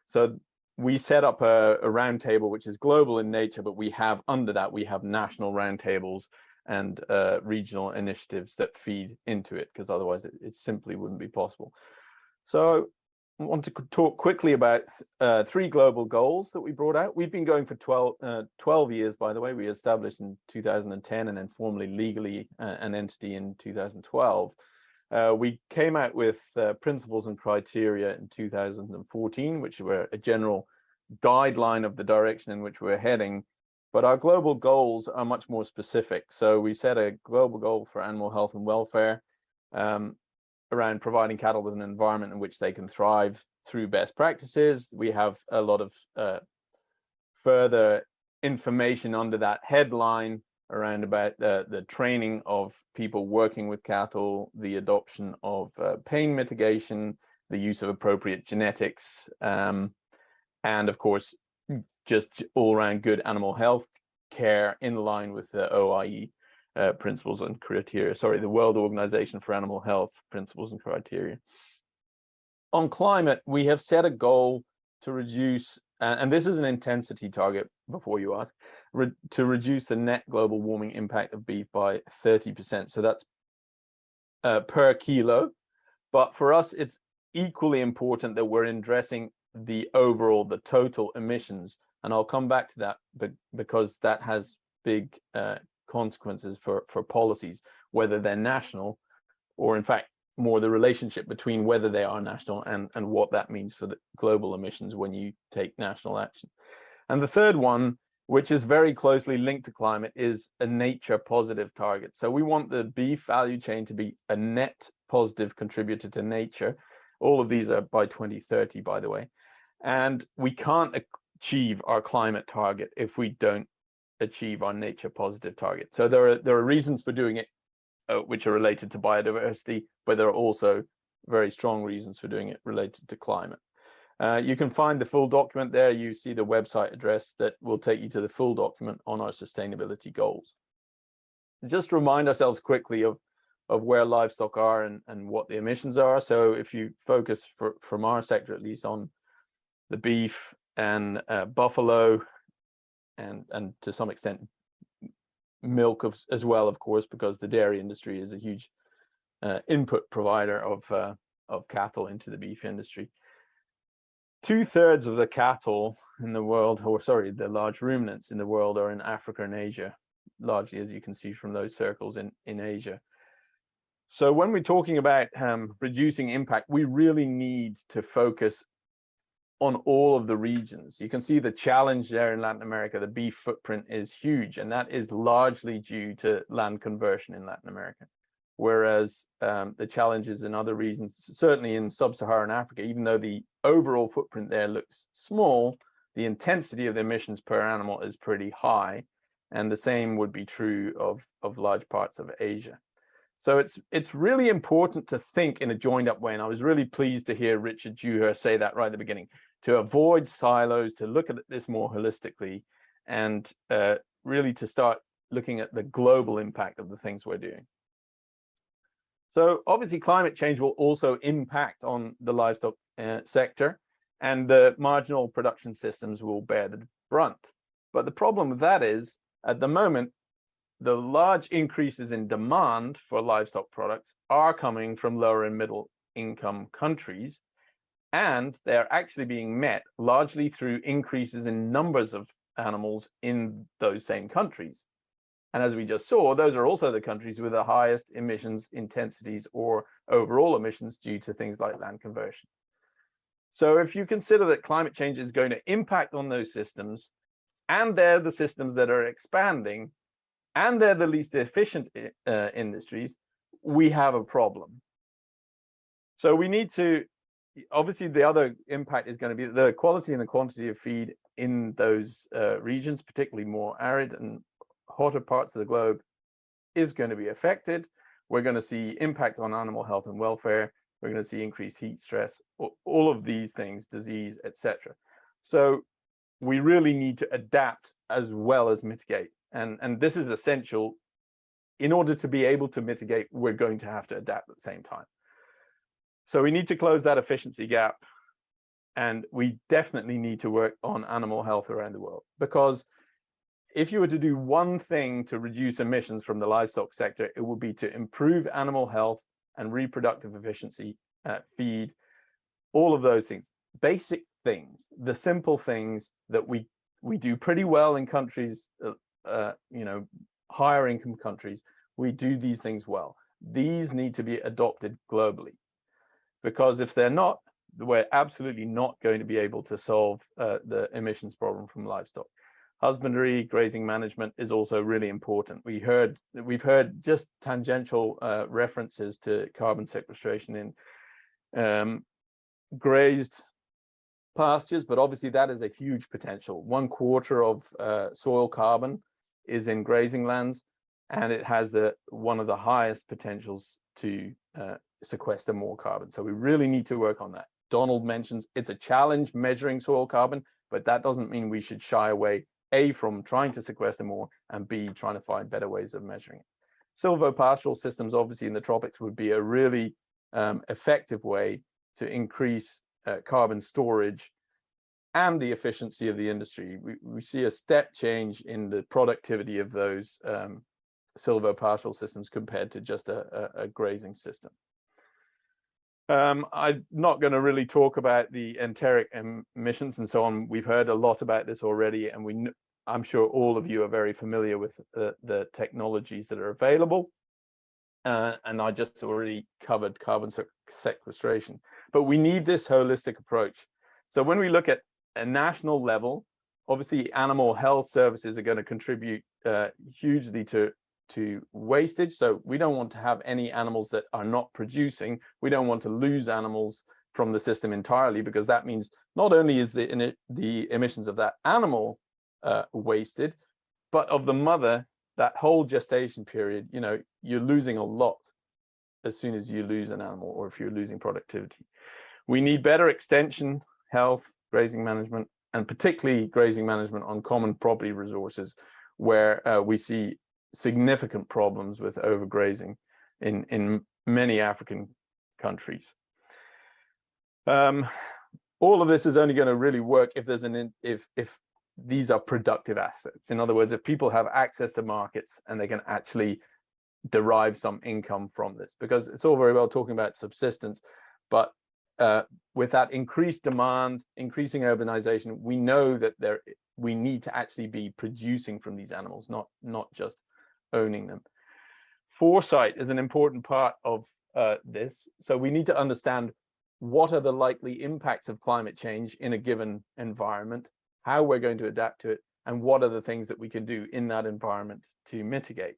So we set up a roundtable which is global in nature, but we have under that, we have national roundtables and regional initiatives that feed into it, because otherwise it simply wouldn't be possible. So I want to talk quickly about 3 global goals that we brought out. We've been going for 12 years, by the way. We established in 2010 and then formally legally an entity in 2012. We came out with principles and criteria in 2014, which were a general guideline of the direction in which we're heading. But our global goals are much more specific. So we set a global goal for animal health and welfare around providing cattle with an environment in which they can thrive through best practices. We have a lot of further information under that headline around about the training of people working with cattle, the adoption of pain mitigation, the use of appropriate genetics, and of course, just all around good animal health care in line with the OIE principles and criteria, the World Organization for Animal Health principles and criteria. On climate, we have set a goal to reduce, and this is an intensity target before you ask, to reduce the net global warming impact of beef by 30%. So that's per kilo, but for us, it's equally important that we're addressing the overall, the total emissions. And I'll come back to that, but because that has big consequences for policies, whether they're national or in fact more the relationship between whether they are national and what that means for the global emissions when you take national action. And the third one, which is very closely linked to climate, is a nature positive target. So we want the beef value chain to be a net positive contributor to nature. All of these are by 2030, by the way. And we can't achieve our climate target if we don't achieve our nature positive target. So there are reasons for doing it which are related to biodiversity, but there are also very strong reasons for doing it related to climate. You can find the full document there. You see the website address that will take you to the full document on our sustainability goals. Just remind ourselves quickly of where livestock are and what the emissions are. So if you focus from our sector, at least, on the beef and buffalo and to some extent milk as well, of course, because the dairy industry is a huge input provider of cattle into the beef industry. 2/3 of the cattle in the world, or sorry, the large ruminants in the world, are in Africa and Asia, largely, as you can see from those circles, in Asia. So when we're talking about reducing impact, we really need to focus on all of the regions. You can see the challenge there in Latin America. The beef footprint is huge, and that is largely due to land conversion in Latin America. Whereas the challenges in other regions, certainly in sub-Saharan Africa, even though the overall footprint there looks small, the intensity of the emissions per animal is pretty high, and the same would be true of large parts of Asia. So it's really important to think in a joined up way, and I was really pleased to hear Richard Juher say that right at the beginning, to avoid silos, to look at this more holistically, and really to start looking at the global impact of the things we're doing. So obviously climate change will also impact on the livestock sector, and the marginal production systems will bear the brunt. But the problem with that is, at the moment, the large increases in demand for livestock products are coming from lower and middle income countries, and they're actually being met largely through increases in numbers of animals in those same countries. And as we just saw, those are also the countries with the highest emissions intensities or overall emissions due to things like land conversion. So if you consider that climate change is going to impact on those systems, and they're the systems that are expanding, and they're the least efficient industries, we have a problem. So we need to, obviously the other impact is going to be the quality and the quantity of feed in those regions, particularly more arid and hotter parts of the globe, is going to be affected. We're going to see impact on animal health and welfare. We're going to see increased heat stress, all of these things, disease, etc. So we really need to adapt as well as mitigate. And this is essential. In order to be able to mitigate, we're going to have to adapt at the same time. So we need to close that efficiency gap. And we definitely need to work on animal health around the world, because if you were to do one thing to reduce emissions from the livestock sector, it would be to improve animal health and reproductive efficiency, feed, all of those things, basic things, the simple things that we do pretty well in countries, higher income countries. We do these things well. These need to be adopted globally, because if they're not, we're absolutely not going to be able to solve the emissions problem from livestock. Husbandry, grazing management is also really important. We've heard just tangential references to carbon sequestration in grazed pastures, but obviously that is a huge potential. 1/4 of soil carbon is in grazing lands, and it has one of the highest potentials to sequester more carbon. So we really need to work on that. Donald mentions it's a challenge measuring soil carbon, but that doesn't mean we should shy away, A, from trying to sequester more, and B, trying to find better ways of measuring it. Silvopastoral systems, obviously in the tropics, would be a really effective way to increase carbon storage and the efficiency of the industry. We see a step change in the productivity of those silvopasture systems compared to just a grazing system. I'm not going to really talk about the enteric emissions and so on. We've heard a lot about this already, and I'm sure all of you are very familiar with the technologies that are available. And I just already covered carbon sequestration. But we need this holistic approach. So when we look at a national level, obviously animal health services are going to contribute hugely to wastage. So we don't want to have any animals that are not producing. We don't want to lose animals from the system entirely, because that means not only is the emissions of that animal wasted, but of the mother, that whole gestation period, you know, you're losing a lot as soon as you lose an animal, or if you're losing productivity. We need better extension, health, grazing management, and particularly grazing management on common property resources, where we see significant problems with overgrazing in many African countries. All of this is only going to really work if there's if these are productive assets. In other words, if people have access to markets and they can actually derive some income from this, because it's all very well talking about subsistence, but with that increased demand, increasing urbanization, we know that we need to actually be producing from these animals, not just owning them. Foresight is an important part of this. So we need to understand what are the likely impacts of climate change in a given environment, how we're going to adapt to it, and what are the things that we can do in that environment to mitigate.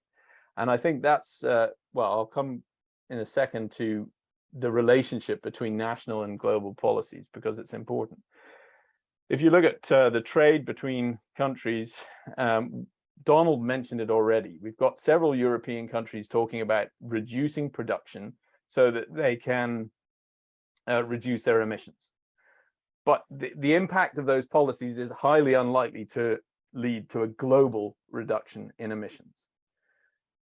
And I think that's, well, I'll come in a second to the relationship between national and global policies, because it's important. If you look at the trade between countries, Donald mentioned it already. We've got several European countries talking about reducing production so that they can reduce their emissions. But the impact of those policies is highly unlikely to lead to a global reduction in emissions.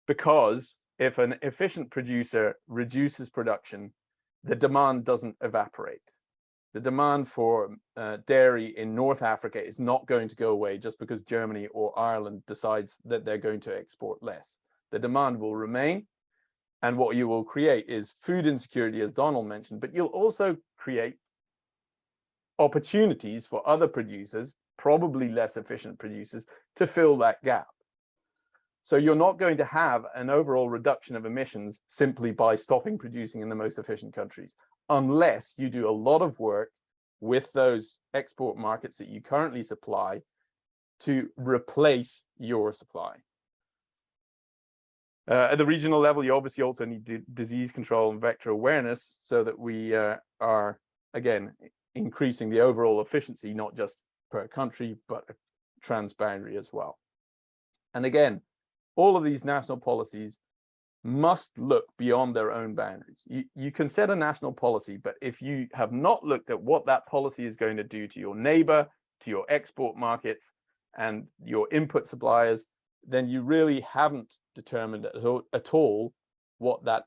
Because if an efficient producer reduces production, the demand doesn't evaporate. The demand for dairy in North Africa is not going to go away just because Germany or Ireland decides that they're going to export less. The demand will remain, and what you will create is food insecurity, as Donald mentioned, but you'll also create opportunities for other producers, probably less efficient producers, to fill that gap. So you're not going to have an overall reduction of emissions simply by stopping producing in the most efficient countries, unless you do a lot of work with those export markets that you currently supply to replace your supply. At the regional level, you obviously also need disease control and vector awareness so that we are, again, increasing the overall efficiency, not just per country, but transboundary as well. And again, all of these national policies must look beyond their own boundaries. You can set a national policy, but if you have not looked at what that policy is going to do to your neighbor, to your export markets, and your input suppliers, then you really haven't determined at all what that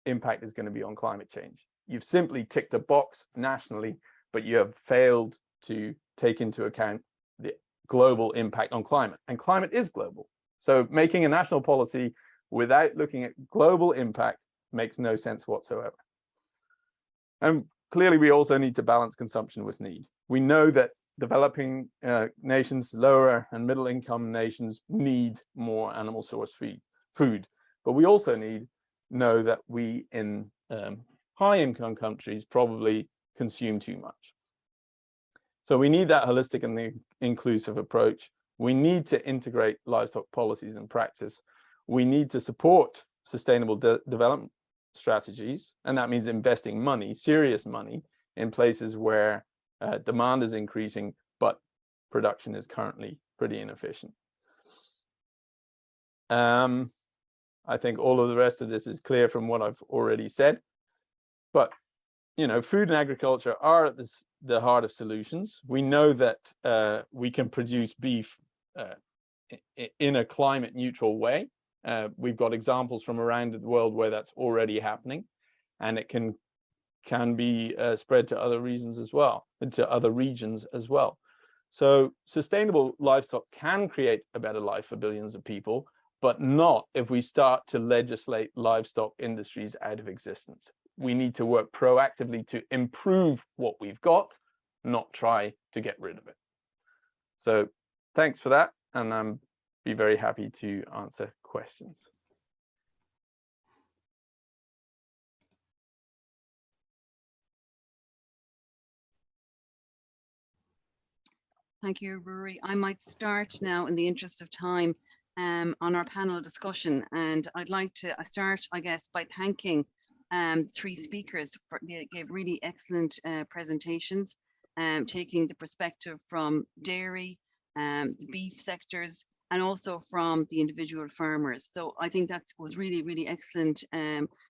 impact is going to be on climate change. You've simply ticked a box nationally, but you have failed to take into account the global impact on climate. And climate is global. So making a national policy without looking at global impact makes no sense whatsoever. And clearly, we also need to balance consumption with need. We know that developing nations, lower and middle income nations need more animal source food, but we also know that we in high income countries probably consume too much. So we need that holistic and inclusive approach. We need to integrate livestock policies and practice. We need to support sustainable development strategies, and that means investing money, serious money, in places where demand is increasing, but production is currently pretty inefficient. I think all of the rest of this is clear from what I've already said, but you know, food and agriculture are at the heart of solutions. We know that we can produce beef in a climate neutral way. We've got examples from around the world where that's already happening, and it can be spread to other regions as well, So sustainable livestock can create a better life for billions of people, but not if we start to legislate livestock industries out of existence. We need to work proactively to improve what we've got, not try to get rid of it. So thanks for that, and I'm be very happy to answer questions. Thank you, Rory. I might start now in the interest of time on our panel discussion. And I'd like to start, I guess, by thanking three speakers. They gave really excellent presentations, taking the perspective from dairy, the beef sectors, and also from the individual farmers. So I think that was really, really excellent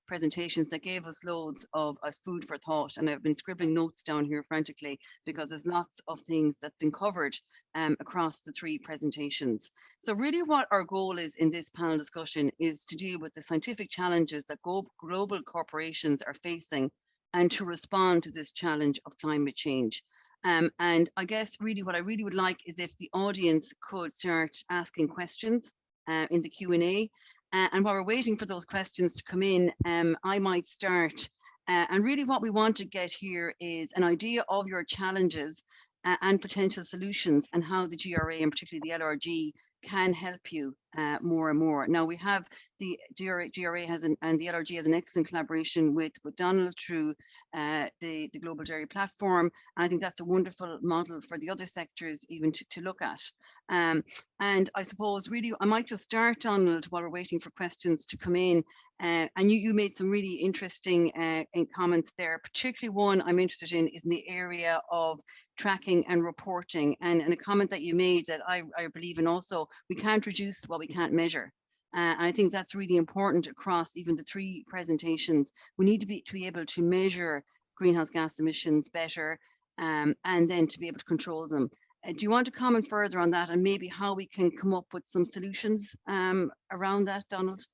presentations that gave us loads of food for thought. And I've been scribbling notes down here frantically because there's lots of things that've been covered across the three presentations. So really what our goal is in this panel discussion is to deal with the scientific challenges that global corporations are facing and to respond to this challenge of climate change. And I guess really what I really would like is if the audience could start asking questions in the Q&A. And while we're waiting for those questions to come in, I might start. And really what we want to get here is an idea of your challenges and potential solutions and how the GRA and particularly the LRG can help you more and more. Now we have the GRA has and the LRG has an excellent collaboration with Donald through the Global Dairy Platform. And I think that's a wonderful model for the other sectors even to look at. And I suppose really I might just start, Donald, while we're waiting for questions to come in. And you made some really interesting comments there. Particularly one I'm interested in is in the area of tracking and reporting. And a comment that you made that I believe in also, we can't reduce what we can't measure. And I think that's really important across even the three presentations. We need to be able to measure greenhouse gas emissions better and then to be able to control them. Do you want to comment further on that and maybe how we can come up with some solutions around that, Donald?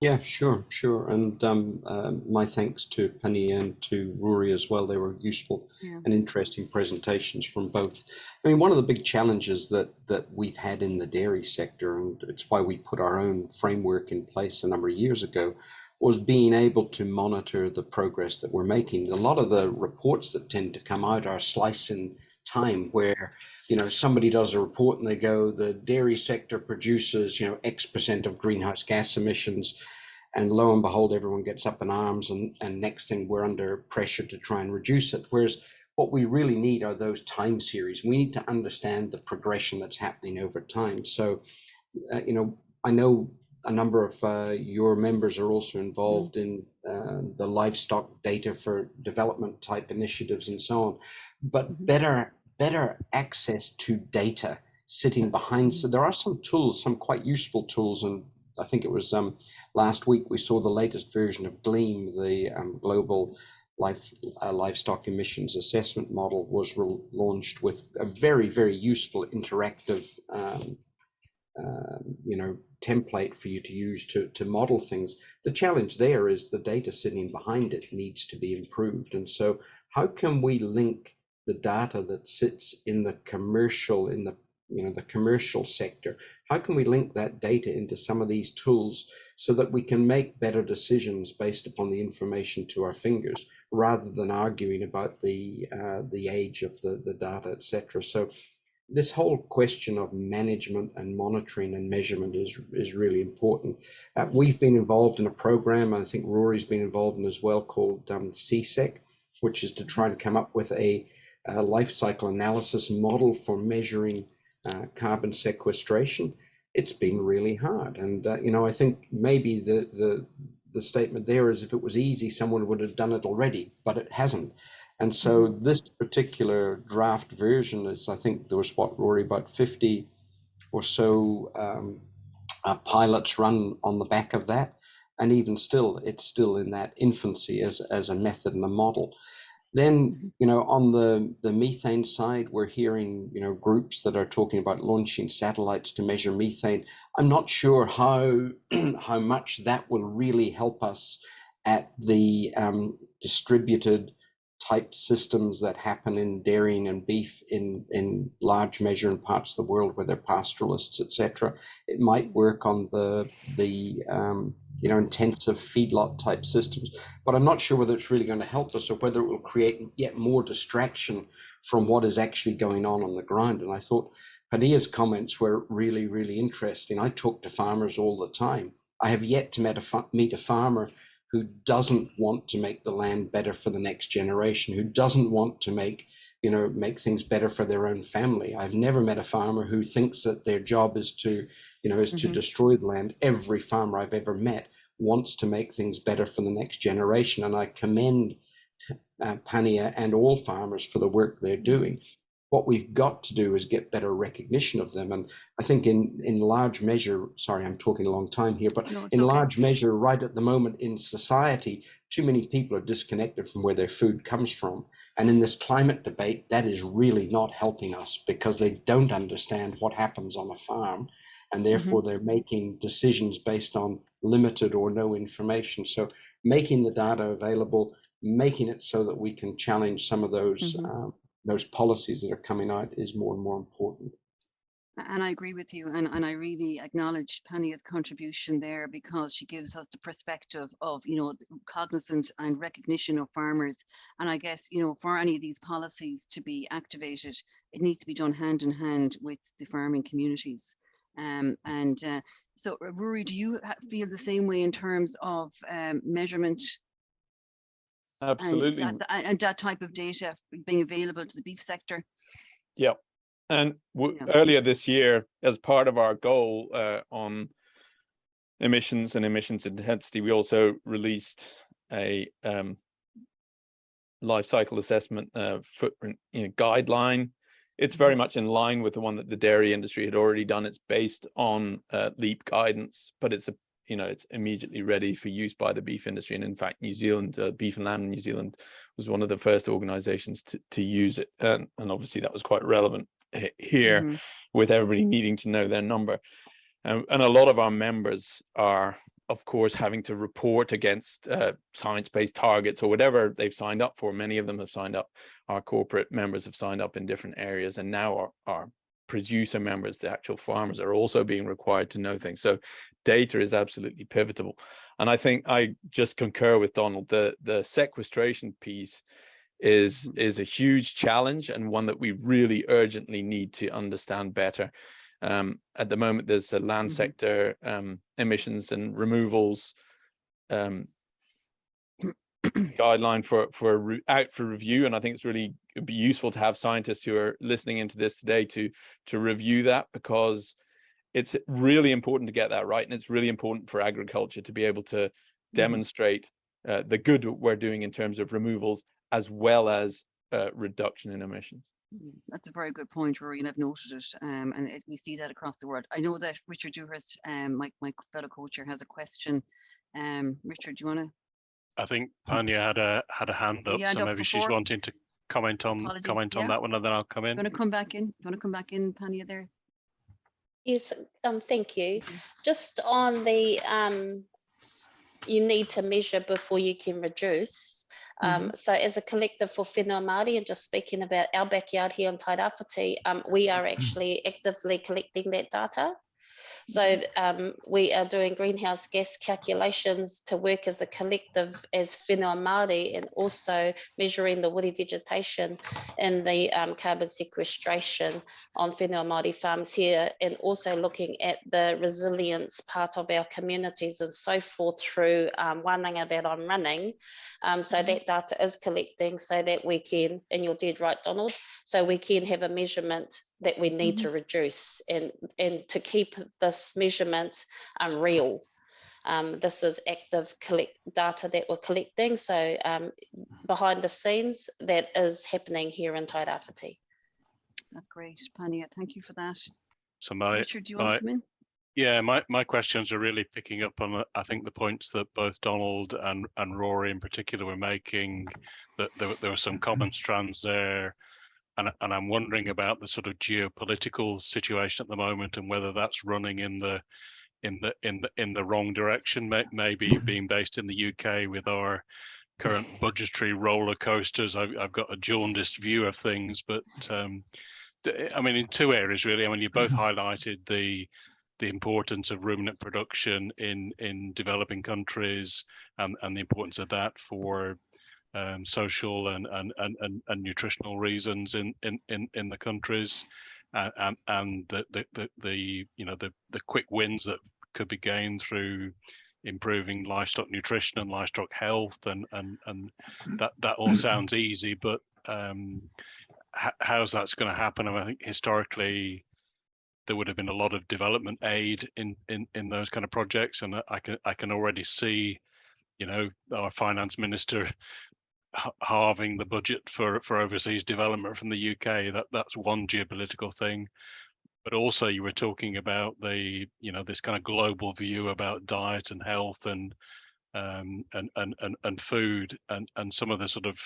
Yeah, sure. And my thanks to Penny and to Rory as well. They were useful and interesting presentations from both. I mean, one of the big challenges that we've had in the dairy sector, and it's why we put our own framework in place a number of years ago, was being able to monitor the progress that we're making. A lot of the reports that tend to come out are slice in time, where somebody does a report and they go, the dairy sector produces X% of greenhouse gas emissions, and lo and behold everyone gets up in arms, and next thing we're under pressure to try and reduce it. Whereas what we really need are those time series. We need to understand the progression that's happening over time. So I know a number of your members are also involved in the livestock data for development type initiatives and so on, but better access to data sitting behind. So there are some tools, some quite useful tools, and I think it was last week we saw the latest version of GLEAM, the global livestock emissions assessment model was launched with a very, very useful interactive template for you to use to model things. The challenge there is the data sitting behind it needs to be improved. And so how can we link the data that sits in the commercial, the commercial sector? How can we link that data into some of these tools so that we can make better decisions based upon the information to our fingers, rather than arguing about the age of the data, etc. So this whole question of management and monitoring and measurement is really important. We've been involved in a program, I think Rory's been involved in as well, called CSEC, which is to try and come up with a life cycle analysis model for measuring carbon sequestration. It's been really hard, and I think maybe the statement there is, if it was easy, someone would have done it already, but it hasn't. And so this particular draft version is, I think there was, what, Rory, about 50 or so pilots run on the back of that, and even still, it's still in that infancy as a method and a model. Then, on the methane side, we're hearing, groups that are talking about launching satellites to measure methane. I'm not sure how much that will really help us at the distributed type systems that happen in dairying and beef in large measure in parts of the world where they're pastoralists, etc. It might work on the intensive feedlot type systems, but I'm not sure whether it's really going to help us or whether it will create yet more distraction from what is actually going on the ground. And I thought Padilla's comments were really, really interesting. I talk to farmers all the time. I have yet to meet a farmer who doesn't want to make the land better for the next generation, who doesn't want to make things better for their own family. I've never met a farmer who thinks that their job is to destroy the land. Every farmer I've ever met wants to make things better for the next generation, and I commend Pania and all farmers for the work they're doing. What we've got to do is get better recognition of them. And I think in large measure, sorry, I'm talking a long time here, but in large measure, right at the moment in society, too many people are disconnected from where their food comes from. And in this climate debate, that is really not helping us because they don't understand what happens on a farm. And therefore, they're making decisions based on limited or no information. So making the data available, making it so that we can challenge some of those policies that are coming out is more and more important. And I agree with you, and I really acknowledge Pania's contribution there because she gives us the perspective of cognizance and recognition of farmers. And I guess for any of these policies to be activated, it needs to be done hand in hand with the farming communities. So Rory, do you feel the same way in terms of measurement? Absolutely. And that type of data being available to the beef sector? Yeah. And earlier this year, as part of our goal on emissions and emissions intensity, we also released a life cycle assessment footprint guideline. It's very much in line with the one that the dairy industry had already done. It's based on LEAP guidance, but it's it's immediately ready for use by the beef industry. And in fact, New Zealand, Beef and Lamb in New Zealand was one of the first organizations to use it. And obviously that was quite relevant here with everybody needing to know their number. And a lot of our members are, of course, having to report against science-based targets or whatever they've signed up for. Many of them have signed up. Our corporate members have signed up in different areas. And now our producer members, the actual farmers, are also being required to know things. So data is absolutely pivotal. And I think I just concur with Donald. The sequestration piece is a huge challenge and one that we really urgently need to understand better. At the moment, there's a land sector emissions and removals guideline out for review, and I think it's really it'd be useful to have scientists who are listening into this today to review that, because it's really important to get that right, and it's really important for agriculture to be able to demonstrate the good we're doing in terms of removals as well as reduction in emissions. That's a very good point, Rory, and I've noted it, and we see that across the world. I know that Richard Dewhurst, my fellow co-chair, has a question. Richard, do you want to? I think Pania had a hand up, so maybe she's wanting to comment on that one, and then I'll come in. You want to come back in? You want to come back in, Pania, there? Yes, thank you. Just on the you need to measure before you can reduce. So as a collective for whenua Māori, and just speaking about our backyard here in Tairāwhiti, we are actually actively collecting that data. So we are doing greenhouse gas calculations to work as a collective as whenua Māori, and also measuring the woody vegetation and the carbon sequestration on whenua Māori farms here, and also looking at the resilience part of our communities and so forth through wānanga that I'm running. So that data is collecting so that we can, and you're dead right, Donald, so we can have a measurement that we need to reduce and to keep this measurement real. This is active data that we're collecting. So behind the scenes, that is happening here in Tairāwhiti. That's great, Pania. Thank you for that. So Richard, do you want to come in? Yeah, my questions are really picking up on, I think, the points that both Donald and Rory in particular were making, that there were some common strands there. And I'm wondering about the sort of geopolitical situation at the moment, and whether that's running in the wrong direction. Maybe being based in the UK with our current budgetary roller coasters. I've got a jaundiced view of things, but I mean, in two areas really. I mean, you both highlighted the importance of ruminant production in developing countries, and the importance of that for social and nutritional reasons in the countries, and the quick wins that could be gained through improving livestock nutrition and livestock health, and that all sounds easy, but how's that's going to happen? I think historically there would have been a lot of development aid in those kind of projects, and I can already see, our finance minister halving the budget for overseas development from the UK. That's one geopolitical thing. But also you were talking about this kind of global view about diet and health and food, and some of the sort of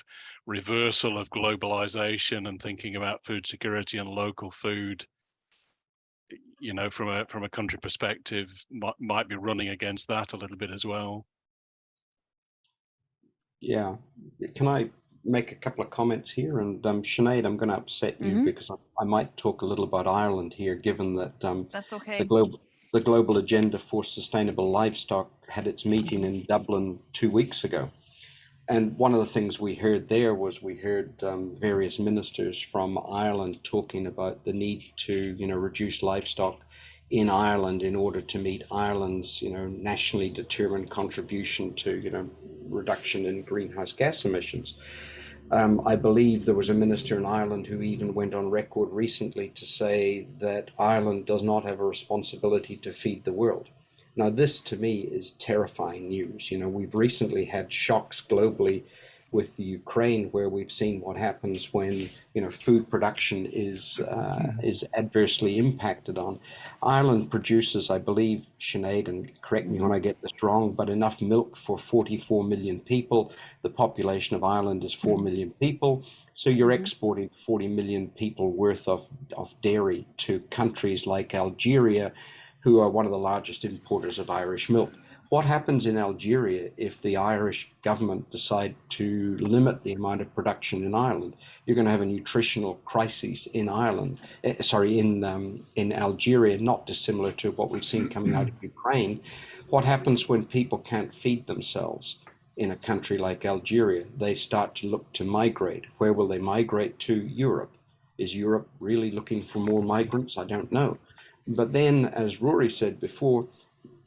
reversal of globalization and thinking about food security and local food, from a country perspective, might be running against that a little bit as well. Yeah, can I make a couple of comments here? And Sinead, I'm going to upset you because I might talk a little about Ireland here, given that that's okay. The global agenda for sustainable livestock had its meeting in Dublin 2 weeks ago. And one of the things we heard there was various ministers from Ireland talking about the need to, reduce livestock in Ireland in order to meet Ireland's, nationally determined contribution to, reduction in greenhouse gas emissions. I believe there was a minister in Ireland who even went on record recently to say that Ireland does not have a responsibility to feed the world. Now, this to me is terrifying news. We've recently had shocks globally with the Ukraine, where we've seen what happens when food production is adversely impacted on. Ireland produces, I believe, Sinead, and correct me when I get this wrong, but enough milk for 44 million people. The population of Ireland is 4 million people, so you're exporting 40 million people worth of dairy to countries like Algeria, who are one of the largest importers of Irish milk. What happens in Algeria if the Irish government decide to limit the amount of production in Ireland? You're going to have a nutritional crisis in in Algeria, not dissimilar to what we've seen coming out of Ukraine. What happens when people can't feed themselves in a country like Algeria? They start to look to migrate. Where will they migrate to? Europe. Is Europe really looking for more migrants? I don't know. But then, as Rory said before,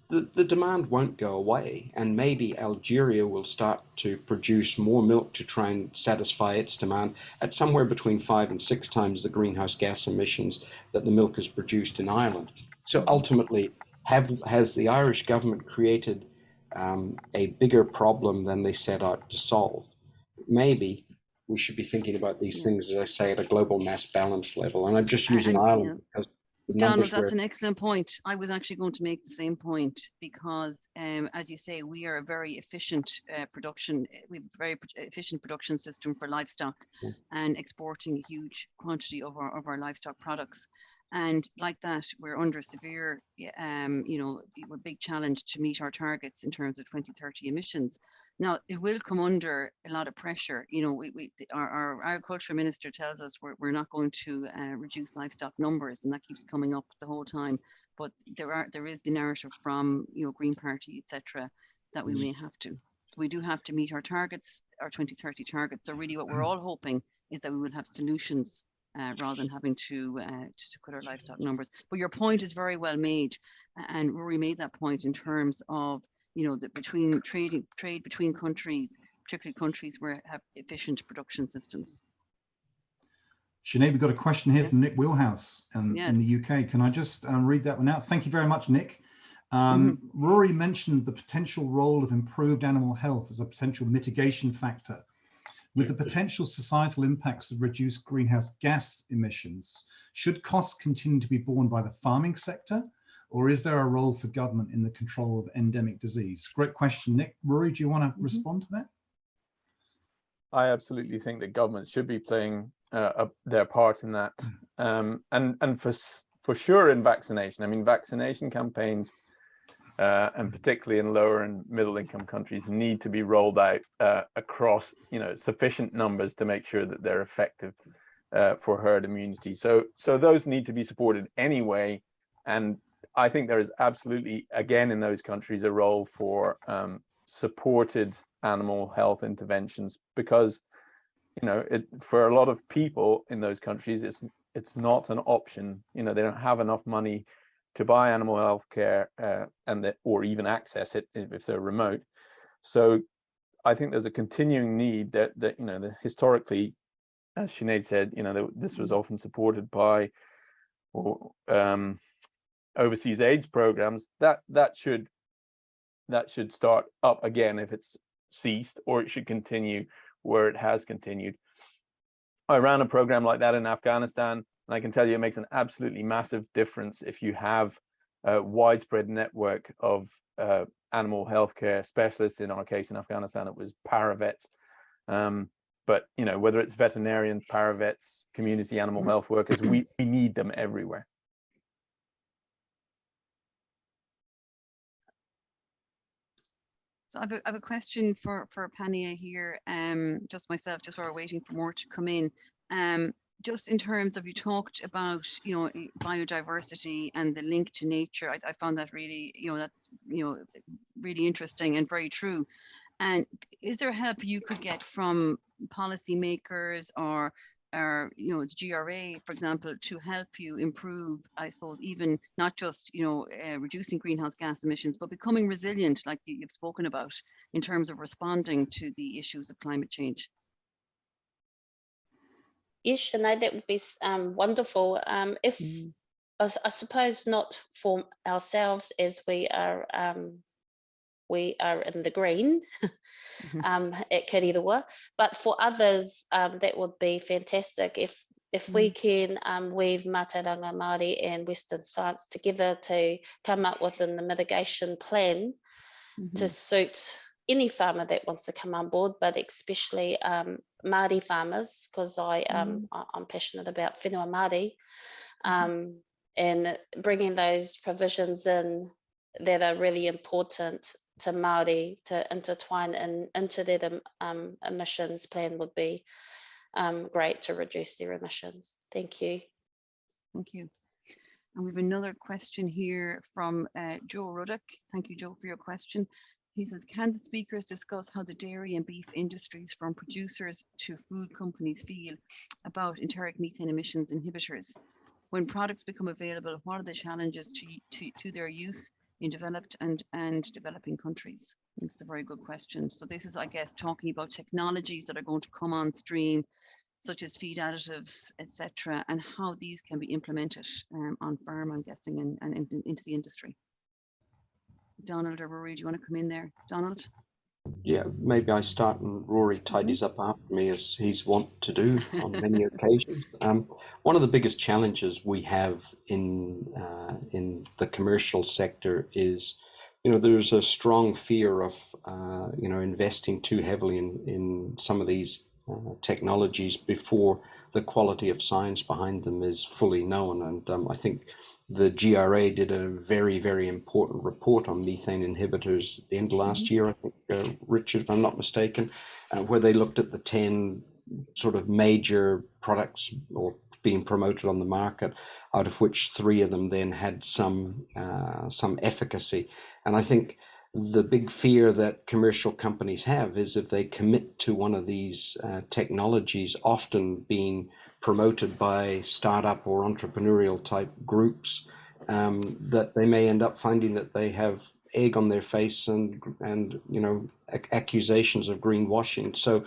the demand won't go away, and maybe Algeria will start to produce more milk to try and satisfy its demand at somewhere between 5 and 6 times the greenhouse gas emissions that the milk is produced in Ireland. So ultimately, has the Irish government created a bigger problem than they set out to solve? Maybe we should be thinking about these things, as I say, at a global mass balance level. And I'm just using Ireland because Donald, that's an excellent point. I was actually going to make the same point because, as you say, we are a very efficient we have a very efficient production system for livestock and exporting a huge quantity of our livestock products. And like that, we're under severe, a big challenge to meet our targets in terms of 2030 emissions. Now, it will come under a lot of pressure. Our agriculture minister tells us we're not going to reduce livestock numbers, and that keeps coming up the whole time. But there is the narrative from Green Party, etc., that we may have to. We do have to meet our targets, our 2030 targets. So really, what we're all hoping is that we will have solutions rather than having to cut our livestock numbers. But your point is very well made, and Rory made that point in terms of trade between countries, particularly countries where have efficient production systems. Sinead, we've got a question here from Nick Wheelhouse in the UK. Can I just read that one out? Thank you very much, Nick. Rory mentioned the potential role of improved animal health as a potential mitigation factor. With the potential societal impacts of reduced greenhouse gas emissions, should costs continue to be borne by the farming sector, or is there a role for government in the control of endemic disease? Great question, Nick. Rory, do you want to respond to that? I absolutely think that governments should be playing their part in that, and for sure in vaccination. I mean, vaccination campaigns and particularly in lower and middle income countries, need to be rolled out across, sufficient numbers to make sure that they're effective for herd immunity. So those need to be supported anyway. And I think there is absolutely, again, in those countries, a role for supported animal health interventions, because, for a lot of people in those countries, it's not an option. They don't have enough money to buy animal health care or even access it if they're remote. So I think there's a continuing need that historically, as Sinead said, this was often supported by overseas AIDS programs. That should start up again if it's ceased, or it should continue where it has continued. I ran a program like that in Afghanistan, and I can tell you it makes an absolutely massive difference if you have a widespread network of animal healthcare specialists. In our case in Afghanistan, it was paravets. But whether it's veterinarians, paravets, community animal health workers, we need them everywhere. So I have a question for Pania here, just myself, just while we're waiting for more to come in. Just in terms of, you talked about, biodiversity and the link to nature. I found that really, that's, really interesting and very true. And is there help you could get from policymakers or the GRA, for example, to help you improve, I suppose, even not just, reducing greenhouse gas emissions, but becoming resilient, like you've spoken about, in terms of responding to the issues of climate change? Yes, Sinead, that would be wonderful. If I suppose not for ourselves, as we are in the green at Kiriroa, but for others, that would be fantastic if we can weave Mātauranga Māori and Western science together to come up with a mitigation plan to suit any farmer that wants to come on board, but especially Māori farmers, because I'm passionate about whenua Māori, and bringing those provisions in that are really important to Māori to intertwine into their emissions plan would be great to reduce their emissions. Thank you. Thank you. And we have another question here from Joe Ruddock. Thank you, Joe, for your question. He says, can the speakers discuss how the dairy and beef industries, from producers to food companies, feel about enteric methane emissions inhibitors? When products become available, what are the challenges to their use in developed and developing countries? I think it's a very good question. So this is, I guess, talking about technologies that are going to come on stream, such as feed additives, etc., and how these can be implemented on farm, I'm guessing, and into the industry. Donald or Rory, do you want to come in there? Donald? Yeah, maybe I start and Rory tidies up after me, as he's wont to do on many occasions. One of the biggest challenges we have in the commercial sector is, there's a strong fear of, investing too heavily in some of these technologies before the quality of science behind them is fully known. And I think the GRA did a very, very important report on methane inhibitors at the end of last year, I think, Richard, if I'm not mistaken, where they looked at the 10 sort of major products or being promoted on the market, out of which 3 of them then had some efficacy. And I think the big fear that commercial companies have is if they commit to one of these technologies, often being promoted by startup or entrepreneurial type groups, that they may end up finding that they have egg on their face and accusations of greenwashing. So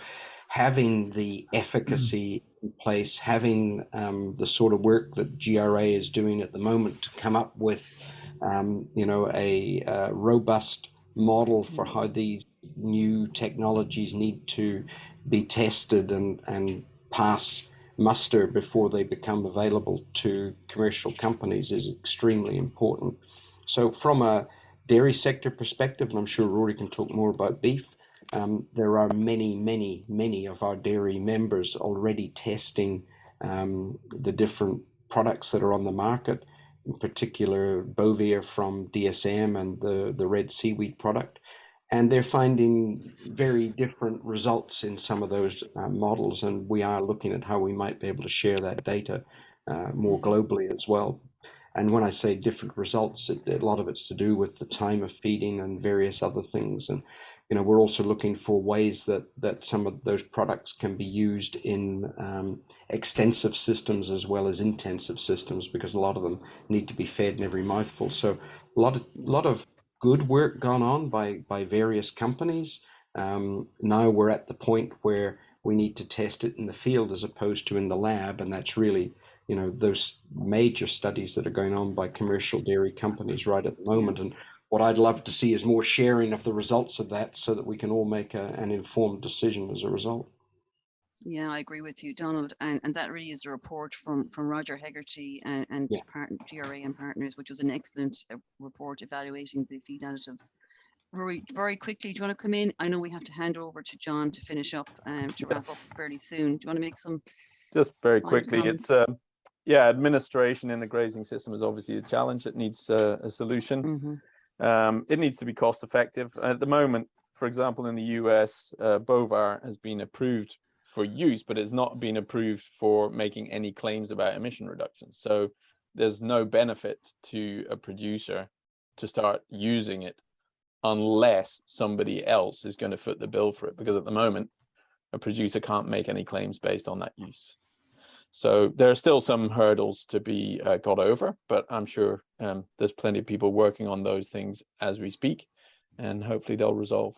having the efficacy in place, having the sort of work that GRA is doing at the moment to come up with a robust model for how these new technologies need to be tested and pass muster before they become available to commercial companies is extremely important. So from a dairy sector perspective, and I'm sure Rory can talk more about beef, there are many of our dairy members already testing the different products that are on the market. in particular Bovia from DSM and the red seaweed product. And they're finding very different results in some of those models. And we are looking at how we might be able to share that data more globally as well. And when I say different results, a lot of it's to do with the time of feeding and various other things. And we're also looking for ways that some of those products can be used in extensive systems as well as intensive systems, because a lot of them need to be fed in every mouthful. So a lot of good work gone on by various companies. Now we're at the point where we need to test it in the field as opposed to in the lab, and that's really those major studies that are going on by commercial dairy companies right at the moment. And what I'd love to see is more sharing of the results of that so that we can all make an informed decision as a result. Yeah, I agree with you, Donald. And that really is a report from Roger Hegarty and GRA and partners, which was an excellent report evaluating the feed additives. Rory, very quickly, do you want to come in? I know we have to hand over to John to finish up, to wrap up fairly soon. Do you want to make some? Just very quickly, comments? it's administration in the grazing system is obviously a challenge that needs a solution. It needs to be cost effective. At the moment, for example, in the US, Bovar has been approved for use, but it's not been approved for making any claims about emission reductions. So there's no benefit to a producer to start using it unless somebody else is going to foot the bill for it, because at the moment, a producer can't make any claims based on that use. So there are still some hurdles to be got over, but I'm sure there's plenty of people working on those things as we speak, and hopefully they'll resolve.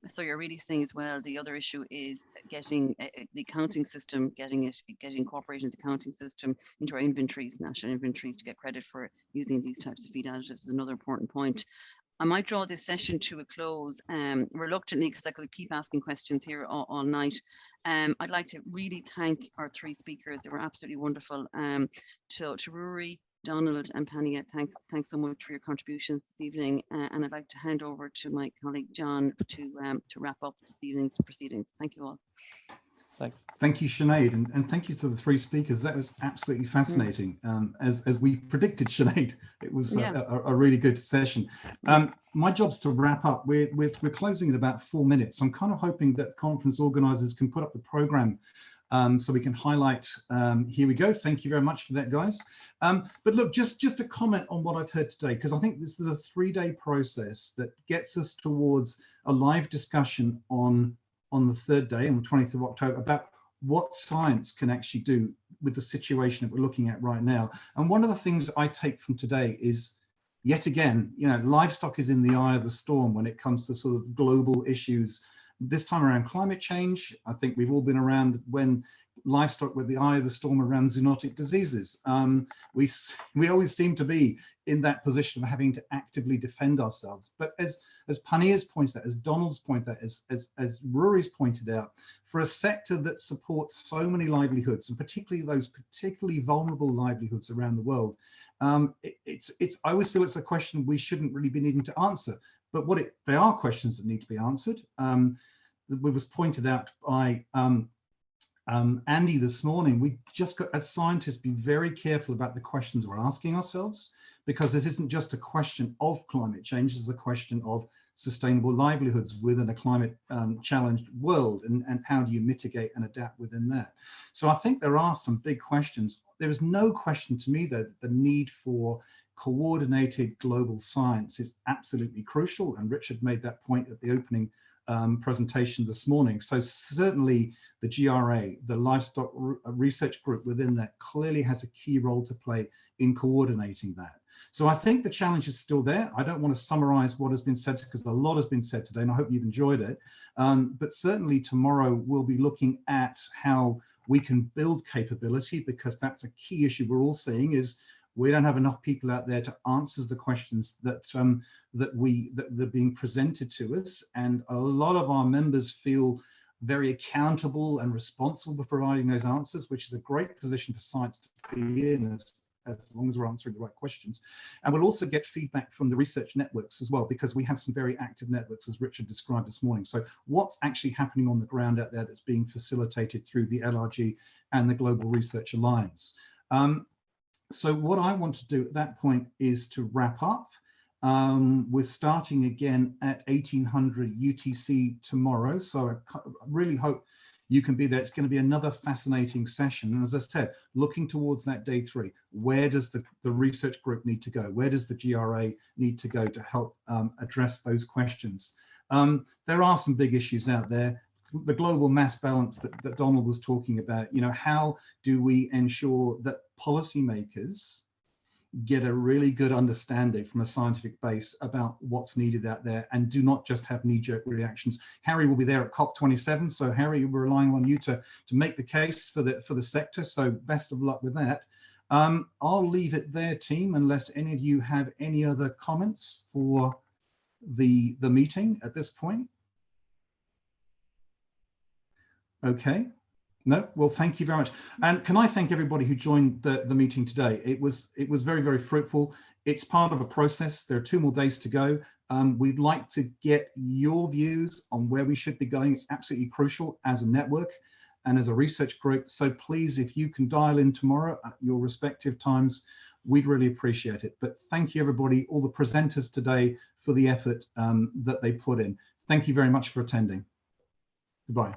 So you're really saying as well, the other issue is getting the accounting system, getting incorporated into the accounting system into our inventories, national inventories, to get credit for using these types of feed additives is another important point. I might draw this session to a close reluctantly, because I could keep asking questions here all night. I'd like to really thank our three speakers. They were absolutely wonderful. To Rory, Donald and Pania, thanks so much for your contributions this evening. And I'd like to hand over to my colleague John to wrap up this evening's proceedings. Thank you all. Thanks. Thank you, Sinead, and thank you to the three speakers. That was absolutely fascinating. As we predicted, Sinead, it was a really good session. My job's to wrap up. We're closing in about 4 minutes. I'm kind of hoping that conference organisers can put up the programme so we can highlight. Here we go. Thank you very much for that, guys. But look, just a comment on what I've heard today, because I think this is a 3-day process that gets us towards a live discussion on the 3rd day, on the 20th of October, about what science can actually do with the situation that we're looking at right now. And one of the things I take from today is, yet again, livestock is in the eye of the storm when it comes to sort of global issues. This time around climate change, I think we've all been around when livestock with the eye of the storm around zoonotic diseases. We always seem to be in that position of having to actively defend ourselves. But as Pania's pointed out, as Donald's pointed out, as Rory's pointed out, for a sector that supports so many livelihoods, and particularly those particularly vulnerable livelihoods around the world, I always feel it's a question we shouldn't really be needing to answer. But they are questions that need to be answered. It was pointed out by Andy this morning. We just got, as scientists, be very careful about the questions we're asking ourselves, because this isn't just a question of climate change, it's a question of sustainable livelihoods within a climate challenged world, and how do you mitigate and adapt within that. So I think there are some big questions. There is no question to me, though, that the need for coordinated global science is absolutely crucial, and Richard made that point at the opening presentation this morning. So certainly the GRA, the Livestock Research Group within that, clearly has a key role to play in coordinating that. So I think the challenge is still there. I don't want to summarize what has been said, because a lot has been said today, and I hope you've enjoyed it. But certainly tomorrow we'll be looking at how we can build capability, because that's a key issue we're all seeing, is we don't have enough people out there to answer the questions that that are being presented to us, and a lot of our members feel very accountable and responsible for providing those answers, which is a great position for science to be in, as long as we're answering the right questions. And we'll also get feedback from the research networks as well, because we have some very active networks, as Richard described this morning. So what's actually happening on the ground out there that's being facilitated through the LRG and the Global Research Alliance. So what I want to do at that point is to wrap up. We're starting again at 1800 UTC tomorrow. So I really hope you can be there. It's going to be another fascinating session. And as I said, looking towards that day 3, where does the research group need to go? Where does the GRA need to go to help address those questions? There are some big issues out there. The global mass balance that Donald was talking about, you know, how do we ensure that policymakers get a really good understanding from a scientific base about what's needed out there and do not just have knee-jerk reactions. Harry will be there at COP27, so Harry, we're relying on you to make the case for the sector, so best of luck with that. I'll leave it there, team, unless any of you have any other comments for the meeting at this point. Okay. No, well, thank you very much. And can I thank everybody who joined the meeting today? It was very, very fruitful. It's part of a process. There are 2 more days to go. We'd like to get your views on where we should be going. It's absolutely crucial as a network and as a research group. So please, if you can dial in tomorrow at your respective times, we'd really appreciate it. But thank you, everybody, all the presenters today for the effort that they put in. Thank you very much for attending. Goodbye.